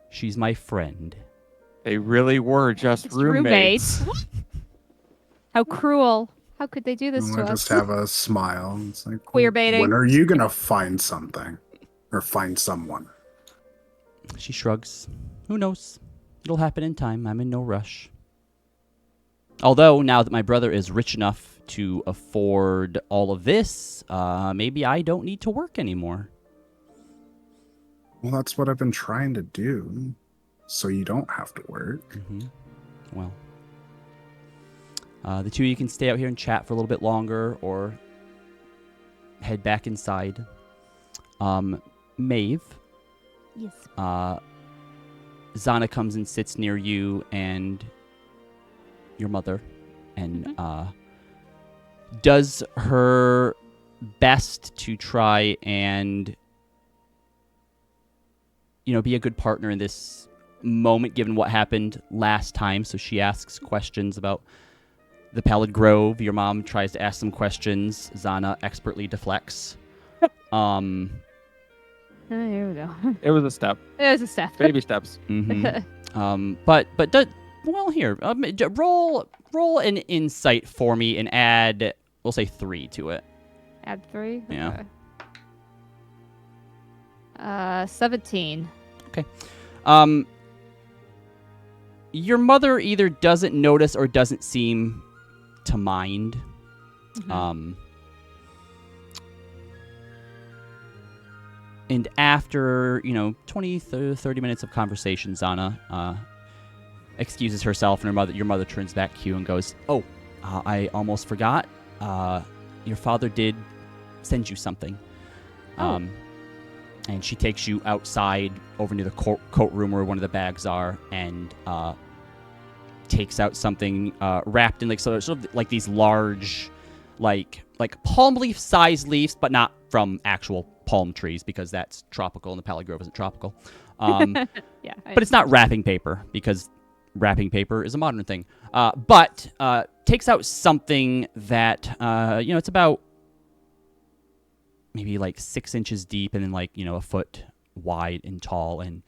She's my friend. They really were just roommates. How cruel. How could they do this And to I us? just have a smile. It's like, Queer baiting. when are you going to find something? Or find someone? She shrugs. Who knows? It'll happen in time. I'm in no rush. Although, now that my brother is rich enough to afford all of this, maybe I don't need to work anymore. Well, that's what I've been trying to do. So you don't have to work. Mm-hmm. Well, the two of you can stay out here and chat for a little bit longer or head back inside. Maeve. Yes. Xana comes and sits near you and your mother and does her best to try and be a good partner in this moment given what happened last time. So she asks questions about the Pallid Grove. Your mom tries to ask some questions. Xana expertly deflects. Here we go. It was a step. It was a step. Baby steps. Mm-hmm. But here, roll an insight for me and add, we'll say 3 to it. Add 3? Yeah. Okay. 17. Okay. Your mother either doesn't notice or doesn't seem to mind. Mhm. And after, 20, 30 minutes of conversation, Xana excuses herself, and your mother turns back to you and goes, I almost forgot. Your father did send you something. And she takes you outside over near the coat room where one of the bags are and takes out something wrapped in sort of like these large, like palm leaf sized leaves, but not from actual palm trees because that's tropical and the Pallid Grove isn't tropical. Yeah. But it's not wrapping paper because wrapping paper is a modern thing. But takes out something that, it's about maybe 6 inches deep and then a foot wide and tall, and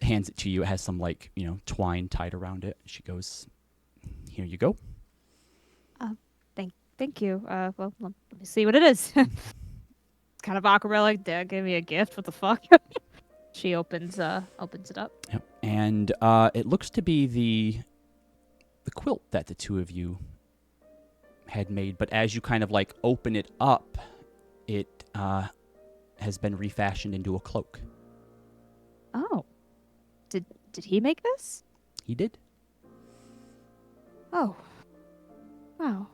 hands it to you. It has some twine tied around it. She goes, "Here you go." Thank you. Well, let me see what it is. It's kind of awkward. Like, Dad gave me a gift. What the fuck? She opens it up. Yep. And it looks to be the quilt that the two of you had made, but as you kind of open it up, it has been refashioned into a cloak. Oh. Did he make this? He did. Oh. Wow.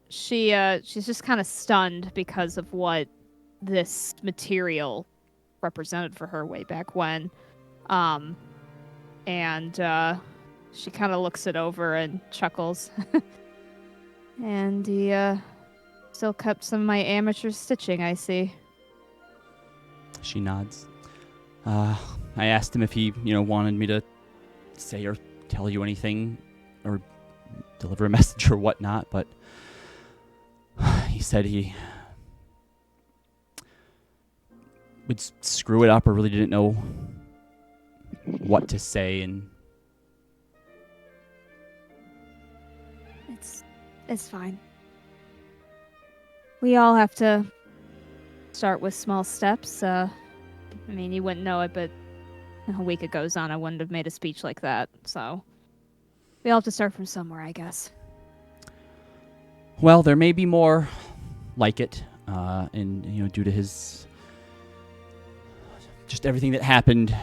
She's just kind of stunned because of what this material represented for her way back when. And she kind of looks it over and chuckles. And he still kept some of my amateur stitching, I see. She nods. I asked him if he, wanted me to say or tell you anything or deliver a message or whatnot, but he said he would screw it up or really didn't know what to say, and it's fine. We all have to start with small steps. I mean, you wouldn't know it, but a week ago, Xana wouldn't have made a speech like that. So we all have to start from somewhere, I guess. well, there may be more like it, and due to his just everything that happened.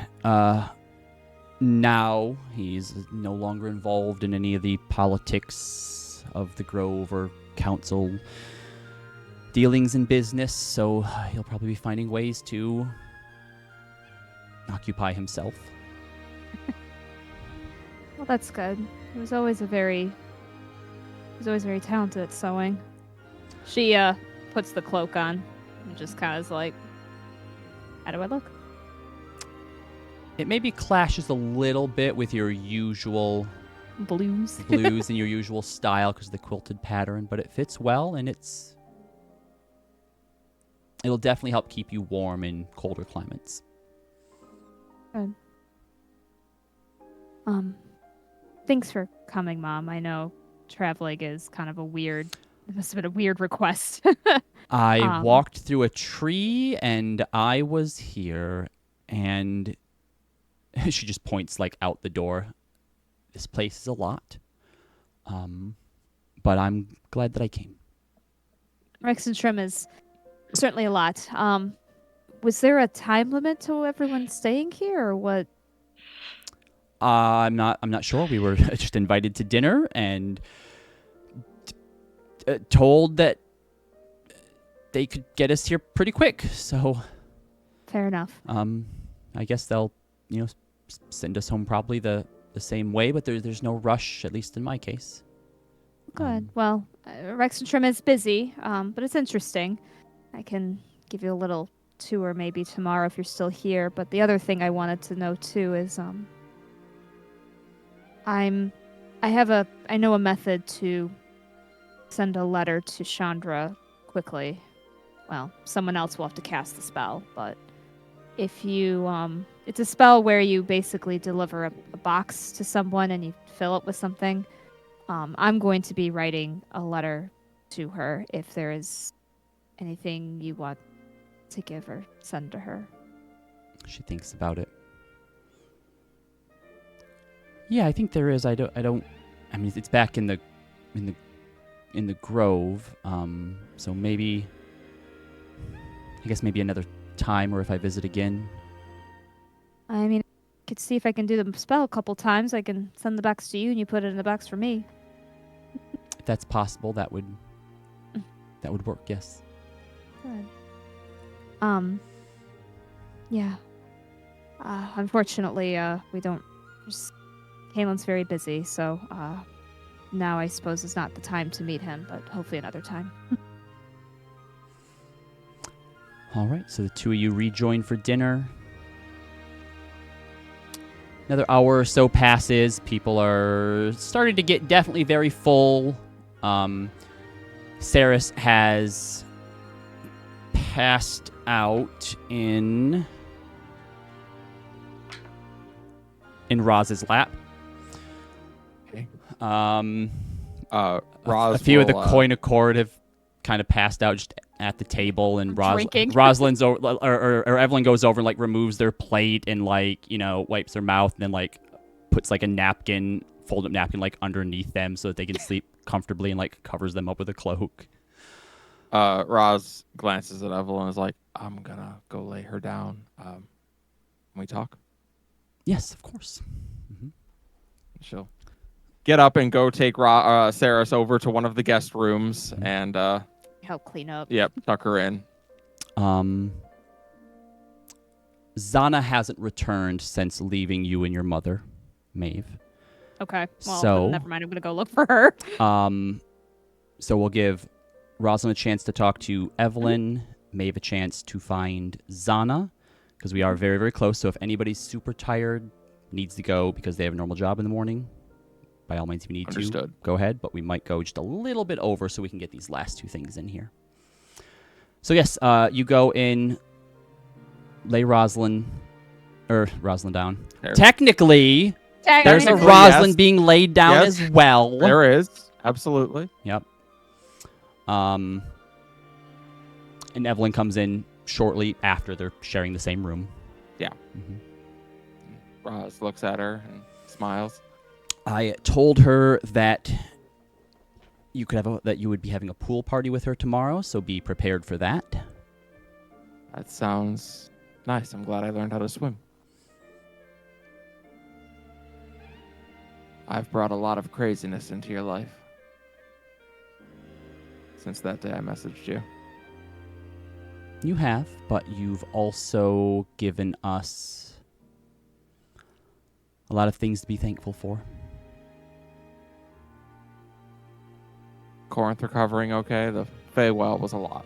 Now he's no longer involved in any of the politics of the Grove or council dealings in business, so he'll probably be finding ways to occupy himself. Well, that's good. He was always very talented at sewing. She puts the cloak on and just kind of is like, how do I look? It maybe clashes a little bit with your usual Blues. blues and your usual style because of the quilted pattern, but it fits well, and it'll definitely help keep you warm in colder climates. Good. Thanks for coming, Mom. I know traveling is kind of it must have been a weird request. I walked through a tree and I was here, and she just points like out the door. This place is a lot. But I'm glad that I came. Rexxentrum is certainly a lot. Was there a time limit to everyone staying here, or what? I'm not sure. We were just invited to dinner and told that they could get us here pretty quick. So Fair enough. I guess they'll send us home probably the same way, but there's no rush, at least in my case. Good. Well, Rexxentrum is busy, but it's interesting. I can give you a little tour maybe tomorrow if you're still here. But the other thing I wanted to know too is I know a method to send a letter to Chandra quickly. Well, someone else will have to cast the spell, but if you it's a spell where you basically deliver a box to someone and you fill it with something. I'm going to be writing a letter to her if there is anything you want to give or send to her. She thinks about it. Yeah, I think there is. I mean, it's back in the Grove. So maybe, I guess maybe another time, or if I visit again. I mean, I could see if I can do the spell a couple times. I can send the box to you and you put it in the box for me. If that's possible, that would work. Yes. Good. Yeah. Unfortunately, we don't. Caelan's very busy, so now I suppose is not the time to meet him, but hopefully another time. All right, so the two of you rejoin for dinner. Another hour or so passes. People are starting to get definitely very full. Saris has passed out in Roz's lap. Okay. A few of the coin accord have kind of passed out just at the table, and Rosalind's or Evelyn goes over and like removes their plate and wipes their mouth and then puts a napkin, folded up napkin underneath them so that they can sleep comfortably and covers them up with a cloak. Roz glances at Evelyn and is like, I'm gonna go lay her down. Can we talk? Yes, of course. Mm-hmm. She'll get up and go take Saris over to one of the guest rooms and help clean up. Yep, tuck her in. Xana hasn't returned since leaving you and your mother, Maeve. Okay. Well, so never mind. I'm gonna go look for her. So we'll give Rosalind a chance to talk to Evelyn, Maeve a chance to find Xana, because we are very, very close. So if anybody's super tired, needs to go because they have a normal job in the morning, by all means, if you need to, Understood. go ahead. But we might go just a little bit over so we can get these last two things in here. So yes, you go in, lay Rosalind down. There. Technically, there's a Technically, Rosalind yes. being laid down Yes. as well. There is. Absolutely. Yep. And Evelyn comes in shortly after they're sharing the same room. Yeah. Mhm. Roz looks at her and smiles. I told her that you could have that you would be having a pool party with her tomorrow, so be prepared for that. That sounds nice. I'm glad I learned how to swim. I've brought a lot of craziness into your life since that day I messaged you. You have, but you've also given us a lot of things to be thankful for. Corinth recovering okay? The Feywild was a lot.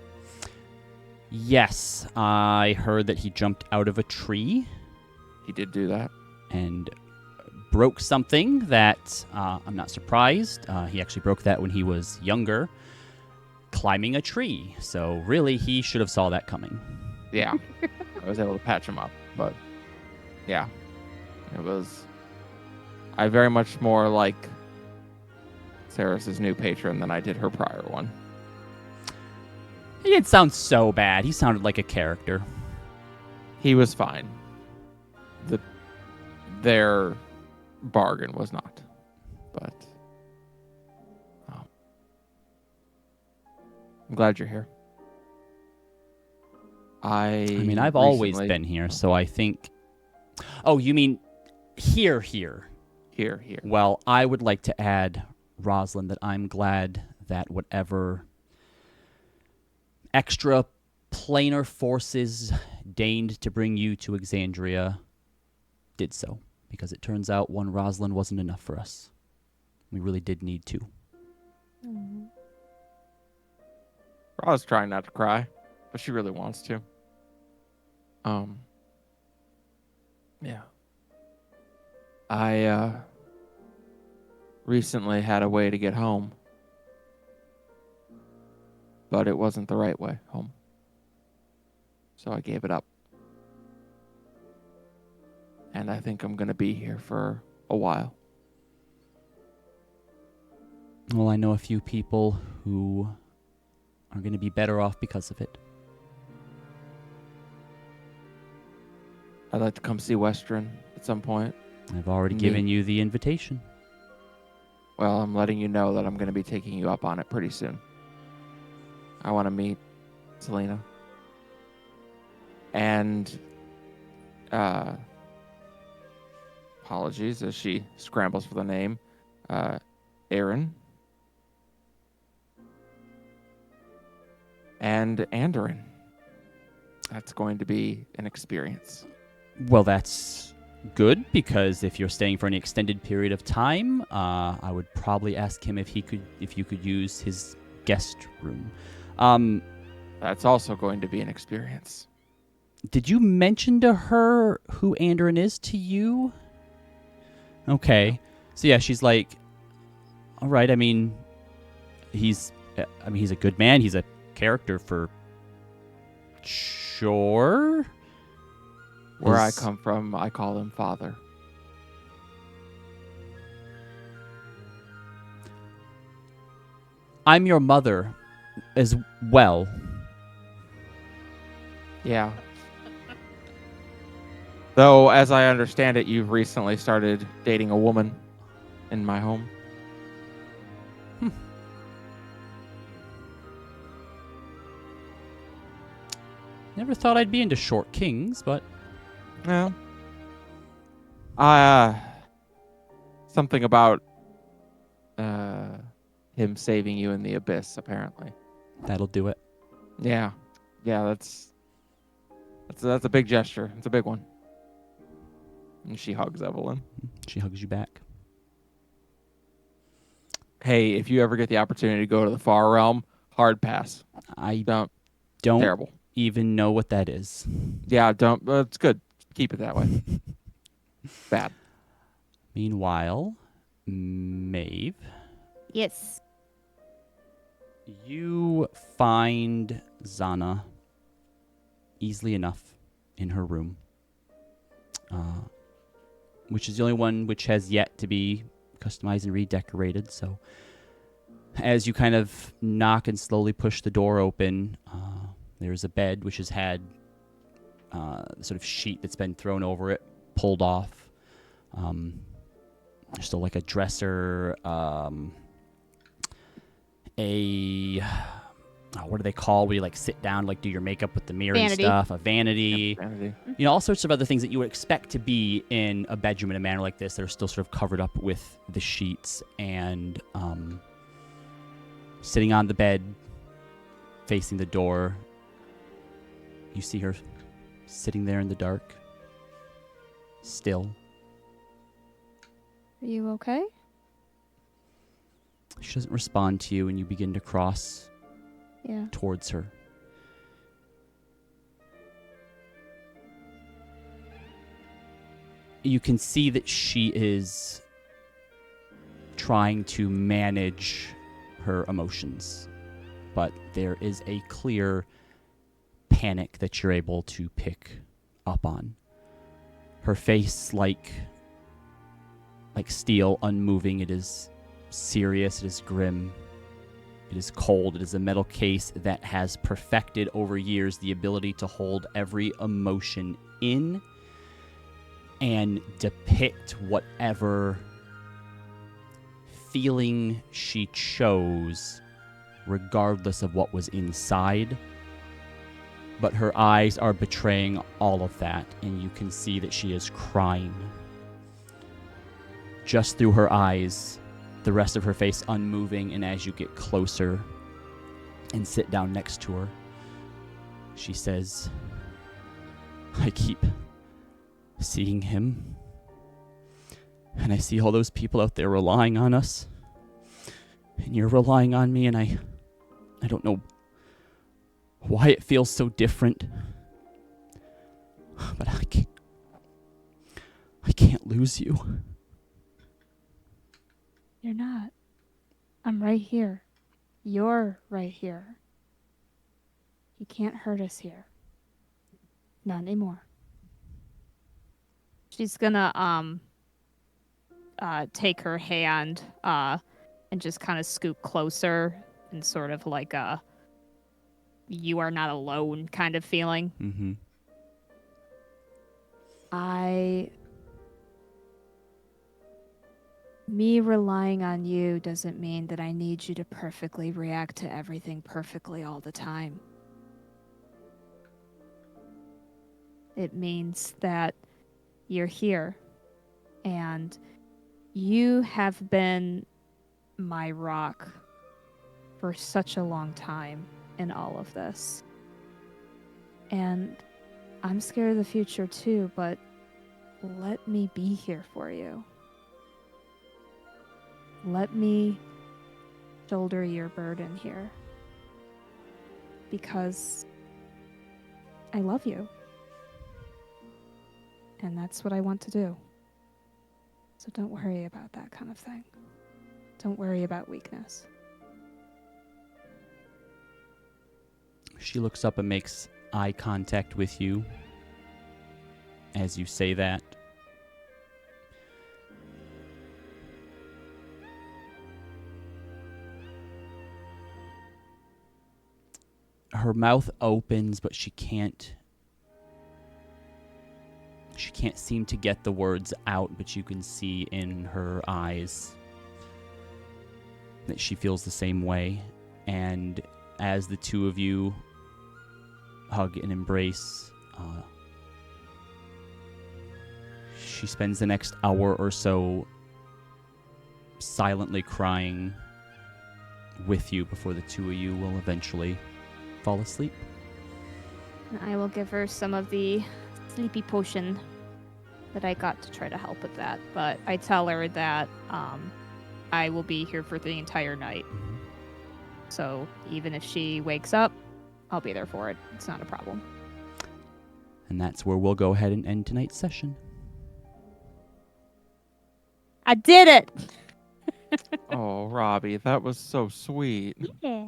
Yes, I heard that he jumped out of a tree He did do that. and broke something that I'm not surprised. He actually broke that when he was younger, climbing a tree. So really, he should have saw that coming. Yeah. I was able to patch him up, but yeah. It was... I very much more like Saris's new patron than I did her prior one. He didn't sound so bad. He sounded like a character. He was fine. Their bargain was not. But I'm glad you're here. I mean, I've always recently- been here, so I think... Oh, you mean here? Here. Well, I would like to add, Rosalind, that I'm glad that whatever extra planar forces deigned to bring you to Exandria did so, because it turns out one Rosalind wasn't enough for us. We really did need two. Ra's trying not to cry, but she really wants to. Yeah. I recently had a way to get home, but it wasn't the right way home. So I gave it up. And I think I'm going to be here for a while. Well, I know a few people who are going to be better off because of it. I'd like to come see Western at some point. I've already given you the invitation. Well, I'm letting you know that I'm going to be taking you up on it pretty soon. I want to meet Selena. And, apologies as she scrambles for the name, Aaron. And Andorin. That's going to be an experience. Well, that's good, because if you're staying for any extended period of time, I would probably ask him if you could use his guest room. That's also going to be an experience. Did you mention to her who Andorin is to you? Okay. So yeah, she's like, all right, I mean, he's a good man. He's a character for sure. Where I come from, I call him father. I'm your mother as well. Yeah. Though, as I understand it, you've recently started dating a woman in my home. Never thought I'd be into short kings, but Well, something about him saving you in the abyss, apparently. that'll do it. Yeah, that's a big gesture. It's a big one. And she hugs Evelyn. She hugs you back. Hey, if you ever get the opportunity to go to the Far Realm, hard pass. I Don't. don't Terrible. even know what that is. Yeah, don't. It's good. Keep it that way. Bad. Meanwhile, Maeve, Yes. you find Xana easily enough in her room, which is the only one which has yet to be customized and redecorated. So as you kind of knock and slowly push the door open, there's a bed which has had the sort of sheet that's been thrown over it pulled off. There's still like a dresser, what do they call where you like sit down, like do your makeup with the mirror Vanity. and stuff, a vanity, Yep, vanity. you know, all sorts of other things that you would expect to be in a bedroom in a manner like this that are still sort of covered up with the sheets. And sitting on the bed facing the door, you see her sitting there in the dark, still. Are you okay? She doesn't respond to you, and you begin to cross Yeah. towards her. You can see that she is trying to manage her emotions, but there is a clear panic that you're able to pick up on. Her face, like steel, unmoving. It is serious, it is grim, it is cold. It is a metal case that has perfected over years the ability to hold every emotion in and depict whatever feeling she chose, regardless of what was inside. But her eyes are betraying all of that, and you can see that she is crying. Just through her eyes, the rest of her face unmoving, and as you get closer and sit down next to her, she says, I keep seeing him, and I see all those people out there relying on us, and you're relying on me, and I don't know why it feels so different, but I can't lose you. You're not. I'm right here. You're right here. You can't hurt us here. Not anymore. She's gonna take her hand and just kind of scoot closer and sort of like a you are not alone kind of feeling. Mm-hmm. Me relying on you doesn't mean that I need you to perfectly react to everything perfectly all the time. It means that you're here, and you have been my rock for such a long time in all of this. And I'm scared of the future too, but let me be here for you. Let me shoulder your burden here. Because I love you. And that's what I want to do. So don't worry about that kind of thing. Don't worry about weakness. She looks up and makes eye contact with you as you say that. Her mouth opens, but she can't seem to get the words out, but you can see in her eyes that she feels the same way. And as the two of you hug and embrace, she spends the next hour or so silently crying with you before the two of you will eventually fall asleep. I will give her some of the sleepy potion that I got to try to help with that. But I tell her that I will be here for the entire night. Mm-hmm. So even if she wakes up, I'll be there for it. It's not a problem. And that's where we'll go ahead and end tonight's session. I did it! Oh, Robbie, that was so sweet. Yeah.